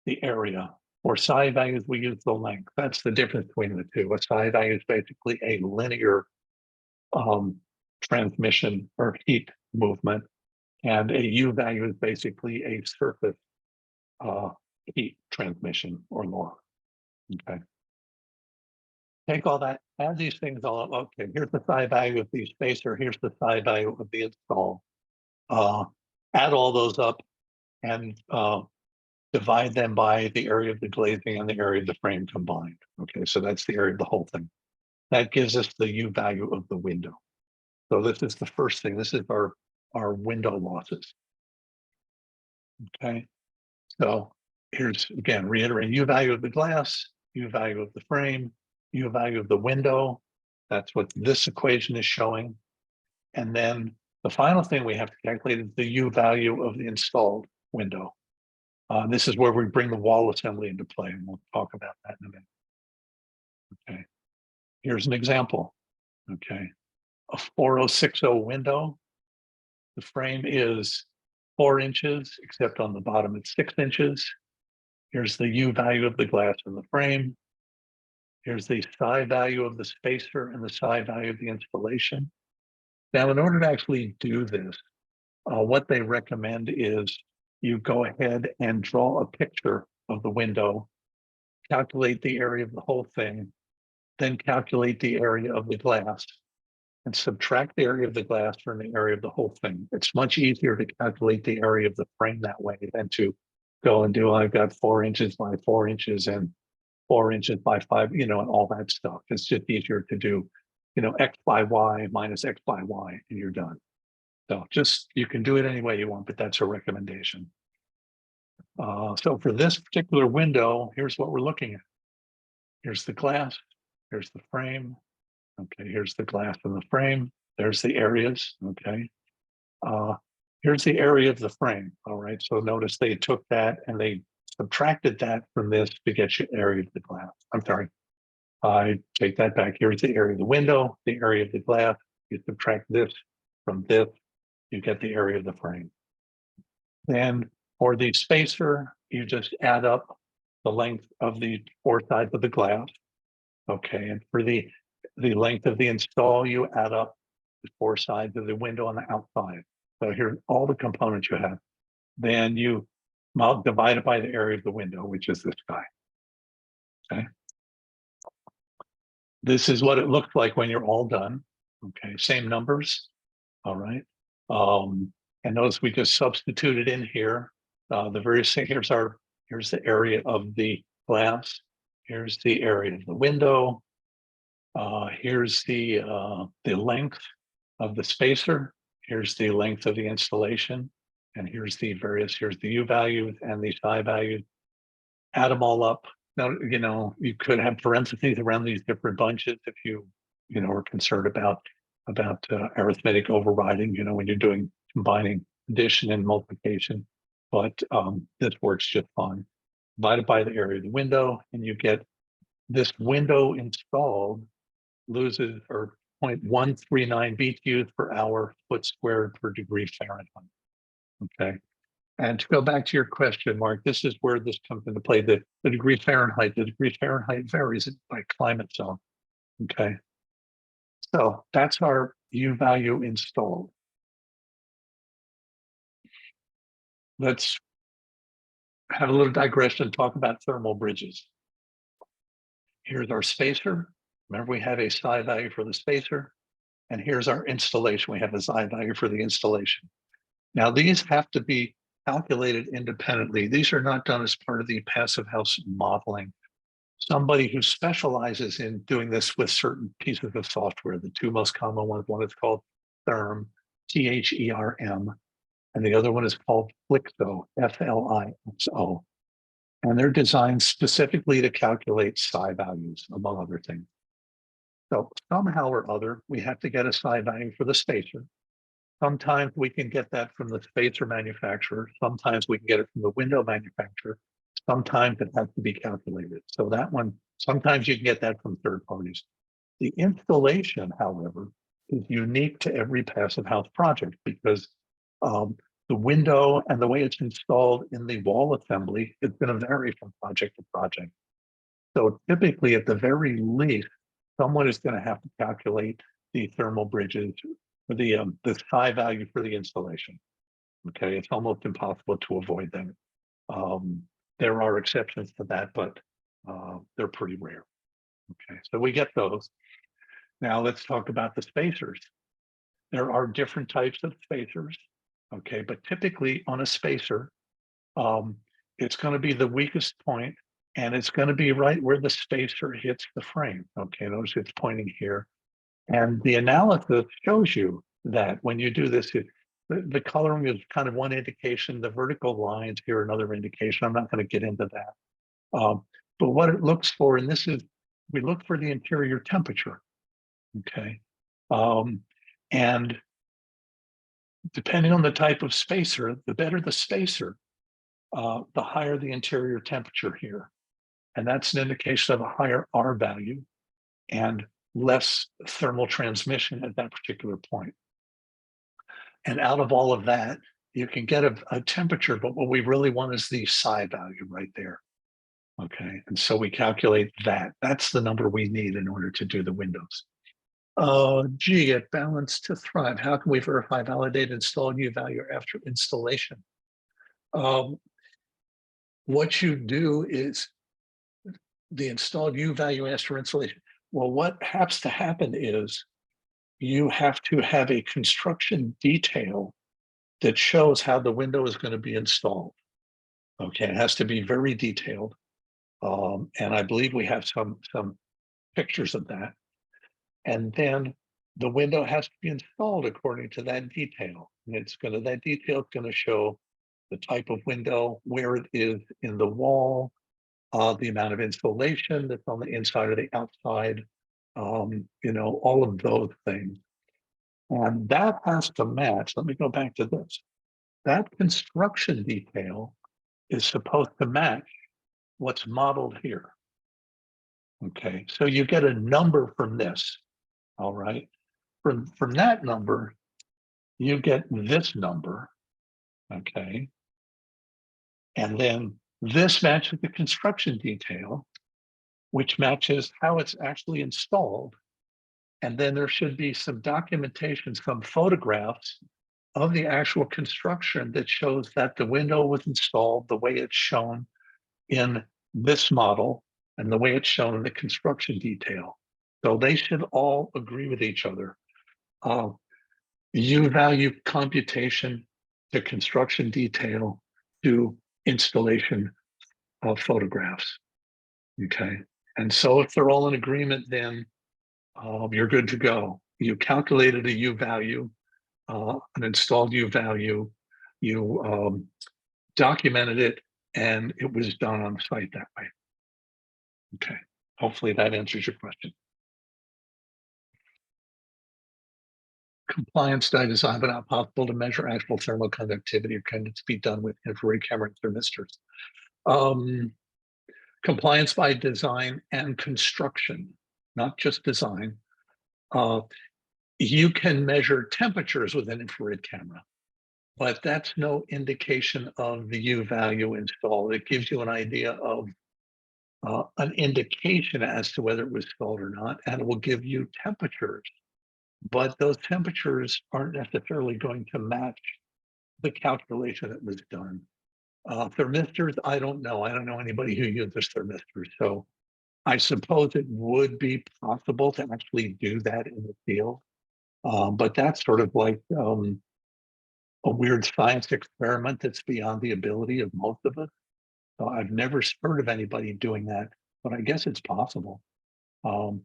the area. For psi values, we use the length. That's the difference between the two. A psi value is basically a linear transmission or heat movement, and a U value is basically a surface heat transmission or law. Okay. Take all that, add these things all up. Okay, here's the psi value of the spacer, here's the psi value of the install. Add all those up and divide them by the area of the glazing and the area of the frame combined. Okay, so that's the area of the whole thing. That gives us the U value of the window. So this is the first thing. This is our window losses. Okay, so here's again, reiterating U value of the glass, U value of the frame, U value of the window. That's what this equation is showing. And then the final thing we have to calculate is the U value of the installed window. This is where we bring the wall assembly into play, and we'll talk about that in a minute. Okay, here's an example. Okay, a 4060 window. The frame is 4 inches, except on the bottom it's 6 inches. Here's the U value of the glass in the frame. Here's the psi value of the spacer and the psi value of the installation. Now, in order to actually do this, what they recommend is you go ahead and draw a picture of the window, calculate the area of the whole thing, then calculate the area of the glass, and subtract the area of the glass from the area of the whole thing. It's much easier to calculate the area of the frame that way than to go and do, I've got 4 inches by 4 inches and 4 inches by 5, and all that stuff. It's just easier to do, X by Y minus X by Y, and you're done. So you can do it any way you want, but that's a recommendation. So for this particular window, here's what we're looking at. Here's the glass, here's the frame. Okay, here's the glass and the frame. There's the areas, okay. Here's the area of the frame, all right. So notice they took that and they subtracted that from this to get you area of the glass. I'm sorry, I take that back. Here's the area of the window, the area of the glass. You subtract this from this, you get the area of the frame. Then for the spacer, you just add up the length of the 4 sides of the glass. Okay, and for the length of the install, you add up the 4 sides of the window on the outside. So here, all the components you have. Then you divide it by the area of the window, which is this guy. Okay. This is what it looks like when you're all done. Okay, same numbers. All right. And notice we just substituted in here. The various things. Here's the area of the glass. Here's the area of the window. Here's the length of the spacer. Here's the length of the installation. And here's the U values and the psi values. Add them all up. Now, you could have parentheses around these different bunches if you are concerned about arithmetic overriding, when you're doing combining addition and multiplication. But this works just fine. Divided by the area of the window, and you get this window installed loses 0.139 BTUs per hour foot squared per degree Fahrenheit. Okay. And to go back to your question, Mark, this is where this comes into play. The degree Fahrenheit varies by climate zone. Okay. So that's our U value installed. Let's have a little digression, talk about thermal bridges. Here's our spacer. Remember, we have a psi value for the spacer. And here's our installation. We have a psi value for the installation. Now, these have to be calculated independently. These are not done as part of the passive house modeling. Somebody who specializes in doing this with certain pieces of software. The two most common ones, one is called Therm, THERM, and the other one is called Flixo, FLIXO. And they're designed specifically to calculate psi values, among other things. So somehow or other, we have to get a psi value for the spacer. Sometimes we can get that from the spacer manufacturer. Sometimes we can get it from the window manufacturer. Sometimes it has to be calculated. So that one, sometimes you can get that from third parties. The installation, however, is unique to every passive house project because the window and the way it's installed in the wall assembly is going to vary from project to project. So typically, at the very least, someone is going to have to calculate the thermal bridges for the psi value for the installation. Okay, it's almost impossible to avoid them. There are exceptions to that, but they're pretty rare. Okay, so we get those. Now let's talk about the spacers. There are different types of spacers. Okay, but typically on a spacer, it's going to be the weakest point, and it's going to be right where the spacer hits the frame. Okay, notice it's pointing here. And the analysis shows you that when you do this, the coloring is kind of one indication, the vertical lines here another indication. I'm not going to get into that. But what it looks for, and this is, we look for the interior temperature. Okay. And depending on the type of spacer, the better the spacer, the higher the interior temperature here. And that's an indication of a higher R value and less thermal transmission at that particular point. And out of all of that, you can get a temperature, but what we really want is the psi value right there. Okay, and so we calculate that. That's the number we need in order to do the windows. Gee, at Balance to Thrive, how can we verify, validate, install U value after installation? What you do is the installed U value after installation. Well, what has to happen is you have to have a construction detail that shows how the window is going to be installed. Okay, it has to be very detailed. And I believe we have some pictures of that. And then the window has to be installed according to that detail. And that detail is going to show the type of window, where it is in the wall, the amount of insulation that's on the inside or the outside, all of those things. And that has to match. Let me go back to this. That construction detail is supposed to match what's modeled here. Okay, so you get a number from this. All right. From that number, you get this number. Okay. And then this matches the construction detail, which matches how it's actually installed. And then there should be some documentation, some photographs of the actual construction that shows that the window was installed the way it's shown in this model and the way it's shown in the construction detail. So they should all agree with each other. U value computation to construction detail to installation of photographs. Okay. And so if they're all in agreement, then you're good to go. You calculated a U value, an installed U value, you documented it, and it was done on site that way. Okay. Hopefully that answers your question. Compliance by design, but not possible to measure actual thermal conductivity, or can it be done with infrared camera and thermistors? Compliance by design and construction, not just design. You can measure temperatures with an infrared camera, but that's no indication of the U value installed. It gives you an idea of an indication as to whether it was installed or not, and it will give you temperatures. But those temperatures aren't necessarily going to match the calculation that was done. Thermistors, I don't know. I don't know anybody who uses thermistors. So I suppose it would be possible to actually do that in the field. But that's sort of like a weird science experiment that's beyond the ability of most of us. So I've never heard of anybody doing that, but I guess it's possible. Um,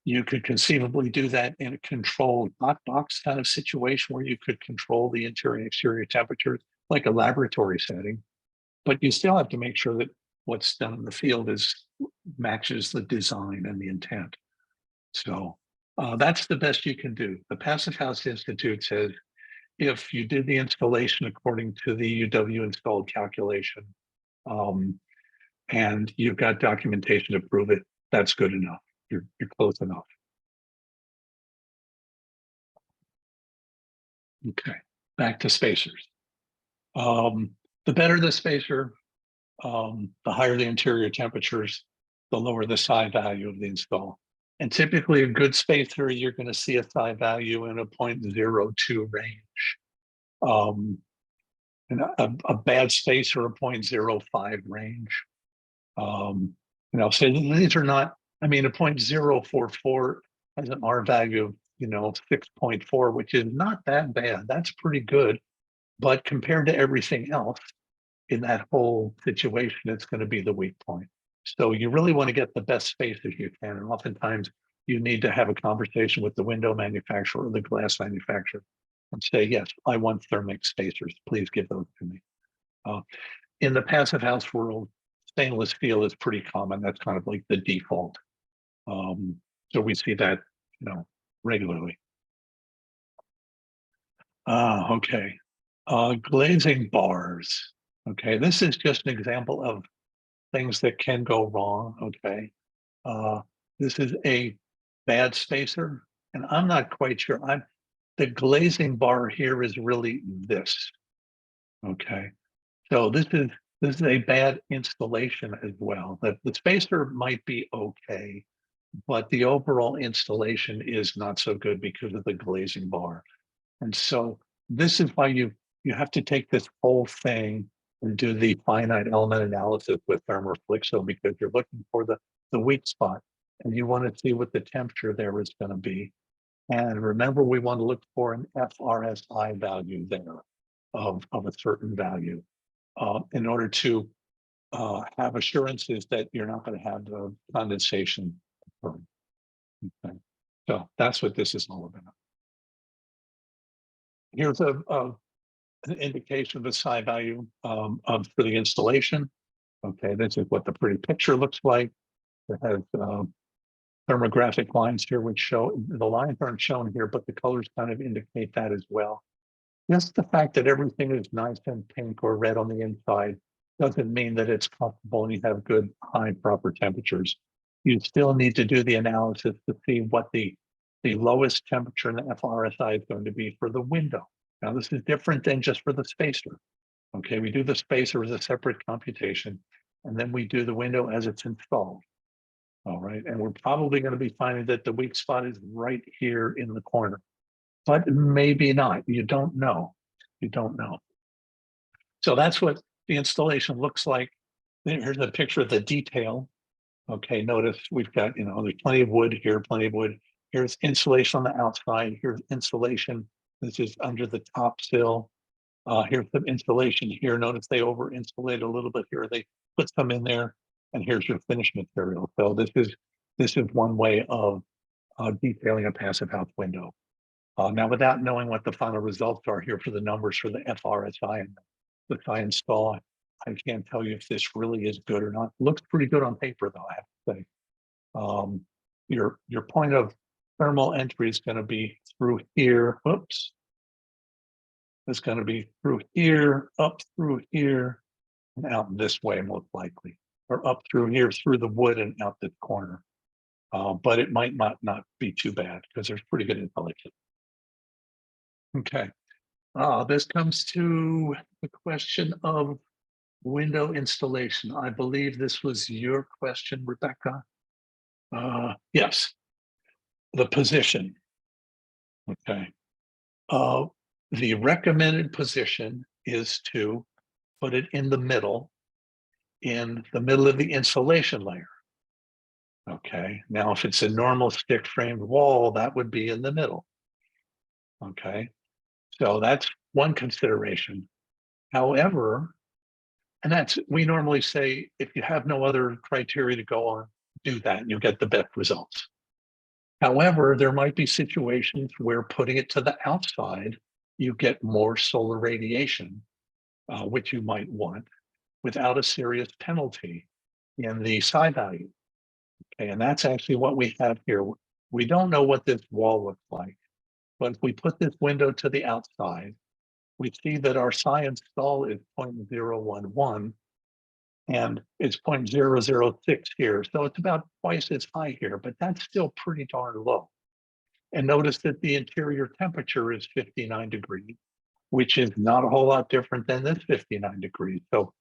you could conceivably do that in a controlled hot box kind of situation where you could control the interior and exterior temperatures like a laboratory setting, but you still have to make sure that what's done in the field matches the design and the intent. So that's the best you can do. The Passive House Institute says if you did the installation according to the UW installed calculation, and you've got documentation to prove it, that's good enough. You're close enough. Okay, back to spacers. The better the spacer, the higher the interior temperatures, the lower the psi value of the install. And typically a good spacer, you're going to see a psi value in a 0.02 range. And a bad spacer, a 0.05 range. So these are not, I mean, a 0.044 has an R value of, 6.4, which is not that bad. That's pretty good. But compared to everything else in that whole situation, it's going to be the weak point. So you really want to get the best spacers you can. And oftentimes you need to have a conversation with the window manufacturer or the glass manufacturer and say, yes, I want thermic spacers. Please give those to me. In the passive house world, stainless steel is pretty common. That's kind of like the default. So we see that, regularly. Okay. Glazing bars. Okay, this is just an example of things that can go wrong. Okay. This is a bad spacer, and I'm not quite sure. The glazing bar here is really this. Okay. So this is a bad installation as well. The spacer might be okay, but the overall installation is not so good because of the glazing bar. And so this is why you have to take this whole thing and do the finite element analysis with thermoflexo, because you're looking for the weak spot and you want to see what the temperature there is going to be. And remember, we want to look for an FRSI value there of a certain value in order to have assurances that you're not going to have the condensation occurring. Okay. So that's what this is all about. Here's an indication of the psi value for the installation. Okay, this is what the pretty picture looks like. It has thermographic lines here, which show the lines aren't shown here, but the colors kind of indicate that as well. Just the fact that everything is nice and pink or red on the inside doesn't mean that it's comfortable and you have good high proper temperatures. You still need to do the analysis to see what the lowest temperature in the FRSI is going to be for the window. Now, this is different than just for the spacer. Okay, we do the spacer as a separate computation, and then we do the window as it's installed. All right, and we're probably going to be finding that the weak spot is right here in the corner, but maybe not. You don't know. You don't know. So that's what the installation looks like. Here's a picture of the detail. Okay, notice we've got, there's plenty of wood here, plenty of wood. Here's insulation on the outside. Here's insulation. This is under the top sill. Here's some insulation here. Notice they over insulate a little bit here. They put some in there, and here's your finished material. So this is one way of detailing a passive house window. Now, without knowing what the final results are here for the numbers for the FRSI and the psi install, I can't tell you if this really is good or not. Looks pretty good on paper, though, I have to say. Your point of thermal entry is going to be through here. Whoops. It's going to be through here, up through here, and out this way, most likely, or up through here, through the wood and out this corner. But it might not be too bad because there's pretty good insulation. Okay. This comes to the question of window installation. I believe this was your question, Rebecca. Yes. The position. Okay. The recommended position is to put it in the middle of the insulation layer. Okay. Now, if it's a normal stick framed wall, that would be in the middle. Okay. So that's one consideration. However, and that's, we normally say, if you have no other criteria to go on, do that and you'll get the best results. However, there might be situations where putting it to the outside, you get more solar radiation, which you might want without a serious penalty in the psi value. Okay, and that's actually what we have here. We don't know what this wall looks like, but if we put this window to the outside, we see that our psi install is 0.011 and it's 0.006 here. So it's about twice as high here, but that's still pretty darn low. And notice that the interior temperature is 59 degrees, which is not a whole lot different than this 59 degrees. So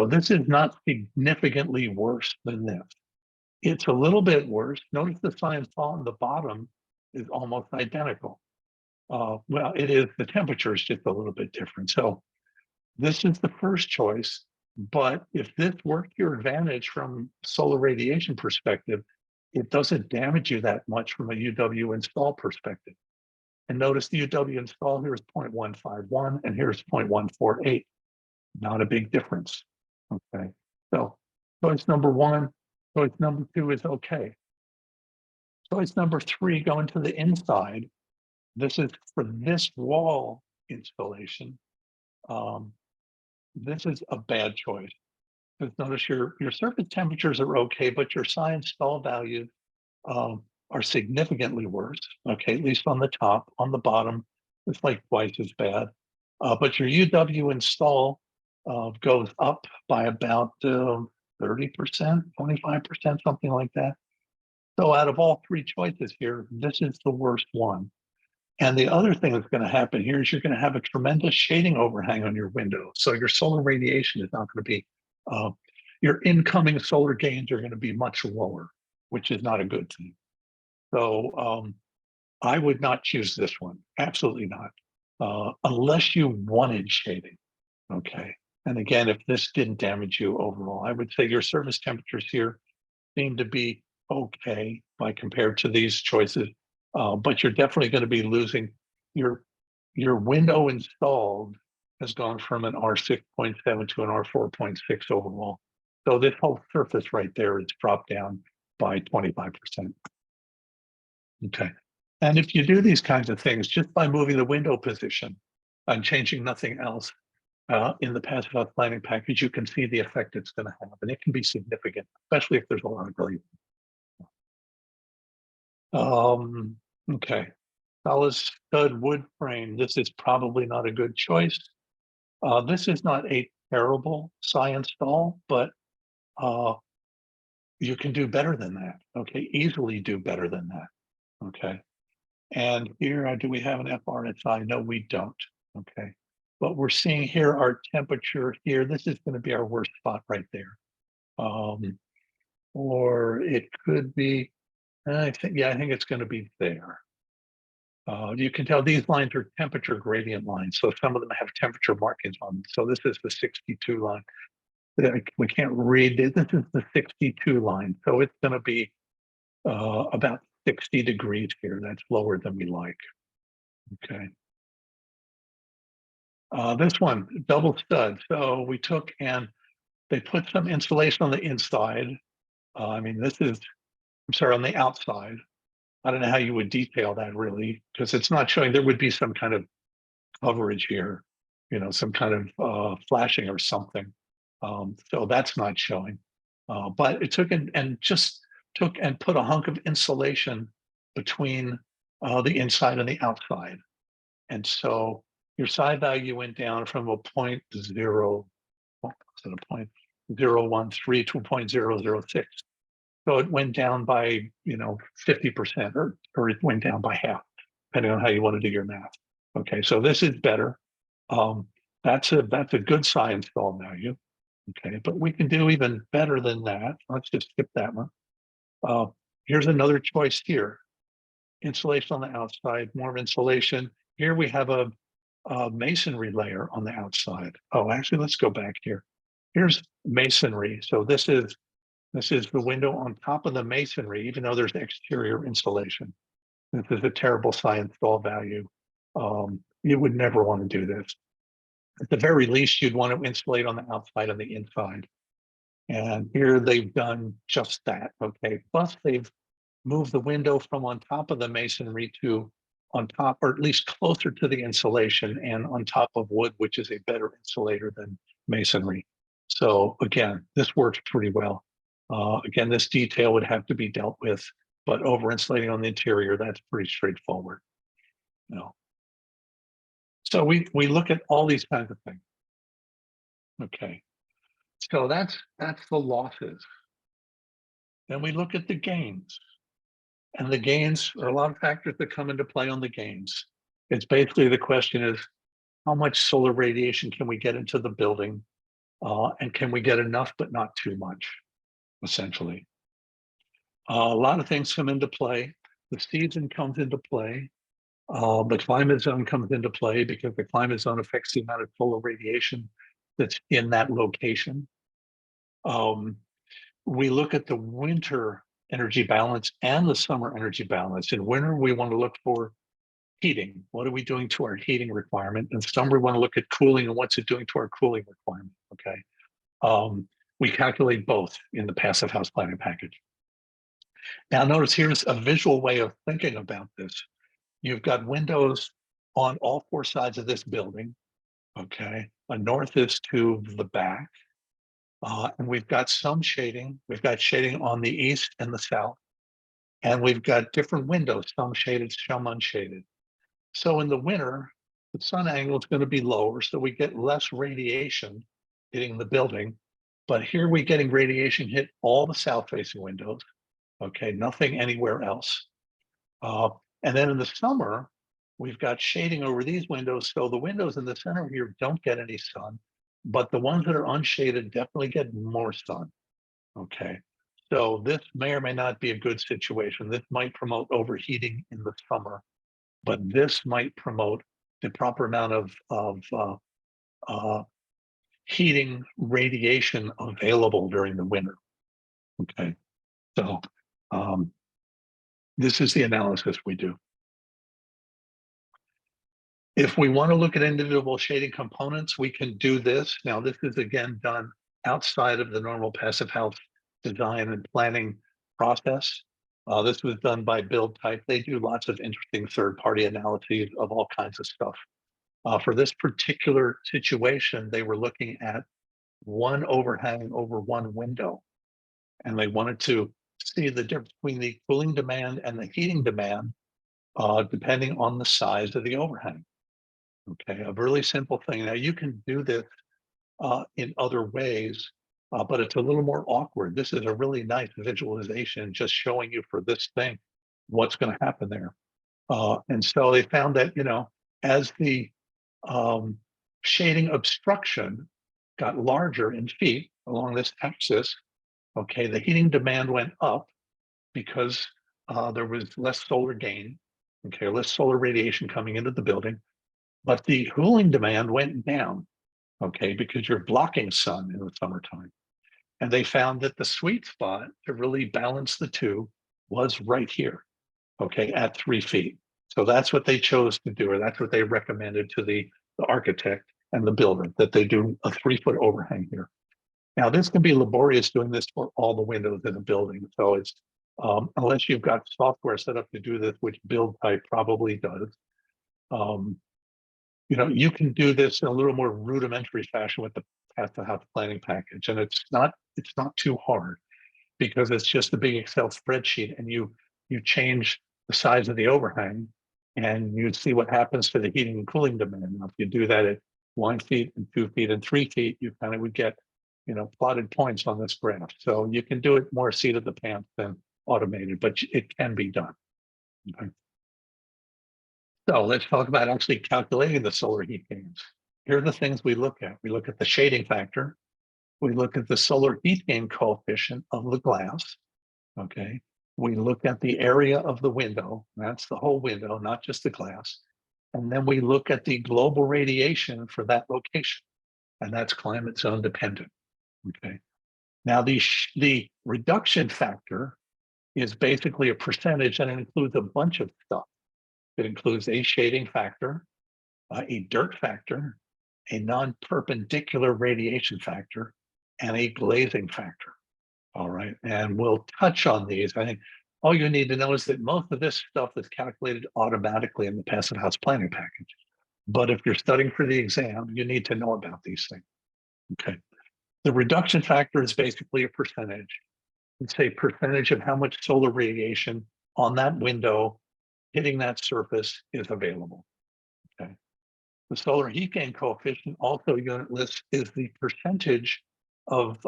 this is not significantly worse than this. It's a little bit worse. Notice the psi install on the bottom is almost identical. Well, it is, the temperature is just a little bit different. So this is the first choice, but if this worked to your advantage from solar radiation perspective, it doesn't damage you that much from a UW install perspective. And notice the UW install here is 0.151 and here's 0.148. Not a big difference. Okay, so choice number one, choice number two is okay. Choice number three, going to the inside. This is for this wall installation. This is a bad choice. Because notice your surface temperatures are okay, but your psi install values are significantly worse. Okay, at least on the top. On the bottom, it's like twice as bad. But your UW install goes up by about 30%, 25%, something like that. So out of all three choices here, this is the worst one. And the other thing that's going to happen here is you're going to have a tremendous shading overhang on your window. So your solar radiation is not going to be, your incoming solar gains are going to be much lower, which is not a good thing. So I would not choose this one. Absolutely not. Unless you wanted shading. Okay. And again, if this didn't damage you overall, I would say your surface temperatures here seem to be okay by compared to these choices. But you're definitely going to be losing your window installed has gone from an R6.7 to an R4.6 overall. So this whole surface right there is dropped down by 25%. Okay. And if you do these kinds of things just by moving the window position and changing nothing else in the passive house planning package, you can see the effect it's going to have. And it can be significant, especially if there's a lot of glazing. Okay. Solid stud wood frame. This is probably not a good choice. This is not a terrible psi install, but you can do better than that. Okay, easily do better than that. Okay. And here, do we have an FRSI? No, we don't. Okay. But we're seeing here our temperature here. This is going to be our worst spot right there. Or it could be, I think it's going to be there. You can tell these lines are temperature gradient lines. So some of them have temperature markings on them. So this is the 62 line. We can't read it. This is the 62 line. So it's going to be about 60 degrees here. That's lower than we like. Okay. This one, double stud. So we took and they put some insulation on the inside. I mean, this is, I'm sorry, on the outside. I don't know how you would detail that really, because it's not showing. There would be some kind of coverage here, you know, some kind of flashing or something. So that's not showing. But it took and just took and put a hunk of insulation between the inside and the outside. And so your psi value went down from a 0.0, what was it, a 0.013 to a 0.006. So it went down by, 50%, or it went down by half, depending on how you want to do your math. Okay, so this is better. That's a good psi install value. Okay, but we can do even better than that. Let's just skip that one. Here's another choice here. Insulation on the outside, more insulation. Here we have a masonry layer on the outside. Oh, actually, let's go back here. Here's masonry. So this is the window on top of the masonry, even though there's exterior insulation. This is a terrible psi install value. you would never want to do this. At the very least, you'd want to insulate on the outside and the inside. And here they've done just that, okay? Plus they've moved the window from on top of the masonry to on top, or at least closer to the insulation and on top of wood, which is a better insulator than masonry. So again, this works pretty well. Again, this detail would have to be dealt with, but over insulating on the interior, that's pretty straightforward. You know. So we look at all these kinds of things. Okay. So that's the losses. Then we look at the gains. And the gains are a lot of factors that come into play on the gains. It's basically the question is, how much solar radiation can we get into the building? And can we get enough, but not too much, essentially? A lot of things come into play. The season comes into play. The climate zone comes into play because the climate zone affects the amount of solar radiation that's in that location. We look at the winter energy balance and the summer energy balance. In winter, we want to look for heating. What are we doing to our heating requirement? In summer, we want to look at cooling and what's it doing to our cooling requirement, okay? We calculate both in the passive house planning package. Now notice here's a visual way of thinking about this. You've got windows on all four sides of this building, okay? A north is to the back. And we've got some shading. We've got shading on the east and the south. And we've got different windows, some shaded, some unshaded. So in the winter, the sun angle is going to be lower, so we get less radiation hitting the building. But here we're getting radiation hit all the south-facing windows. Okay, nothing anywhere else. And then in the summer, we've got shading over these windows. So the windows in the center here don't get any sun, but the ones that are unshaded definitely get more sun. Okay, so this may or may not be a good situation. This might promote overheating in the summer, but this might promote the proper amount of heating radiation available during the winter. Okay, so this is the analysis we do. If we want to look at individual shading components, we can do this. Now, this is again done outside of the normal passive house design and planning process. This was done by Build Type. They do lots of interesting third-party analyses of all kinds of stuff. For this particular situation, they were looking at one overhang over one window, and they wanted to see the difference between the cooling demand and the heating demand, depending on the size of the overhang. Okay, a really simple thing. Now you can do this in other ways, but it's a little more awkward. This is a really nice visualization, just showing you for this thing what's going to happen there. And so they found that, you know, as the shading obstruction got larger in feet along this axis, okay, the heating demand went up because there was less solar gain, okay, less solar radiation coming into the building. But the cooling demand went down, okay, because you're blocking sun in the summertime. And they found that the sweet spot to really balance the two was right here, okay, at 3 feet. So that's what they chose to do, or that's what they recommended to the architect and the builder, that they do a 3-foot overhang here. Now, this can be laborious doing this for all the windows in a building. So it's, unless you've got software set up to do this, which Build Type probably does, you know, you can do this in a little more rudimentary fashion with the passive house planning package. And it's not too hard, because it's just a big Excel spreadsheet, and you change the size of the overhang and you see what happens to the heating and cooling demand. Now, if you do that at 1 feet and 2 feet and 3 feet, you kind of would get, you know, plotted points on this graph. So you can do it more seat of the pants than automated, but it can be done. Okay. So let's talk about actually calculating the solar heat gains. Here are the things we look at. We look at the shading factor. We look at the solar heat gain coefficient of the glass. Okay. We look at the area of the window. That's the whole window, not just the glass. And then we look at the global radiation for that location. And that's climate zone dependent. Okay. Now the reduction factor is basically a percentage, and it includes a bunch of stuff. It includes a shading factor. a dirt factor, a non-perpendicular radiation factor, and a glazing factor. All right, and we'll touch on these. I think all you need to know is that most of this stuff is calculated automatically in the Passive House Planning Package. But if you're studying for the exam, you need to know about these things. Okay. The reduction factor is basically a percentage. It's a percentage of how much solar radiation on that window hitting that surface is available. Okay. The solar heat gain coefficient, also unitless, is the percentage of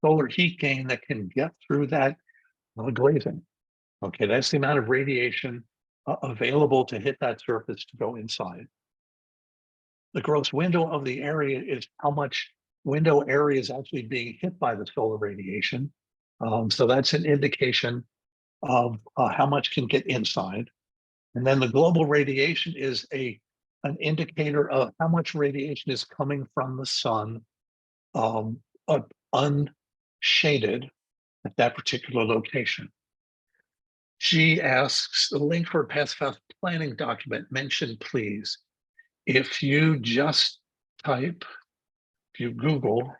solar heat gain that can get through that glazing. Okay, that's the amount of radiation available to hit that surface to go inside. The gross window of the area is how much window area is actually being hit by the solar radiation. So that's an indication of how much can get inside. And then the global radiation is an indicator of how much radiation is coming from the sun, unshaded at that particular location. She asks, the link for a Passive House planning document mentioned, please. If you just type, if you Google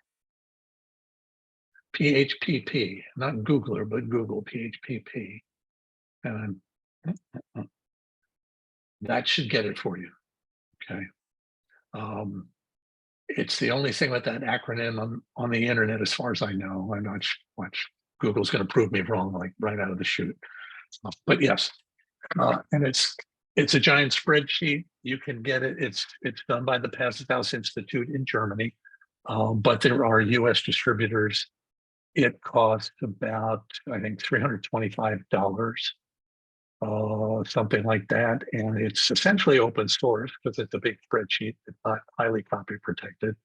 PHPP, not Googler, but Google PHPP, and that should get it for you. Okay. It's the only thing with that acronym on the internet, as far as I know. I'm not sure. Google's going to prove me wrong, like right out of the chute. But yes, and it's a giant spreadsheet. You can get it. It's done by the Passive House Institute in Germany, but there are U.S. distributors. It costs about, I think, $325, something like that, and it's essentially open source because it's a big spreadsheet. It's not highly copy protected,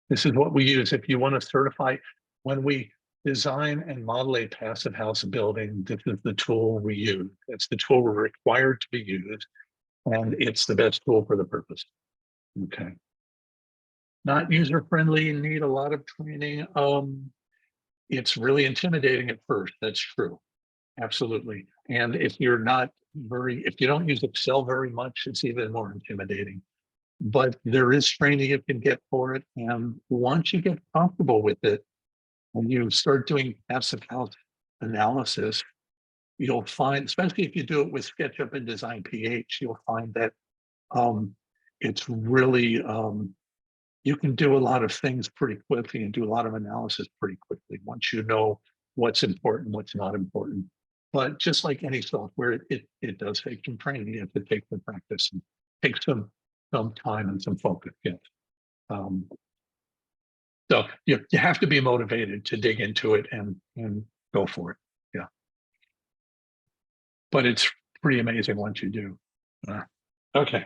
this is what we use if you want to certify. When we design and model a Passive House building, this is the tool we use. It's the tool we're required to be used, and it's the best tool for the purpose. Okay. Not user-friendly, need a lot of training. It's really intimidating at first. That's true. Absolutely. And if you don't use Excel very much, it's even more intimidating. But there is training you can get for it. And once you get comfortable with it, and you start doing Passive House analysis, you'll find, especially if you do it with SketchUp and Design PH, you'll find that it's really, you can do a lot of things pretty quickly and do a lot of analysis pretty quickly once you know what's important, what's not important. But just like any software, it does take some training. You have to take some practice and take some time and some focus. Yes. So you have to be motivated to dig into it and go for it. Yeah. But it's pretty amazing once you do. Okay.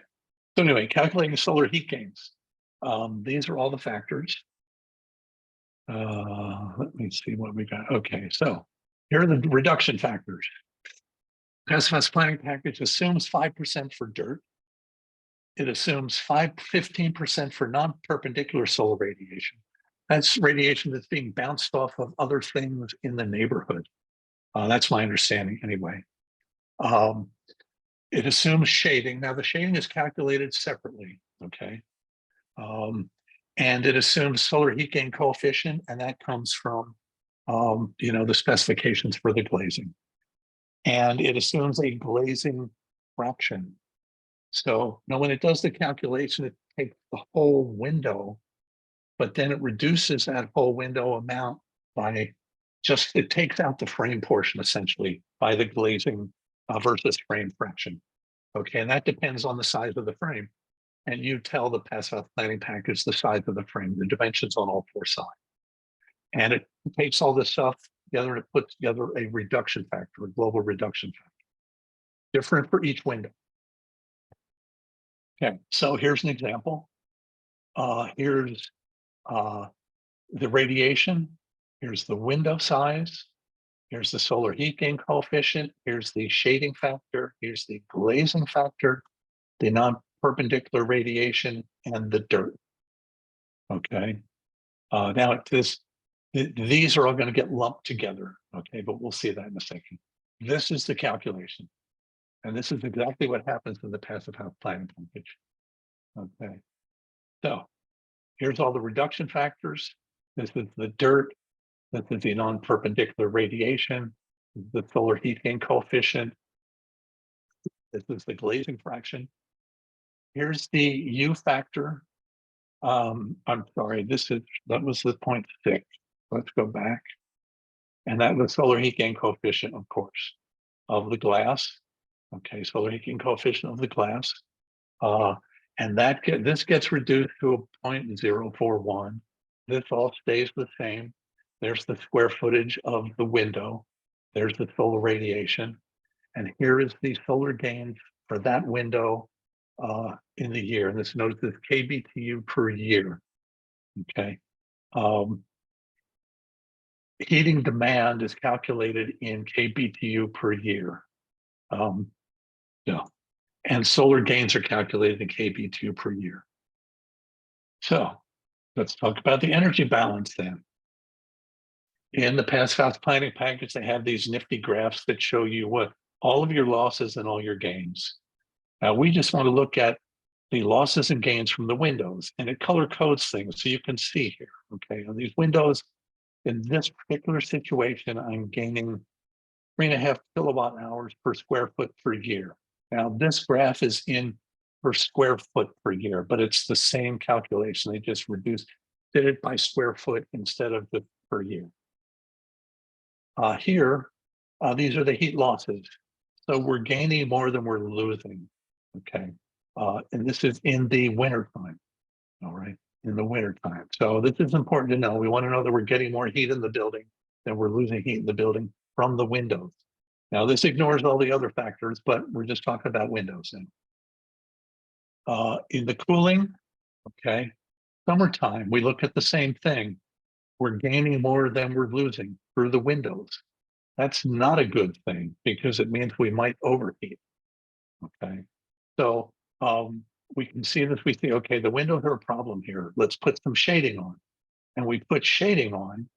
So anyway, calculating solar heat gains. These are all the factors. Let me see what we got. Okay, so here are the reduction factors. Passive House Planning Package assumes 5% for dirt. It assumes 15% for non-perpendicular solar radiation. That's radiation that's being bounced off of other things in the neighborhood. That's my understanding anyway. It assumes shading. Now the shading is calculated separately, okay? And it assumes solar heat gain coefficient, and that comes from, the specifications for the glazing. And it assumes a glazing fraction. So now when it does the calculation, it takes the whole window, but then it reduces that whole window amount by it takes out the frame portion essentially by the glazing versus frame fraction. Okay, and that depends on the size of the frame. And you tell the Passive House Planning Package the size of the frame, the dimensions on all four sides. And it takes all this stuff together and it puts together a reduction factor, a global reduction factor, different for each window. Okay, so here's an example. Here's the radiation. Here's the window size. Here's the solar heat gain coefficient. Here's the shading factor. Here's the glazing factor, the non-perpendicular radiation, and the dirt. Okay. Now these are all going to get lumped together. Okay, but we'll see that in a second. This is the calculation. And this is exactly what happens in the passive house planning package. Okay. So here's all the reduction factors. This is the dirt. This is the non-perpendicular radiation. This is the solar heat gain coefficient. This is the glazing fraction. Here's the U factor. I'm sorry, that was the 0.6. Let's go back. And that was solar heat gain coefficient, of course, of the glass. Okay, solar heat gain coefficient of the glass. And this gets reduced to a 0.041. This all stays the same. There's the square footage of the window. There's the solar radiation. And here is the solar gains for that window in the year. And this notice is kBTU per year. Okay. Heating demand is calculated in kBTU per year. And solar gains are calculated in kBTU per year. So let's talk about the energy balance then. In the passive house planning package, they have these nifty graphs that show you what all of your losses and all your gains. Now we just want to look at the losses and gains from the windows, and it color codes things so you can see here. Okay, on these windows, in this particular situation, I'm gaining 3.5 kilowatt hours per square foot per year. Now this graph is in per square foot per year, but it's the same calculation. They just did it by square foot instead of the per year. Here, these are the heat losses. So we're gaining more than we're losing. Okay. And this is in the winter time. All right. In the winter time. So this is important to know. We want to know that we're getting more heat in the building than we're losing heat in the building from the windows. Now this ignores all the other factors, but we're just talking about windows now. In the cooling, okay, summertime, we look at the same thing. We're gaining more than we're losing through the windows. That's not a good thing because it means we might overheat. Okay, so we can see this. We see, okay, the windows are a problem here. Let's put some shading on, and we put shading on,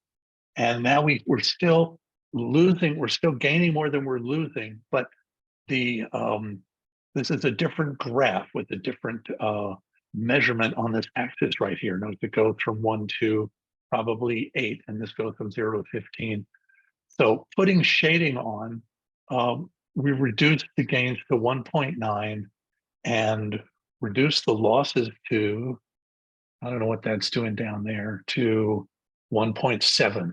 and now we're still losing. We're still gaining more than we're losing, but the this is a different graph with a different measurement on this axis right here. Notice it goes from 1 to probably 8, and this goes from 0 to 15. So putting shading on, we reduced the gains to 1.9 and reduced the losses to, I don't know what that's doing down there, to 1.7.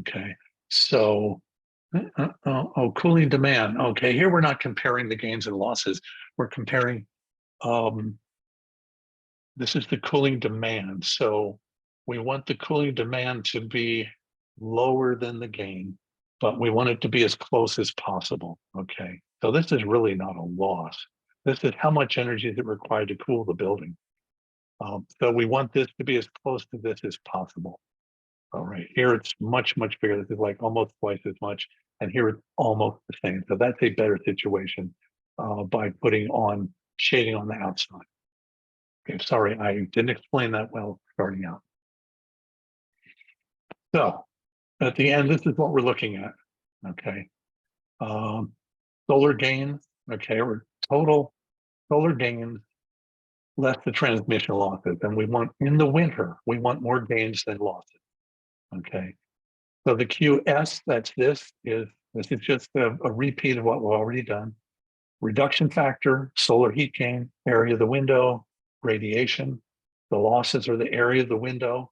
Okay, so cooling demand. Okay, here we're not comparing the gains and losses. We're comparing, this is the cooling demand. So we want the cooling demand to be lower than the gain, but we want it to be as close as possible. Okay, so this is really not a loss. This is how much energy is it required to cool the building. So we want this to be as close to this as possible. All right, here it's much, much bigger. This is like almost twice as much. And here it's almost the same. So that's a better situation by putting on shading on the outside. Okay, sorry, I didn't explain that well starting out. So at the end, this is what we're looking at. Okay, solar gains. Okay, we're total solar gains less the transmission losses, and we want in the winter we want more gains than losses. Okay, so the QS, this is just a repeat of what we've already done. Reduction factor, solar heat gain, area of the window, radiation. The losses are the area of the window.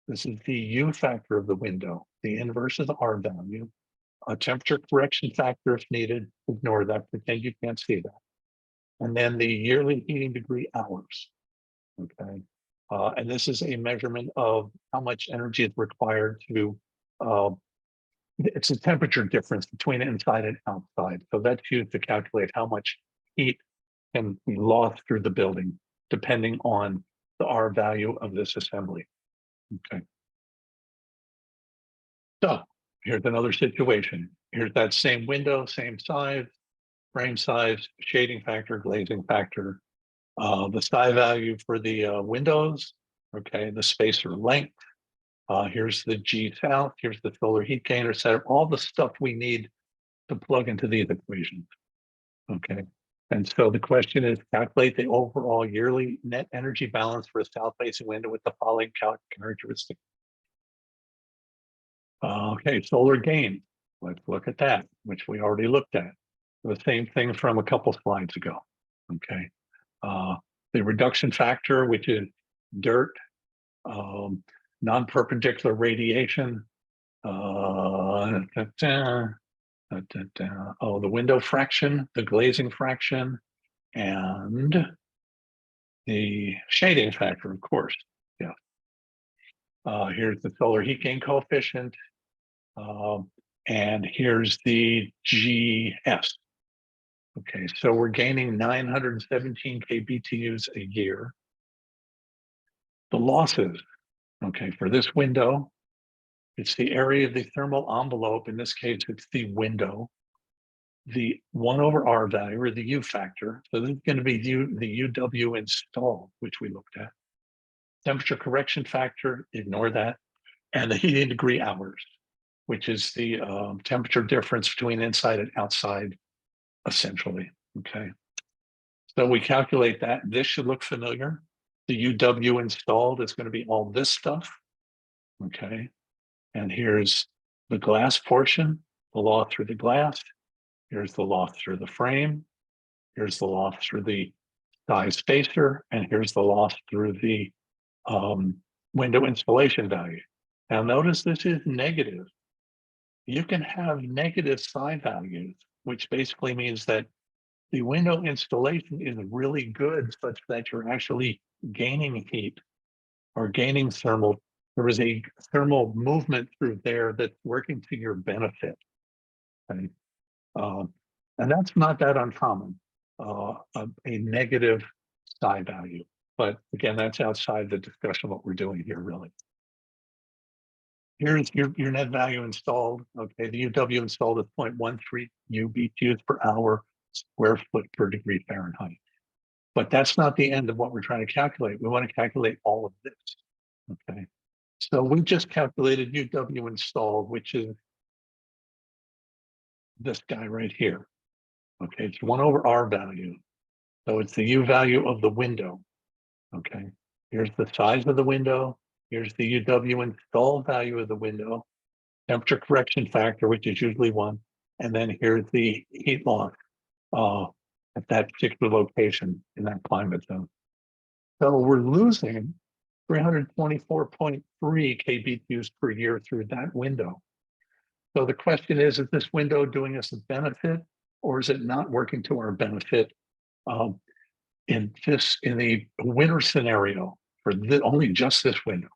This is the U factor of the window. The inverse is the R value. A temperature correction factor if needed. Ignore that, pretend you can't see that. And then the yearly heating degree hours. Okay. And this is a measurement of how much energy is required to, it's a temperature difference between inside and outside. So that's used to calculate how much heat can be lost through the building, depending on the R value of this assembly. Okay. So here's another situation. Here's that same window, same size, frame size, shading factor, glazing factor, the psi value for the windows, okay, the spacer length. Here's the G south, here's the solar heat gainer setup, all the stuff we need to plug into these equations. Okay. And so the question is, calculate the overall yearly net energy balance for a south-facing window with the following characteristic. Okay, solar gain. Let's look at that, which we already looked at. The same thing from a couple slides ago. Okay. The reduction factor, which is dirt, non-perpendicular radiation, oh, the window fraction, the glazing fraction, and the shading factor, of course. Yeah. Here's the solar heat gain coefficient. And here's the GS. Okay, so we're gaining 917 kBTUs a year. The losses, okay, for this window, it's the area of the thermal envelope. In this case, it's the window. The 1/R value, or the U factor. So this is going to be the UW installed, which we looked at. Temperature correction factor, ignore that. And the heating degree hours, which is the temperature difference between inside and outside, essentially. Okay. So we calculate that. This should look familiar. The UW installed is going to be all this stuff. Okay. And here's the glass portion, the loss through the glass. Here's the loss through the frame. Here's the loss through the size spacer. And here's the loss through the window installation value. Now notice this is negative. You can have negative psi values, which basically means that the window installation is really good such that you're actually gaining heat or gaining thermal. There is a thermal movement through there that's working to your benefit. Okay? And that's not that uncommon, a negative psi value. But again, that's outside the discussion of what we're doing here, really. Here's your net value installed. Okay, the UW installed is 0.13 UBTUs per hour square foot per degree Fahrenheit. But that's not the end of what we're trying to calculate. We want to calculate all of this. Okay, so we just calculated UW installed, which is this guy right here. Okay, it's 1/R value. So it's the U value of the window. Okay, here's the size of the window. Here's the UW installed value of the window, temperature correction factor, which is usually 1. And then here's the heat loss at that particular location in that climate zone. So we're losing 324.3 kBTUs per year through that window. So the question is this window doing us a benefit, or is it not working to our benefit in the winter scenario for only just this window?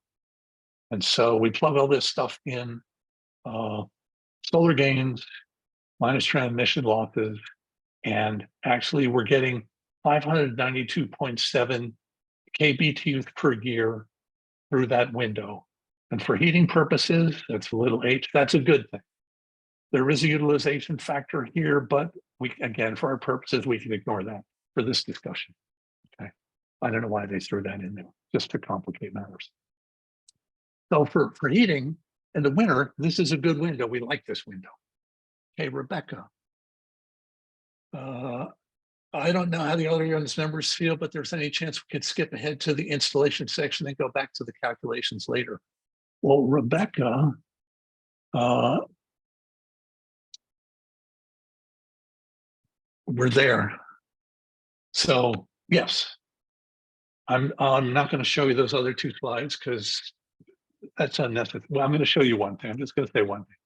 And so we plug all this stuff in, solar gains, minus transmission losses, and actually we're getting 592.7 kBTUs per year through that window. And for heating purposes, that's a little h, that's a good thing. There is a utilization factor here, but again, for our purposes, we can ignore that for this discussion. Okay. I don't know why they threw that in there, just to complicate matters. So for heating in the winter, this is a good window. We like this window. Okay, Rebecca. I don't know how the other members feel, but there's any chance we could skip ahead to the installation section and go back to the calculations later. Well, Rebecca, we're there. So yes, I'm not going to show you those other 2 slides because that's unnecessary. Well, I'm going to show you one thing. I'm just going to say one thing.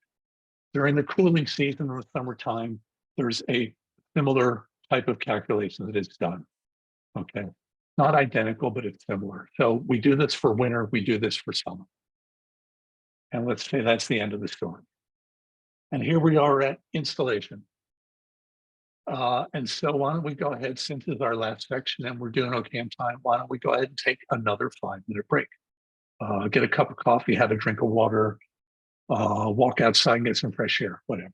During the cooling season in the summertime, there's a similar type of calculation that is done. Okay, not identical, but it's similar. So we do this for winter, we do this for summer. And let's say that's the end of the story. And here we are at installation. And so why don't we go ahead, since this is our last section and we're doing okay on time, why don't we go ahead and take another 5-minute break? Get a cup of coffee, have a drink of water, walk outside and get some fresh air, whatever.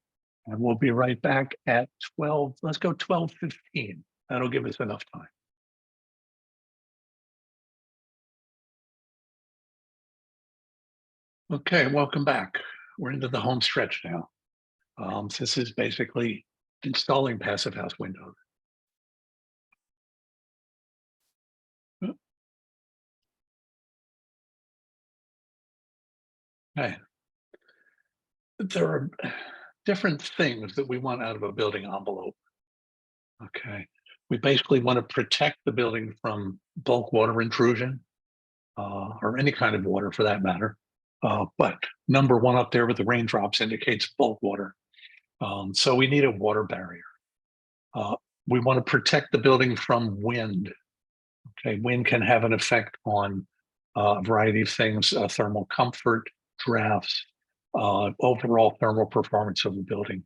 And we'll be right back at 12, let's go 12:15. That'll give us enough time. Okay, welcome back. We're into the home stretch now. This is basically installing passive house windows. Okay. There are different things that we want out of a building envelope. Okay. We basically want to protect the building from bulk water intrusion, or any kind of water for that matter. But number one up there with the raindrops indicates bulk water. So we need a water barrier. Uh, we want to protect the building from wind. Okay, wind can have an effect on a variety of things, thermal comfort, drafts, overall thermal performance of the building.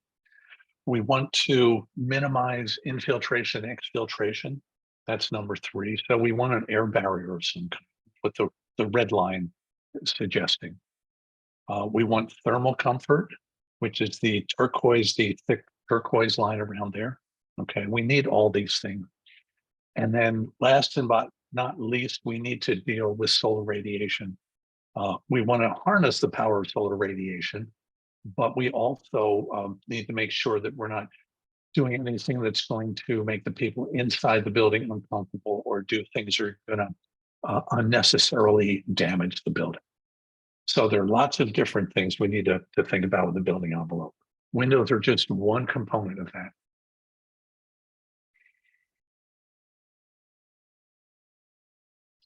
We want to minimize infiltration, exfiltration. That's number three. So we want an air barrier of some kind, what the red line is suggesting. We want thermal comfort, which is the turquoise, the thick turquoise line around there. Okay, we need all these things. And then last and not least, we need to deal with solar radiation. We want to harness the power of solar radiation, but we also need to make sure that we're not doing anything that's going to make the people inside the building uncomfortable or do things that are going to unnecessarily damage the building. So there are lots of different things we need to think about with the building envelope. Windows are just one component of that.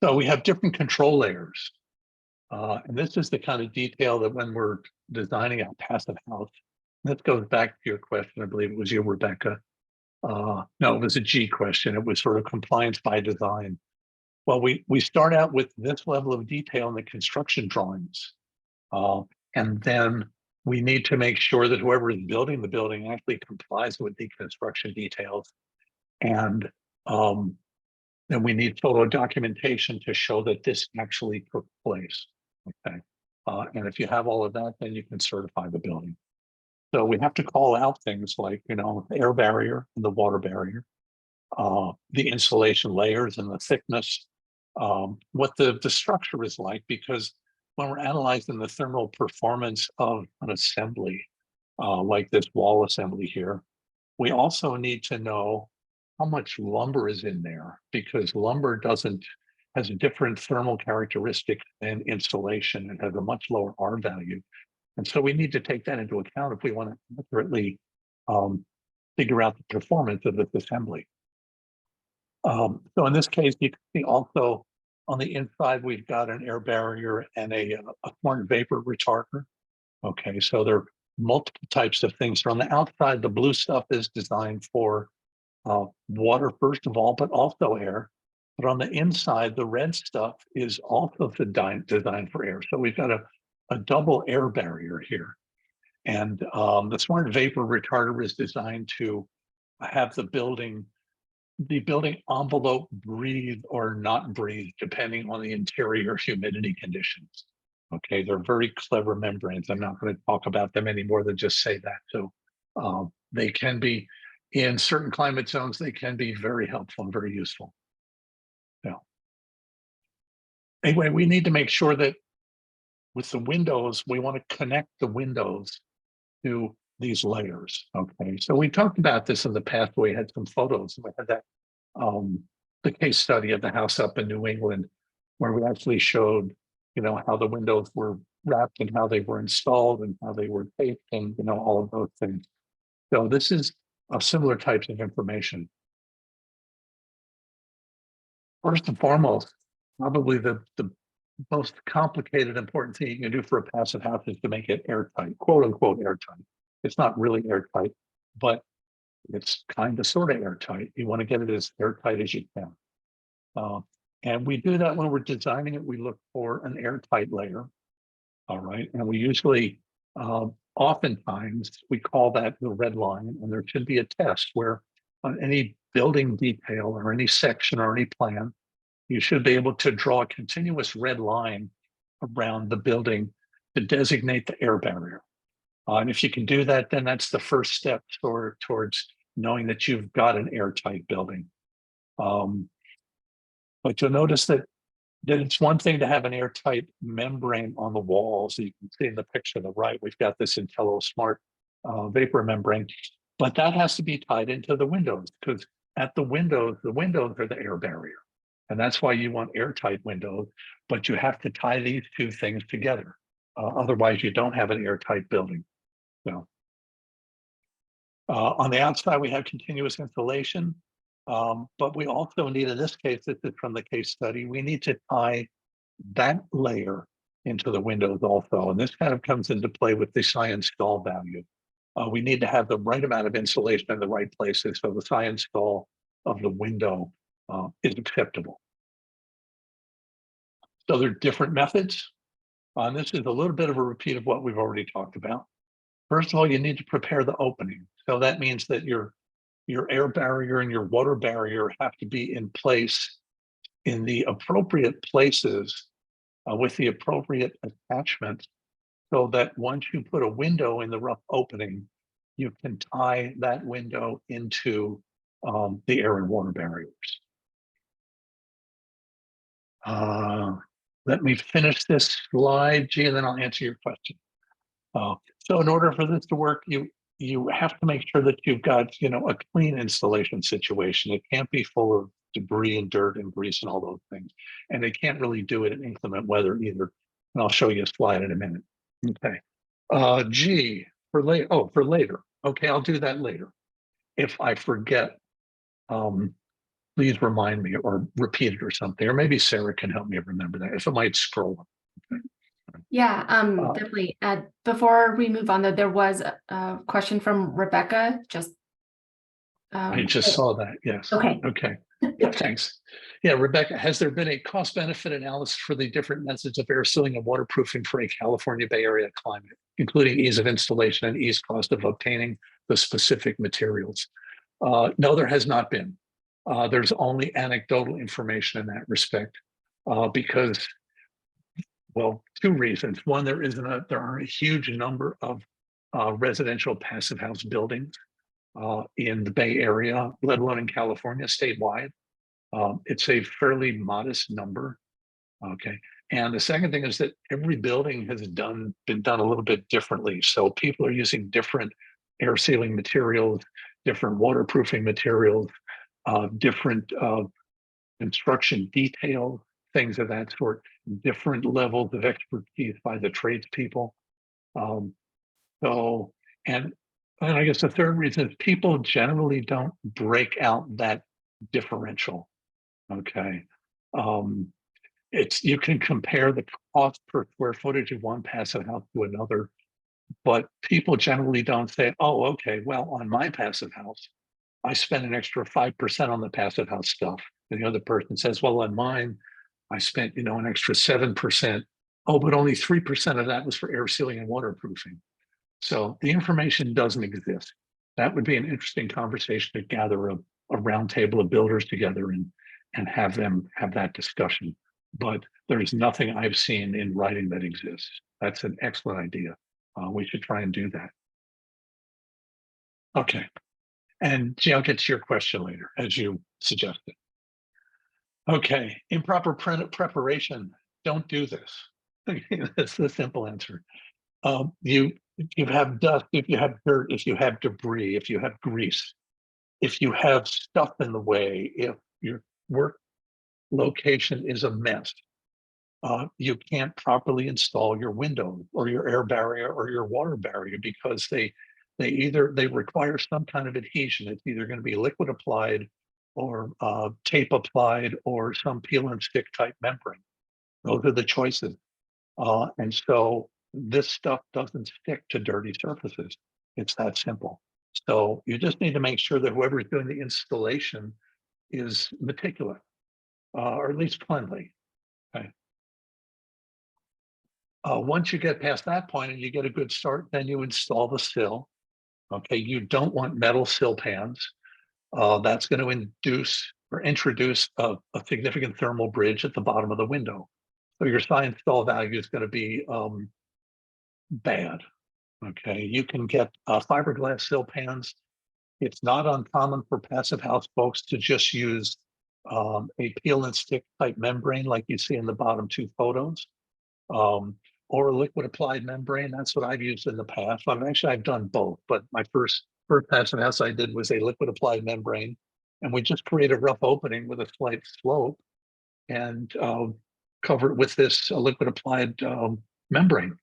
So we have different control layers. And this is the kind of detail that when we're designing a passive house, this goes back to your question, I believe it was you, Rebecca. No, it was a G question. It was sort of compliance by design. Well, we start out with this level of detail in the construction drawings. And then we need to make sure that whoever is building the building actually complies with the construction details. And then we need photo documentation to show that this actually took place. Okay. And if you have all of that, then you can certify the building. So we have to call out things like, the air barrier and the water barrier, the insulation layers and the thickness, what the structure is like, because when we're analyzing the thermal performance of an assembly, like this wall assembly here, we also need to know how much lumber is in there, because lumber has a different thermal characteristic than insulation. It has a much lower R value. And so we need to take that into account if we want to accurately figure out the performance of this assembly. So in this case, you can see also on the inside, we've got an air barrier and a smart vapor retarder. Okay, so there are multiple types of things. So on the outside, the blue stuff is designed for water, first of all, but also air. But on the inside, the red stuff is also designed for air. So we've got a double air barrier here. And the smart vapor retarder is designed to have the building envelope breathe or not breathe, depending on the interior humidity conditions. Okay, they're very clever membranes. I'm not going to talk about them any more than just say that. So they can be, in certain climate zones, they can be very helpful and very useful. Yeah. Anyway, we need to make sure that with the windows, we want to connect the windows to these layers. Okay, so we talked about this in the past. We had some photos. We had that the case study of the house up in New England, where we actually showed, how the windows were wrapped and how they were installed and how they were taped and all of those things. So this is similar types of information. First and foremost, probably the most complicated, important thing you can do for a passive house is to make it airtight, quote unquote airtight. It's not really airtight, but it's kind of sort of airtight. You want to get it as airtight as you can. And we do that when we're designing it. We look for an airtight layer. All right. And we usually, oftentimes, we call that the red line. And there should be a test where on any building detail or any section or any plan, you should be able to draw a continuous red line around the building to designate the air barrier. And if you can do that, then that's the first step towards knowing that you've got an airtight building. But you'll notice that it's one thing to have an airtight membrane on the walls. You can see in the picture on the right, we've got this Intello Smart vapor membrane, but that has to be tied into the windows, because at the windows are the air barrier. And that's why you want airtight windows, but you have to tie these two things together. Otherwise, you don't have an airtight building. So on the outside, we have continuous insulation, but we also need, in this case, this is from the case study, we need to tie that layer into the windows also. And this kind of comes into play with the science stall value. We need to have the right amount of insulation in the right places so the science stall of the window is acceptable. So there are different methods. And this is a little bit of a repeat of what we've already talked about. First of all, you need to prepare the opening. So that means that your air barrier and your water barrier have to be in place in the appropriate places with the appropriate attachment, so that once you put a window in the rough opening, you can tie that window into the air and water barriers. Let me finish this slide, G, and then I'll answer your question. So in order for this to work, you have to make sure that you've got, a clean installation situation. It can't be full of debris and dirt and grease and all those things. And they can't really do it in inclement weather either. And I'll show you a slide in a minute. Okay. G, for later. Oh, for later. Okay, I'll do that later. If I forget, please remind me or repeat it or something, or maybe Sarah can help me remember that. If I might scroll. Okay.
Yeah, definitely. Before we move on, though, there was a question from Rebecca.
I just saw that. Yes.
Okay.
Okay. Yeah, thanks. Yeah, Rebecca, has there been a cost benefit analysis for the different methods of air sealing and waterproofing for a California Bay Area climate, including ease of installation and ease cost of obtaining the specific materials? No, there has not been. There's only anecdotal information in that respect, because, well, two reasons. One, there are a huge number of residential passive house buildings in the Bay Area, let alone in California, statewide. It's a fairly modest number. Okay. And the second thing is that every building has been done a little bit differently. So people are using different air sealing materials, different waterproofing materials, different construction details, things of that sort, different levels of expertise by the tradespeople. So, and I guess the third reason is people generally don't break out that differential. Okay. You can compare the cost per square footage of one passive house to another, but people generally don't say, oh, okay, well, on my passive house, I spent an extra 5% on the passive house stuff. And the other person says, well, on mine, I spent, an extra 7%. Oh, but only 3% of that was for air sealing and waterproofing. So the information doesn't exist. That would be an interesting conversation to gather a round table of builders together and have them have that discussion. But there's nothing I've seen in writing that exists. That's an excellent idea. We should try and do that. Okay. And G, I'll get to your question later, as you suggested. Okay, improper preparation. Don't do this. That's the simple answer. You have dust, if you have dirt, if you have debris, if you have grease, if you have stuff in the way, if your work location is a mess, you can't properly install your window or your air barrier or your water barrier because they require some kind of adhesion. It's either going to be liquid applied or tape applied or some peel and stick type membrane. Those are the choices. And so this stuff doesn't stick to dirty surfaces. It's that simple. So you just need to make sure that whoever is doing the installation is meticulous, or at least cleanly. Okay. Once you get past that point and you get a good start, then you install the sill. Okay, you don't want metal sill pans. That's going to induce or introduce a significant thermal bridge at the bottom of the window. So your science stall value is going to be bad. Okay, you can get fiberglass sill pans. It's not uncommon for passive house folks to just use a peel and stick type membrane like you see in the bottom two photos, or a liquid applied membrane. That's what I've used in the past. I've done both, but my first passive house I did was a liquid applied membrane, and we just create a rough opening with a slight slope and cover it with this liquid applied membrane.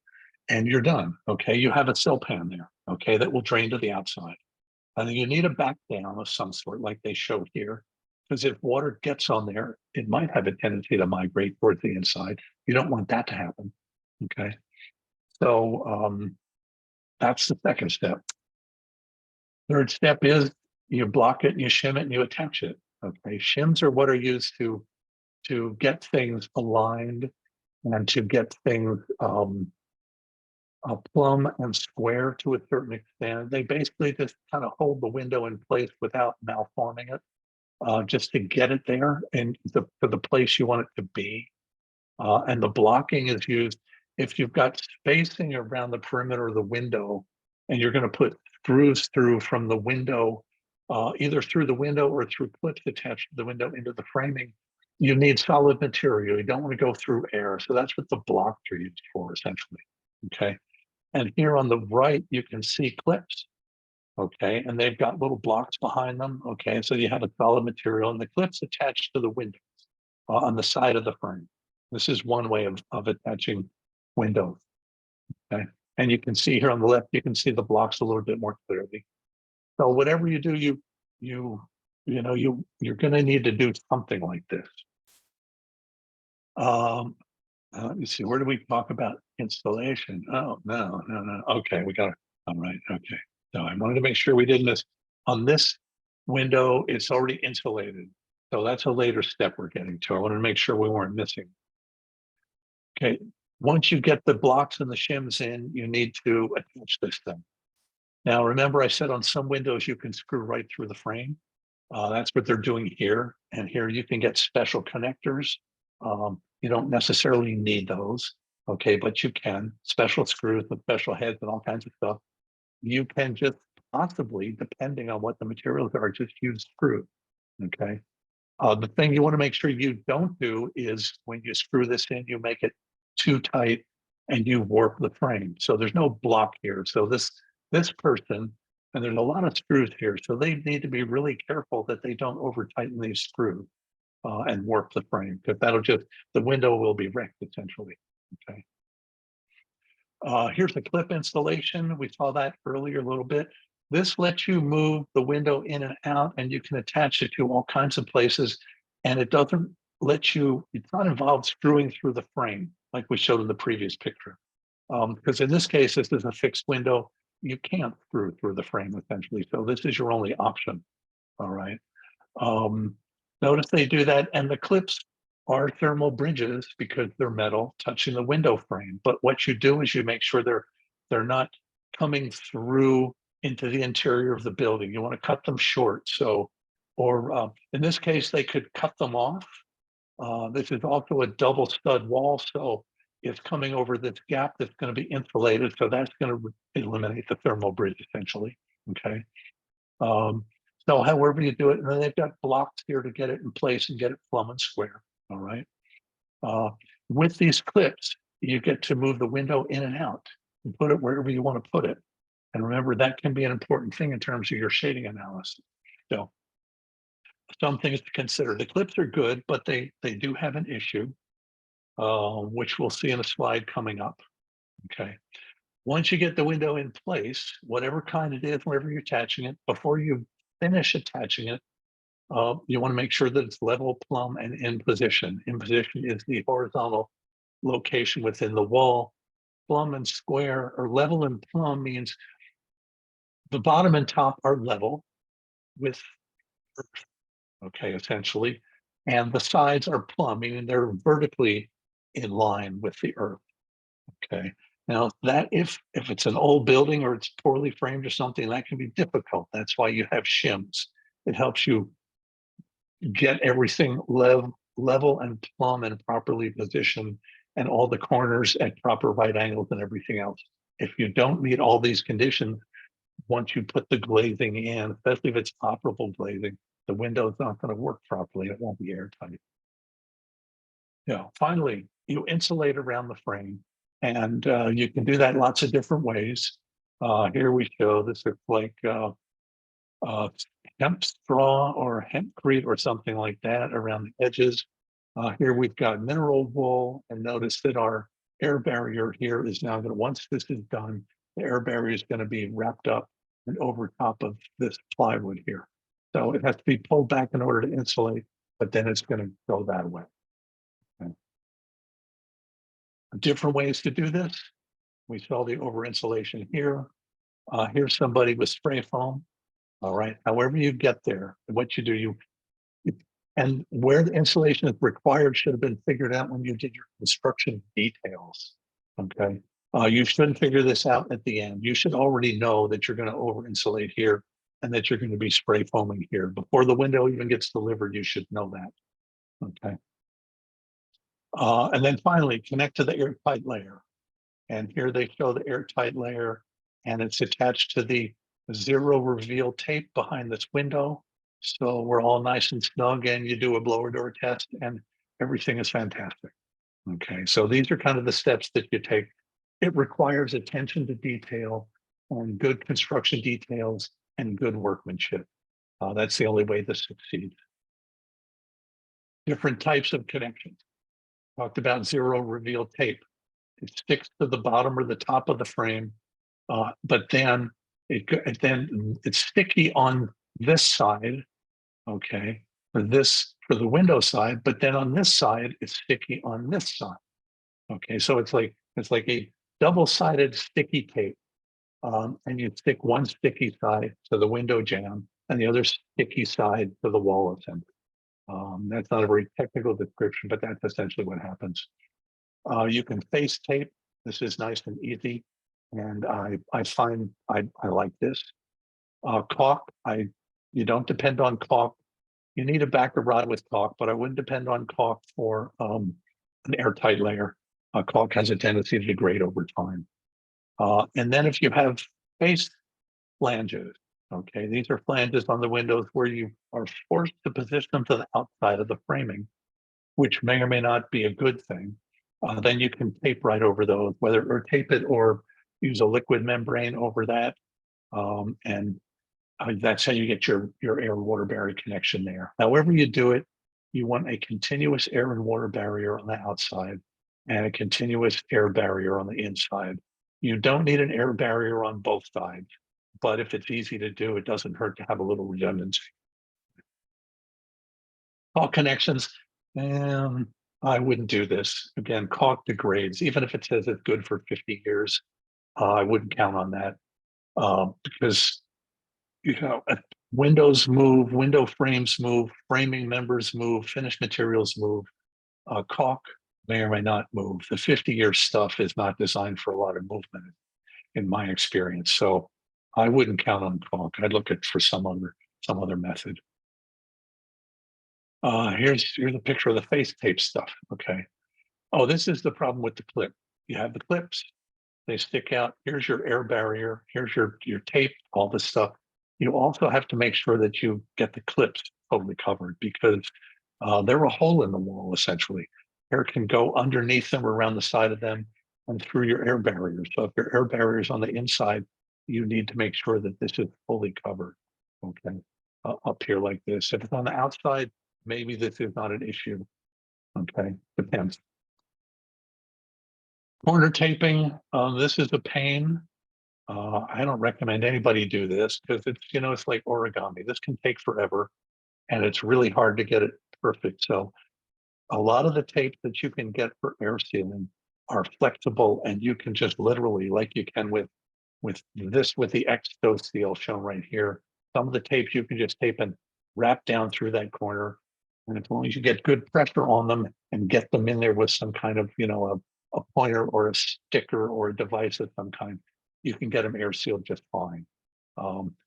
and you're done. Okay, you have a sill pan there. Okay, that will drain to the outside. And then you need a back dam of some sort, like they show here, because if water gets on there, it might have a tendency to migrate towards the inside. You don't want that to happen. Okay, so that's the second step. Third step is you block it and you shim it and you attach it. Okay, shims are what are used to get things aligned and to get things plumb and square to a certain extent. They basically just kind of hold the window in place without malforming it, just to get it there and to the place you want it to be. And the blocking is used if you've got spacing around the perimeter of the window and you're going to put screws through from the window, either through the window or through clips attached to the window into the framing. You need solid material. You don't want to go through air. So that's what the blocks are used for, essentially. Okay. And here on the right, you can see clips. Okay. And they've got little blocks behind them. Okay. So you have a solid material and the clips attached to the windows on the side of the frame. This is one way of attaching windows. Okay. And you can see here on the left, you can see the blocks a little bit more clearly. So whatever you do, you're going to need to do something like this. Let me see, where do we talk about installation? Oh, no. Okay, we got it. All right, okay. So I wanted to make sure we didn't miss. On this window, it's already insulated. So that's a later step we're getting to. I wanted to make sure we weren't missing. Okay, once you get the blocks and the shims in, you need to attach this thing. Now, remember I said on some windows you can screw right through the frame. That's what they're doing here. And here you can get special connectors. You don't necessarily need those, okay, but you can. Special screws with special heads and all kinds of stuff. You can just possibly, depending on what the materials are, just use screws, okay? The thing you want to make sure you don't do is when you screw this in, you make it too tight and you warp the frame. So there's no block here. So this person, and there's a lot of screws here, so they need to be really careful that they don't over tighten these screws and warp the frame, because that'll just, the window will be wrecked essentially. Okay. Here's the clip installation. We saw that earlier a little bit. This lets you move the window in and out, and you can attach it to all kinds of places. And it doesn't let you, it's not involved screwing through the frame like we showed in the previous picture. Because in this case, this is a fixed window. You can't screw through the frame essentially. So this is your only option. All right. Notice they do that, and the clips are thermal bridges because they're metal touching the window frame. But what you do is you make sure they're not coming through into the interior of the building. You want to cut them short. So, or in this case, they could cut them off. This is also a double stud wall, so it's coming over this gap that's going to be insulated. So that's going to eliminate the thermal bridge essentially. Okay. So however you do it, and then they've got blocks here to get it in place and get it plumb and square. All right. With these clips, you get to move the window in and out and put it wherever you want to put it. And remember, that can be an important thing in terms of your shading analysis. So some things to consider. The clips are good, but they do have an issue, which we'll see in a slide coming up. Okay. Once you get the window in place, whatever kind it is, wherever you're attaching it, before you finish attaching it, you want to make sure that it's level, plumb, and in position. In position is the horizontal location within the wall. Plumb and square, or level and plumb, means the bottom and top are level with earth, okay, essentially. And the sides are plumb, meaning they're vertically in line with the earth, okay. Now that if it's an old building or it's poorly framed or something, that can be difficult. That's why you have shims. It helps you get everything level and plumb and properly positioned, and all the corners at proper right angles and everything else. If you don't meet all these conditions, once you put the glazing in, especially if it's operable glazing, the window's not going to work properly. It won't be airtight. Yeah. Finally, you insulate around the frame, and you can do that lots of different ways. Here we show this looks like hemp straw or hempcrete or something like that around the edges. Here we've got mineral wool, and notice that our air barrier here is now going to, once this is done, the air barrier is going to be wrapped up and over top of this plywood here. So it has to be pulled back in order to insulate, but then it's going to go that way. Okay. Different ways to do this. We saw the over insulation here. Here's somebody with spray foam. All right. However you get there, what you do, and where the insulation is required should have been figured out when you did your construction details. Okay. You shouldn't figure this out at the end. You should already know that you're going to over insulate here and that you're going to be spray foaming here. Before the window even gets delivered, you should know that. Okay. And then finally, connect to the airtight layer. And here they show the airtight layer, and it's attached to the zero reveal tape behind this window. So we're all nice and snug, and you do a blower door test and everything is fantastic. Okay, so these are kind of the steps that you take. It requires attention to detail and good construction details and good workmanship. That's the only way this succeeds. Different types of connections. Talked about zero reveal tape. It sticks to the bottom or the top of the frame, but then it's sticky on this side, okay, for the window side, but then on this side, it's sticky on this side. Okay, so it's like a double-sided sticky tape. And you stick one sticky side to the window jamb and the other sticky side to the wall assembly. That's not a very technical description, but that's essentially what happens. You can face tape. This is nice and easy. And I find I like this. Caulk, you don't depend on caulk. You need a backer rod with caulk, but I wouldn't depend on caulk for an airtight layer. Caulk has a tendency to degrade over time. And then if you have face flanges, okay, these are flanges on the windows where you are forced to position them to the outside of the framing, which may or may not be a good thing. Then you can tape right over those, or tape it or use a liquid membrane over that. And that's how you get your air and water barrier connection there. However you do it, you want a continuous air and water barrier on the outside and a continuous air barrier on the inside. You don't need an air barrier on both sides, but if it's easy to do, it doesn't hurt to have a little redundancy. All connections, I wouldn't do this. Again, caulk degrades, even if it says it's good for 50 years. I wouldn't count on that because, windows move, window frames move, framing members move, finished materials move. Caulk may or may not move. The 50-year stuff is not designed for a lot of movement, in my experience. So I wouldn't count on caulk. I'd look at for some other method. Here's a picture of the face tape stuff. Okay. Oh, this is the problem with the clip. You have the clips, they stick out. Here's your air barrier. Here's your tape, all this stuff. You also have to make sure that you get the clips totally covered because they're a hole in the wall, essentially. Air can go underneath them or around the side of them and through your air barrier. So if your air barrier is on the inside, you need to make sure that this is fully covered. Okay. Up here like this. If it's on the outside, maybe this is not an issue. Okay, depends. Corner taping, this is a pain. I don't recommend anybody do this because it's like origami. This can take forever and it's really hard to get it perfect. So a lot of the tapes that you can get for air sealing are flexible and you can just literally, like you can with the Exto seal shown right here. Some of the tapes you can just tape and wrap down through that corner. And as long as you get good pressure on them and get them in there with some kind of, a pointer or a sticker or a device of some kind, you can get them air sealed just fine.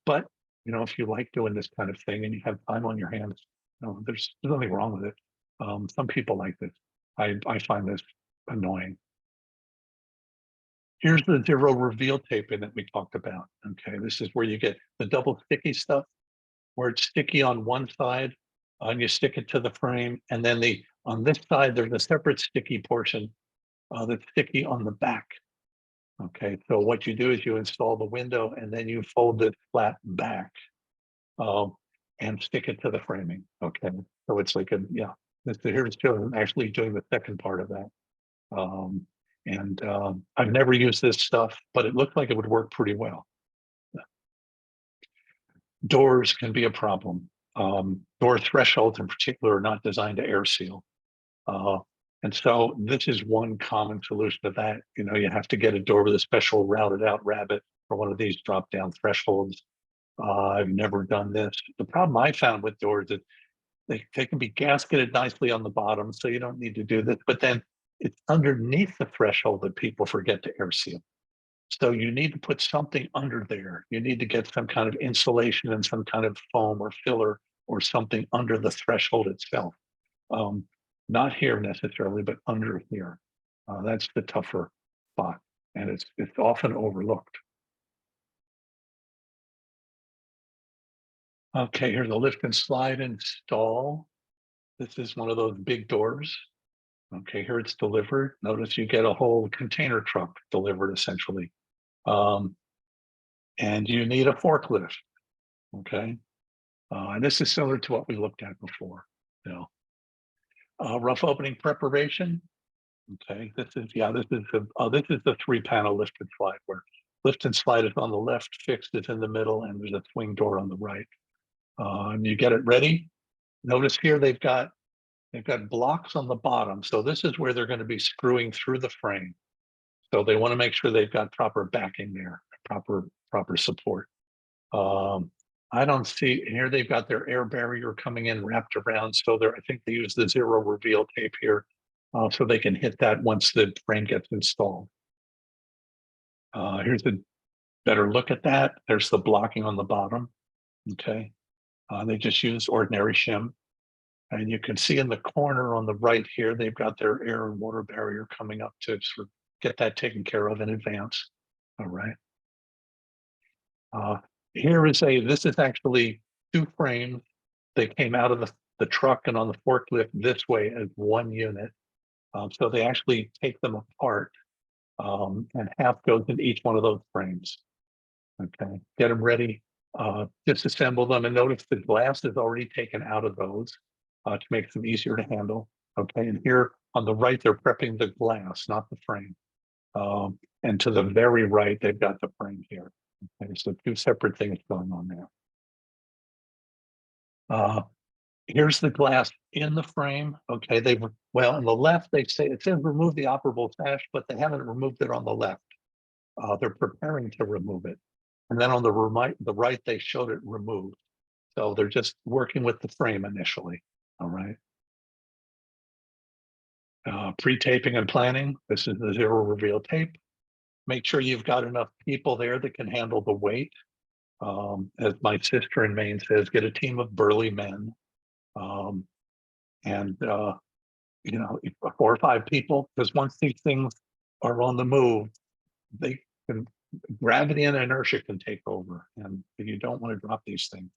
But, if you like doing this kind of thing and you have time on your hands, there's nothing wrong with it. Some people like this. I find this annoying. Here's the zero reveal taping that we talked about. Okay, this is where you get the double sticky stuff, where it's sticky on one side, and you stick it to the frame, and then on this side there's a separate sticky portion that's sticky on the back. Okay, so what you do is you install the window, and then you fold it flat back, and stick it to the framing. Okay, so it's like here's I'm actually doing the second part of that. And I've never used this stuff, but it looked like it would work pretty well. Doors can be a problem. Door thresholds in particular are not designed to air seal. And so this is one common solution to that. You know, you have to get a door with a special routed out rabbet or one of these drop down thresholds. I've never done this. The problem I found with doors is they can be gasketed nicely on the bottom, so you don't need to do this. But then it's underneath the threshold that people forget to air seal. So you need to put something under there. You need to get some kind of insulation and some kind of foam or filler or something under the threshold itself. Not here necessarily, but under here. That's the tougher spot, and it's often overlooked. Okay, here's a lift and slide install. This is one of those big doors. Okay, here it's delivered. Notice you get a whole container truck delivered essentially. And you need a forklift. Okay. And this is similar to what we looked at before. You know, rough opening preparation. Okay, this is the 3-panel lift and slide where lift and slide is on the left, fixed is in the middle, and there's a swing door on the right. And you get it ready. Notice here they've got blocks on the bottom. So this is where they're going to be screwing through the frame. So they want to make sure they've got proper backing there, proper support. I don't see here they've got their air barrier coming in wrapped around. So I think they use the zero reveal tape here, so they can hit that once the frame gets installed. Here's a better look at that. There's the blocking on the bottom. Okay, they just use ordinary shim. And you can see in the corner on the right here, they've got their air and water barrier coming up to sort of get that taken care of in advance. All right. This is actually 2 frames. They came out of the truck and on the forklift this way as one unit. So they actually take them apart, and half goes in each one of those frames. Okay, get them ready, disassemble them, and notice the glass is already taken out of those to make them easier to handle. Okay, and here on the right, they're prepping the glass, not the frame. And to the very right, they've got the frame here. Okay, so 2 separate things going on there. Here's the glass in the frame. Okay, on the left, it says remove the operable sash, but they haven't removed it on the left. They're preparing to remove it. And then on the right, they showed it removed. So they're just working with the frame initially. All right. Pre-taping and planning. This is the zero reveal tape. Make sure you've got enough people there that can handle the weight. As my sister in Maine says, get a team of burly men. And 4 or 5 people, because once these things are on the move, gravity and inertia can take over, and you don't want to drop these things.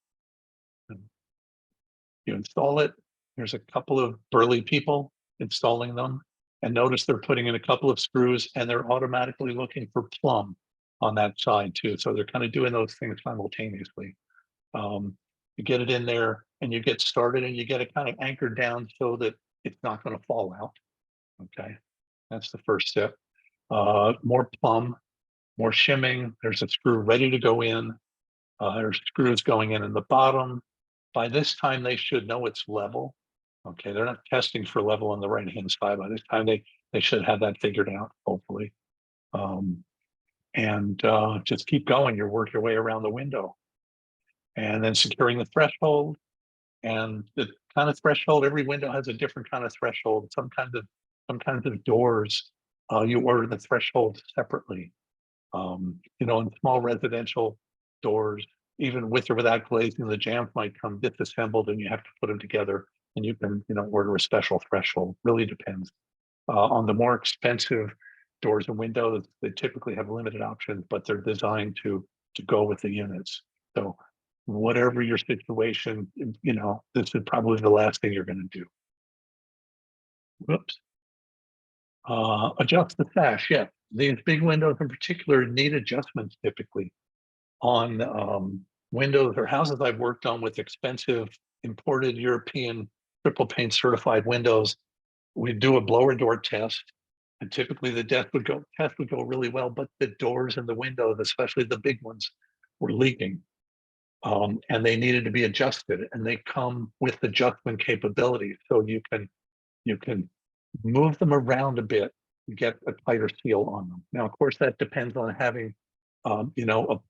You install it. There's a couple of burly people installing them, and notice they're putting in a couple of screws, and they're automatically looking for plumb on that side too. So they're kind of doing those things simultaneously. You get it in there and you get started, and you get it kind of anchored down so that it's not going to fall out. Okay, that's the first step. More plumb, more shimming. There's a screw ready to go in. There's screws going in the bottom. By this time, they should know it's level. Okay, they're not testing for level on the right-hand side. By this time, they should have that figured out, hopefully. Just keep going. You work your way around the window. And then securing the threshold. And the kind of threshold, every window has a different kind of threshold. Some kinds of doors, you order the threshold separately. In small residential doors, even with or without glazing, the jambs might come disassembled, and you have to put them together. And you can, order a special threshold. Really depends. On the more expensive doors and windows, they typically have limited options, but they're designed to go with the units. So whatever your situation, this is probably the last thing you're going to do. Whoops. Adjust the sash. Yeah, these big windows in particular need adjustments typically. On windows or houses I've worked on with expensive imported European triple pane certified windows, we do a blower door test. And typically the test would go really well, but the doors and the windows, especially the big ones, were leaking. And they needed to be adjusted, and they come with adjustment capabilities. So you can move them around a bit and get a tighter seal on them. Now, of course, that depends on having a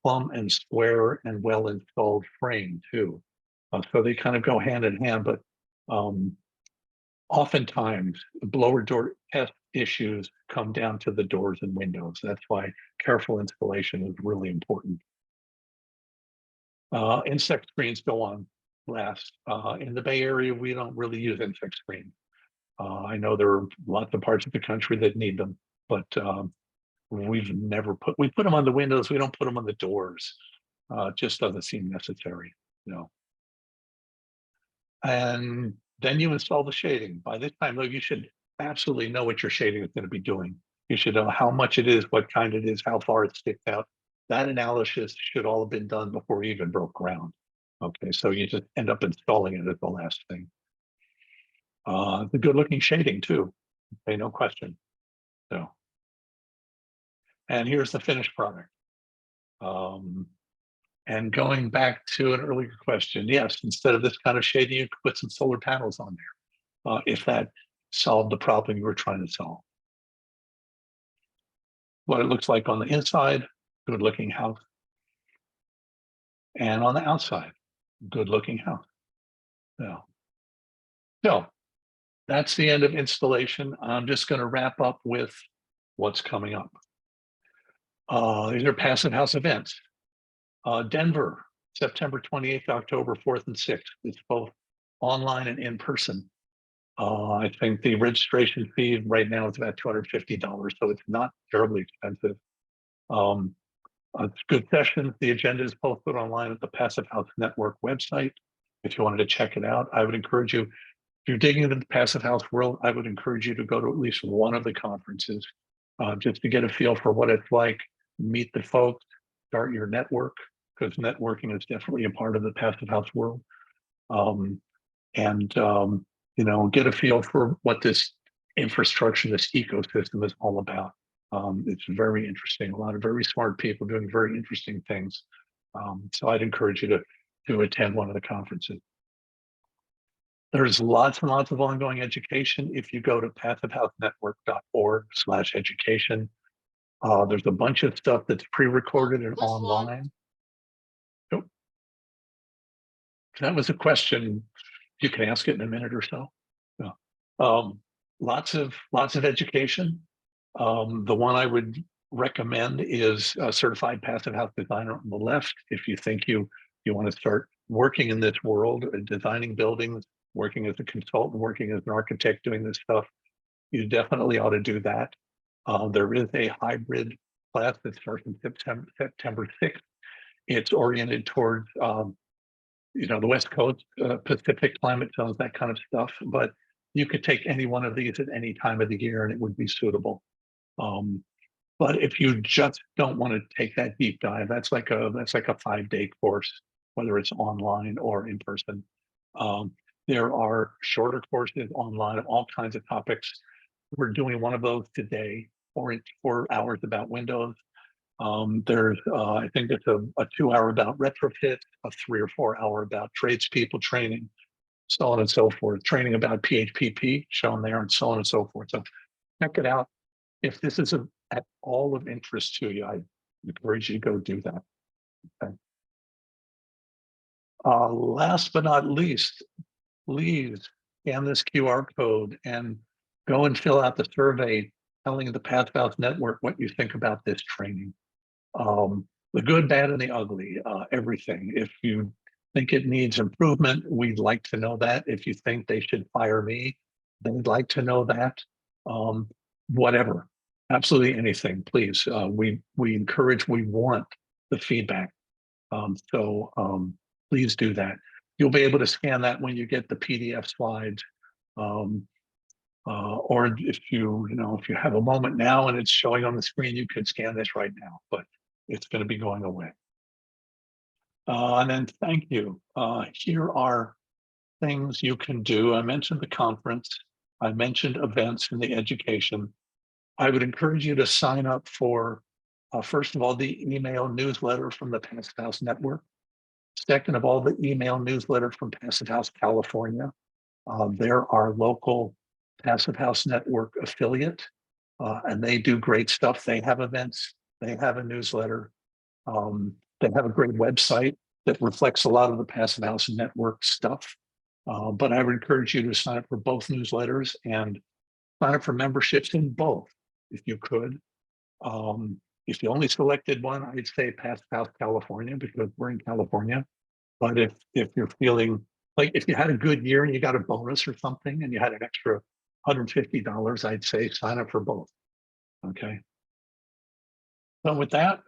plumb and square and well installed frame too. So they kind of go hand in hand, but oftentimes blower door test issues come down to the doors and windows. That's why careful installation is really important. Insect screens go on last. In the Bay Area, we don't really use insect screens. I know there are lots of parts of the country that need them, but we put them on the windows. We don't put them on the doors. It just doesn't seem necessary, And then you install the shading. By this time, though, you should absolutely know what your shading is going to be doing. You should know how much it is, what kind it is, how far it sticks out. That analysis should all have been done before you even broke ground. Okay, so you just end up installing it as the last thing. The good looking shading too, okay, no question. So, and here's the finished product. And going back to an earlier question, yes, instead of this kind of shading, you could put some solar panels on there if that solved the problem you were trying to solve. What it looks like on the inside, good looking house. And on the outside, good looking house. So that's the end of installation. I'm just going to wrap up with what's coming up. These are passive house events. Denver, September 28th, October 4th and 6th. It's both online and in person. I think the registration fee right now is about $250, so it's not terribly expensive. It's good sessions. The agenda is posted online at the Passive House Network website. If you wanted to check it out, I would encourage you, if you're digging into the Passive House world, I would encourage you to go to at least one of the conferences just to get a feel for what it's like, meet the folks, start your network, because networking is definitely a part of the Passive House world. Get a feel for what this infrastructure, this ecosystem is all about. It's very interesting. A lot of very smart people doing very interesting things. So I'd encourage you to attend one of the conferences. There's lots and lots of ongoing education. If you go to passivehousenetwork.org/education, there's a bunch of stuff that's pre-recorded and online. Oh, that was a question. You can ask it in a minute or so. Lots of education. The one I would recommend is a certified passive house designer on the left. If you think you want to start working in this world, designing buildings, working as a consultant, working as an architect, doing this stuff, you definitely ought to do that. There is a hybrid class that starts in September 6th. It's oriented towards the West Coast, Pacific climate zones, that kind of stuff. But you could take any one of these at any time of the year and it would be suitable. But if you just don't want to take that deep dive, that's like a 5-day course, whether it's online or in person. There are shorter courses online of all kinds of topics. We're doing one of those today, 4 hours about Windows. There's I think it's a 2-hour about retrofit, a 3 or 4 hour about tradespeople training, so on and so forth, training about PHPP shown there, and so on and so forth. So check it out. If this is at all of interest to you, I encourage you to go do that. Okay. Last but not least, please scan this QR code and go and fill out the survey telling the Passive House Network what you think about this training. The good, bad, and the ugly, everything. If you think it needs improvement, we'd like to know that. If you think they should fire me, they'd like to know that. Whatever, absolutely anything, please. We encourage, we want the feedback. Please do that. You'll be able to scan that when you get the PDF slides. Or if you have a moment now and it's showing on the screen, you can scan this right now, but it's going to be going away. And then thank you. Here are things you can do. I mentioned the conference. I mentioned events in the education. I would encourage you to sign up for, first of all, the email newsletter from the Passive House Network. Second of all, the email newsletter from Passive House California. They're our local Passive House Network affiliate, and they do great stuff. They have events, they have a newsletter, they have a great website that reflects a lot of the Passive House Network stuff. But I would encourage you to sign up for both newsletters and sign up for memberships in both, if you could. If you only selected one, I'd say Passive House California because we're in California. But if you're feeling like if you had a good year and you got a bonus or something and you had an extra $150, I'd say sign up for both. Okay. So with that,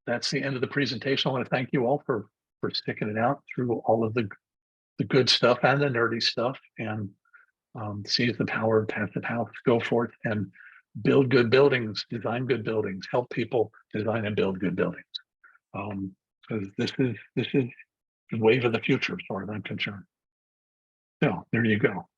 that's the end of the presentation. I want to thank you all for sticking it out through all of the good stuff and the nerdy stuff, and seize the power of Passive House. Go forth and build good buildings, design good buildings, help people design and build good buildings. Because this is the wave of the future, as far as I'm concerned. So there you go.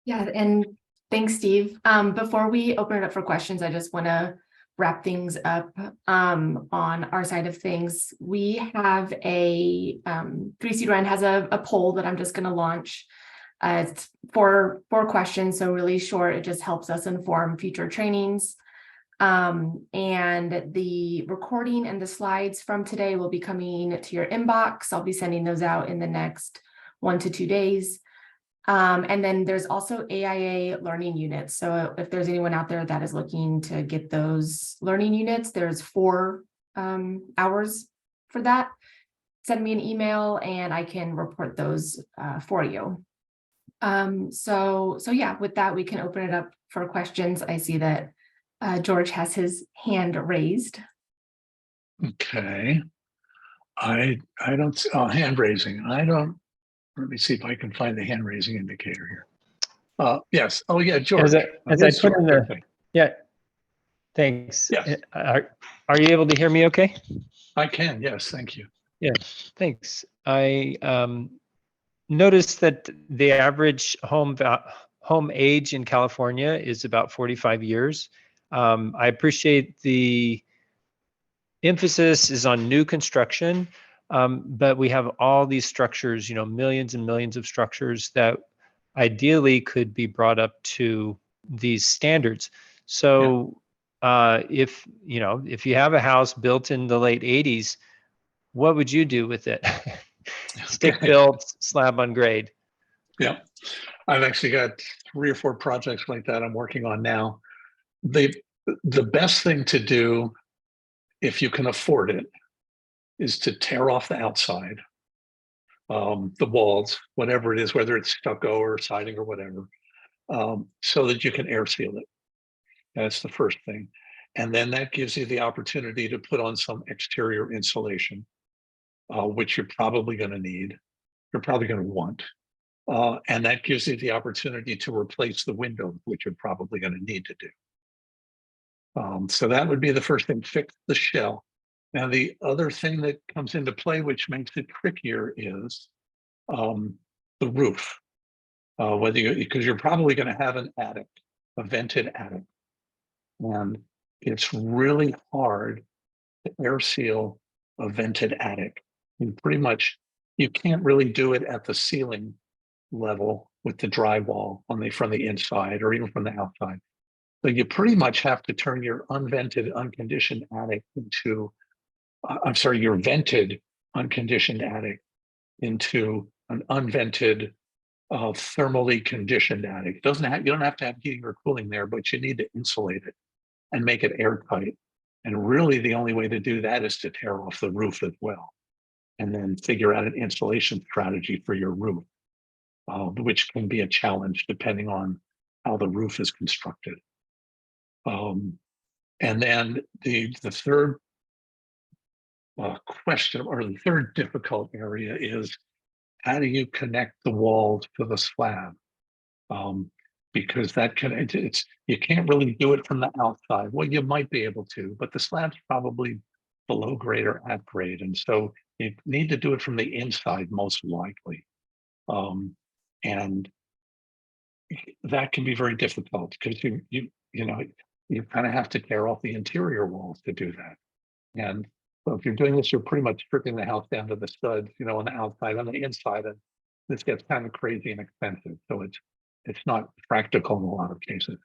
Yeah, and thanks, Steve. Before we open it up for questions, I just want to wrap things up on our side of things. We have a 3C Ren has a poll that I'm just going to launch. It's four questions, so really short. It just helps us inform future trainings. And the recording and the slides from today will be coming to your inbox. I'll be sending those out in the next 1 to 2 days. And then there's also AIA learning units. So if there's anyone out there that is looking to get those learning units, there's 4 hours for that. Send me an email and I can report those for you. So yeah, with that, we can open it up for questions. I see that George has his hand raised.
Okay. I don't, hand raising. Let me see if I can find the hand raising indicator here. Yes. Oh yeah, George.
As I put in the,
okay.
Yeah, thanks.
Yes.
Are you able to hear me okay?
I can, yes, thank you.
Yeah, thanks. I noticed that the average home age in California is about 45 years. I appreciate the emphasis is on new construction, but we have all these structures, millions and millions of structures that ideally could be brought up to these standards. So if you have a house built in the late 80s, what would you do with it? Stick built, slab on grade.
Yeah, I've actually got 3 or 4 projects like that I'm working on now. The best thing to do, if you can afford it, is to tear off the outside, the walls, whatever it is, whether it's stucco or siding or whatever, so that you can air seal it. That's the first thing. And then that gives you the opportunity to put on some exterior insulation, which you're probably going to need. You're probably going to want. And that gives you the opportunity to replace the windows, which you're probably going to need to do. So that would be the first thing, fix the shell. Now, the other thing that comes into play, which makes it trickier, is the roof. Because you're probably going to have an attic, a vented attic. And it's really hard to air seal a vented attic. You can't really do it at the ceiling level with the drywall from the inside or even from the outside. So you pretty much have to turn your unvented, unconditioned attic into, your vented, unconditioned attic into an unvented, thermally conditioned attic. You don't have to have heating or cooling there, but you need to insulate it and make it airtight. And really the only way to do that is to tear off the roof as well, and then figure out an insulation strategy for your roof, which can be a challenge depending on how the roof is constructed. And then the third question, or the third difficult area, is how do you connect the walls to the slab? Because you can't really do it from the outside. Well, you might be able to, but the slab's probably below grade or at grade, and so you need to do it from the inside most likely. And that can be very difficult because you kind of have to tear off the interior walls to do that. And so if you're doing this, you're pretty much stripping the house down to the studs, you know, on the outside, on the inside, and this gets kind of crazy and expensive. So it's not practical in a lot of cases.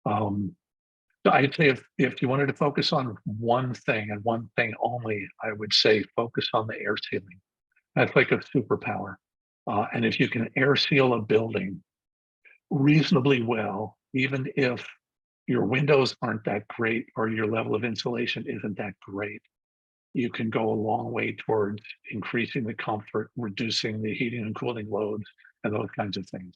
So I'd say if you wanted to focus on one thing and one thing only, I would say focus on the air sealing. That's like a superpower. And if you can air seal a building reasonably well, even if your windows aren't that great or your level of insulation isn't that great, you can go a long way towards increasing the comfort, reducing the heating and cooling loads, and those kinds of things.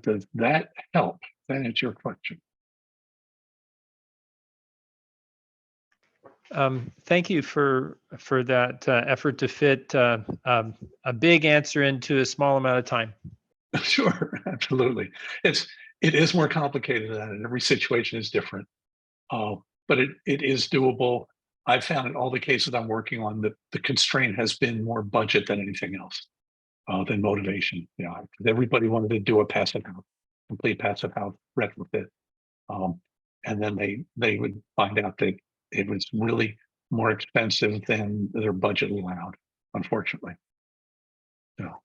Does that help? That answer your question?
Thank you for that effort to fit a big answer into a small amount of time.
Sure, absolutely. It is more complicated than that, and every situation is different. But it is doable. I've found in all the cases I'm working on that the constraint has been more budget than anything else, than motivation. You know, 'cause everybody wanted to do a passive house, complete passive house retrofit. And then they would find out that it was really more expensive than their budget allowed, unfortunately. So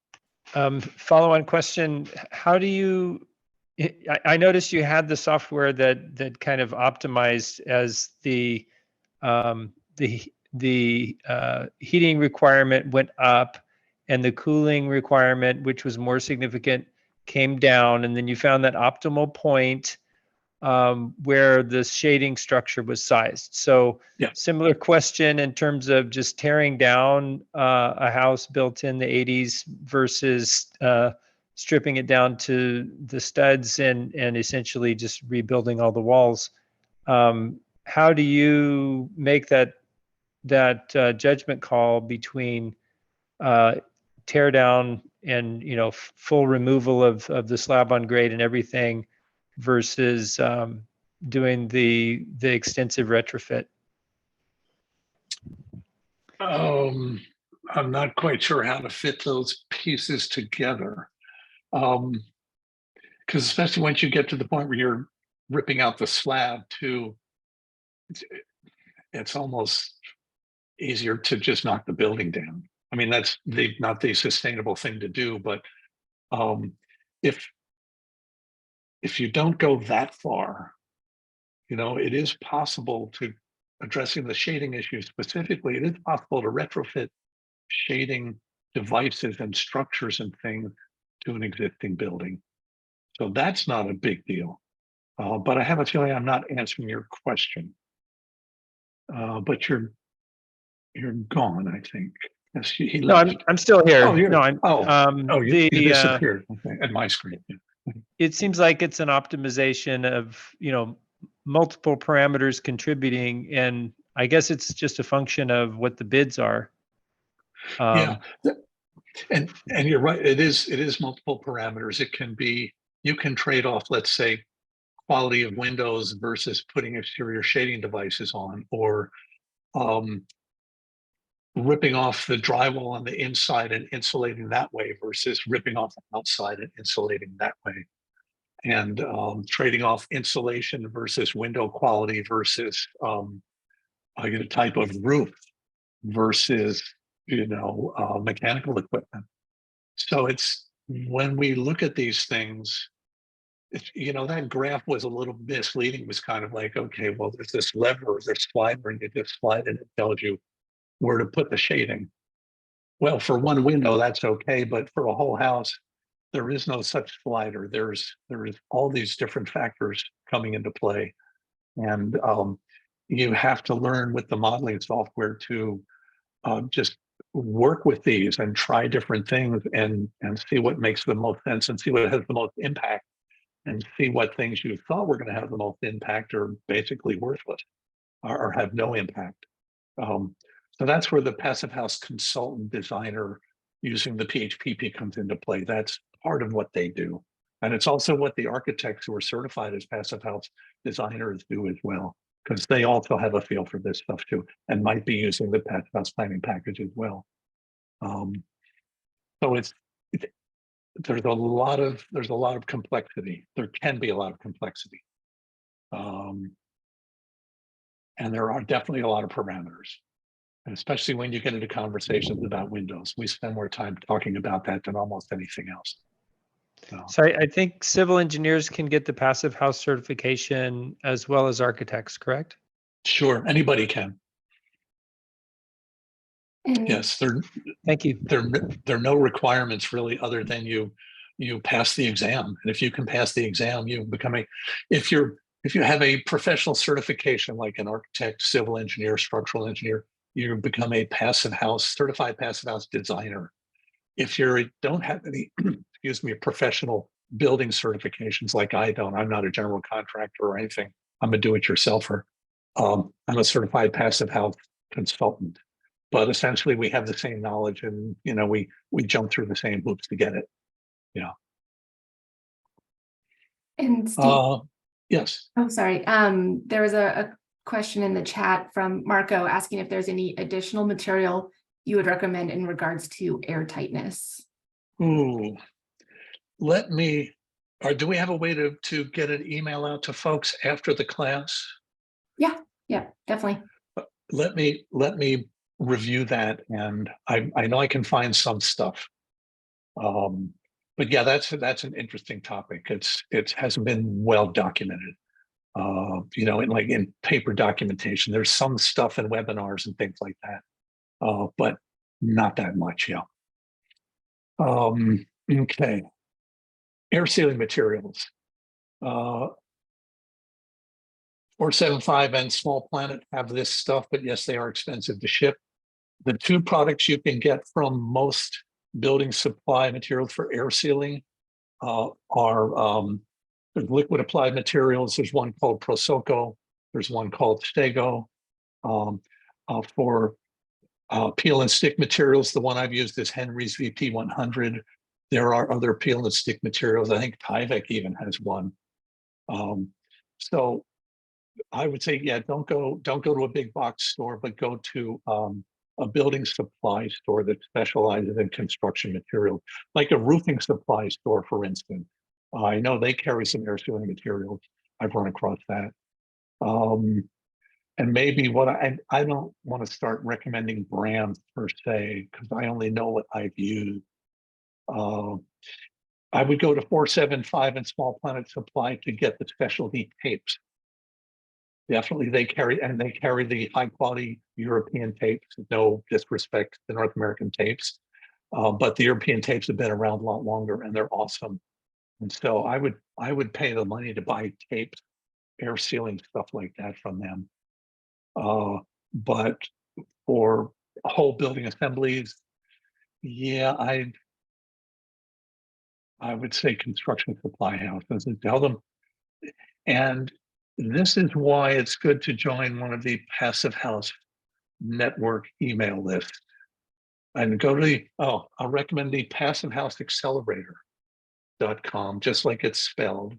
Follow-on question: how do you? I noticed you had the software that kind of optimized as the heating requirement went up and the cooling requirement, which was more significant, came down, and then you found that optimal point where the shading structure was sized. So
yeah,
similar question in terms of just tearing down a house built in the 80s versus stripping it down to the studs and essentially just rebuilding all the walls. How do you make that judgment call between tear down and, you know, full removal of the slab on grade and everything versus doing the extensive retrofit?
I'm not quite sure how to fit those pieces together. Because especially once you get to the point where you're ripping out the slab too, it's almost easier to just knock the building down. I mean, that's not the sustainable thing to do, but if you don't go that far, you know, it is possible to, addressing the shading issue specifically, it is possible to retrofit shading devices and structures and things to an existing building. So that's not a big deal. But I have a feeling I'm not answering your question. But you're gone, I think. Yes, he
No,
left.
I'm still here.
Oh, you're,
No, I'm
you disappeared at my screen. Yeah.
It seems like it's an optimization of, you know, multiple parameters contributing, and I guess it's just a function of what the bids are.
Yeah, and you're right. It is multiple parameters. It can be, you can trade off, let's say, quality of windows versus putting exterior shading devices on, or ripping off the drywall on the inside and insulating that way versus ripping off the outside and insulating that way. And trading off insulation versus window quality versus a type of roof versus, you know, mechanical equipment. So it's, when we look at these things, it's, you know, that graph was a little misleading. It was kind of like, okay, well, there's this lever or there's slider, and you just slide it, it tells you where to put the shading. Well, for one window, that's okay, but for a whole house, there is no such slider. There is all these different factors coming into play, and you have to learn with the modeling software to just work with these and try different things and see what makes the most sense and see what has the most impact, and see what things you thought were going to have the most impact are basically worthless or have no impact. So that's where the passive house consultant designer using the PHPP comes into play. That's part of what they do. And it's also what the architects who are certified as passive house designers do as well, because they also have a feel for this stuff too, and might be using the passive house planning package as well. So there's a lot of complexity. There can be a lot of complexity. And there are definitely a lot of parameters, and especially when you get into conversations about windows. We spend more time talking about that than almost anything else.
So I think civil engineers can get the passive house certification as well as architects, correct?
Sure, anybody can.
And
Yes,
Thank you.
there are no requirements really other than you pass the exam. And if you can pass the exam, you become if you have a professional certification like an architect, civil engineer, structural engineer, you become a certified passive house designer. If you don't have any, excuse me, professional building certifications like I don't, I'm not a general contractor or anything. I'm a do-it-yourselfer. I'm a certified passive house consultant. But essentially, we have the same knowledge, and we jump through the same hoops to get it. Yeah.
and Steve,
Yes.
oh, sorry. There was a question in the chat from Marco asking if there's any additional material you would recommend in regards to air tightness.
Ooh. Do we have a way to get an email out to folks after the class?
Yeah, definitely.
Let me review that, and I know I can find some stuff. But yeah, that's an interesting topic. It hasn't been well documented. In paper documentation, there's some stuff in webinars and things like that, but not that much. Yeah. Okay. Air sealing materials. 475 and Small Planet have this stuff, but yes, they are expensive to ship. The two products you can get from most building supply materials for air sealing are there's liquid applied materials. There's one called Prosoco. There's one called Stego. For peel and stick materials, the one I've used is Henry's VP 100. There are other peel and stick materials. I think Tyvek even has one. So I would say, yeah, don't go to a big box store, but go to a building supply store that specializes in construction materials, like a roofing supply store, for instance. I know they carry some air sealing materials. I've run across that. And maybe I don't want to start recommending brands per se, because I only know what I've used. I would go to 475 and Small Planet Supply to get the specialty tapes. Definitely they carry the high quality European tapes. No disrespect to the North American tapes, but the European tapes have been around a lot longer and they're awesome. And so I would pay the money to buy tapes, air sealing stuff like that from them. But for whole building assemblies, yeah, I would say construction supply houses and tell them. And this is why it's good to join one of the Passive House network email lists. And go to I'll recommend the Passive House Accelerator.com, just like it's spelled.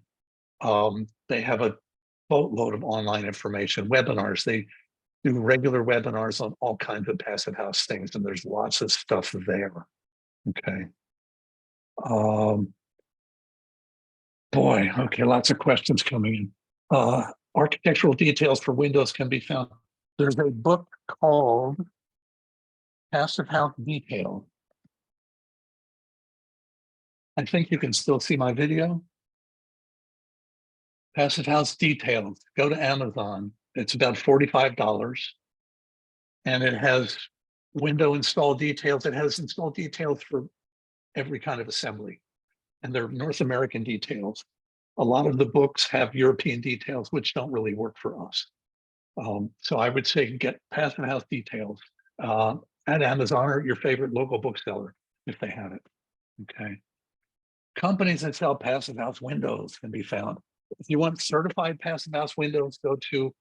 They have a boatload of online information, webinars. They do regular webinars on all kinds of passive house things, and there's lots of stuff there. Okay. Boy, okay, lots of questions coming in. Architectural details for windows can be found. There's a book called Passive House Detail. I think you can still see my video. Passive House Details. Go to Amazon. It's about $45. And it has window install details. It has install details for every kind of assembly. And they're North American details. A lot of the books have European details, which don't really work for us. So I would say get Passive House Details at Amazon or your favorite local bookseller if they have it. Okay. Companies that sell passive house windows can be found. If you want certified passive house windows, go to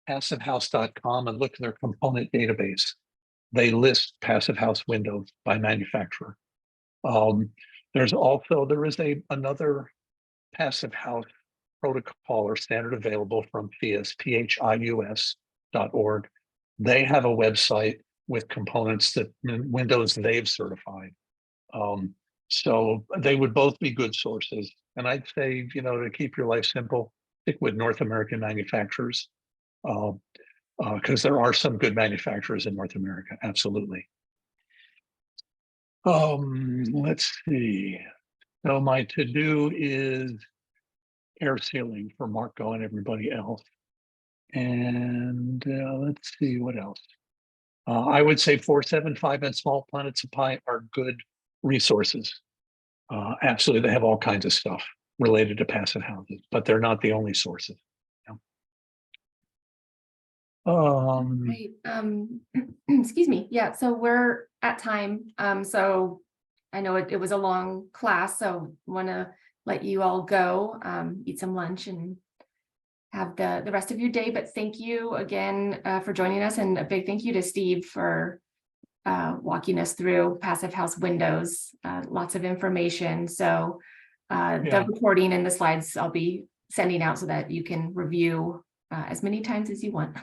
passivehouse.com and look at their component database. They list passive house windows by manufacturer. There is another passive house protocol or standard available from PHIUS, phius.org. They have a website with components that windows they've certified. So they would both be good sources. And I'd say, to keep your life simple, stick with North American manufacturers. Because there are some good manufacturers in North America, absolutely. Let's see. So my to-do is air sealing for Marco and everybody else. And let's see what else. I would say 475 and Small Planets of Pi are good resources. Absolutely, they have all kinds of stuff related to passive houses, but they're not the only sources.
Right, excuse me. Yeah, so we're at time. So I know it was a long class, so want to let you all go, eat some lunch and have the rest of your day. But thank you again for joining us, and a big thank you to Steve for walking us through Passive House windows. Lots of information. So the recording and the slides I'll be sending out so that you can review as many times as you want.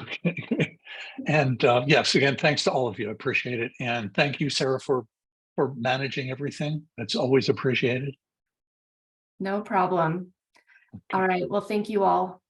Okay. And yes, again, thanks to all of you. I appreciate it. And thank you, Sarah, for managing everything. That's always appreciated.
No problem. All right. Well, thank you all.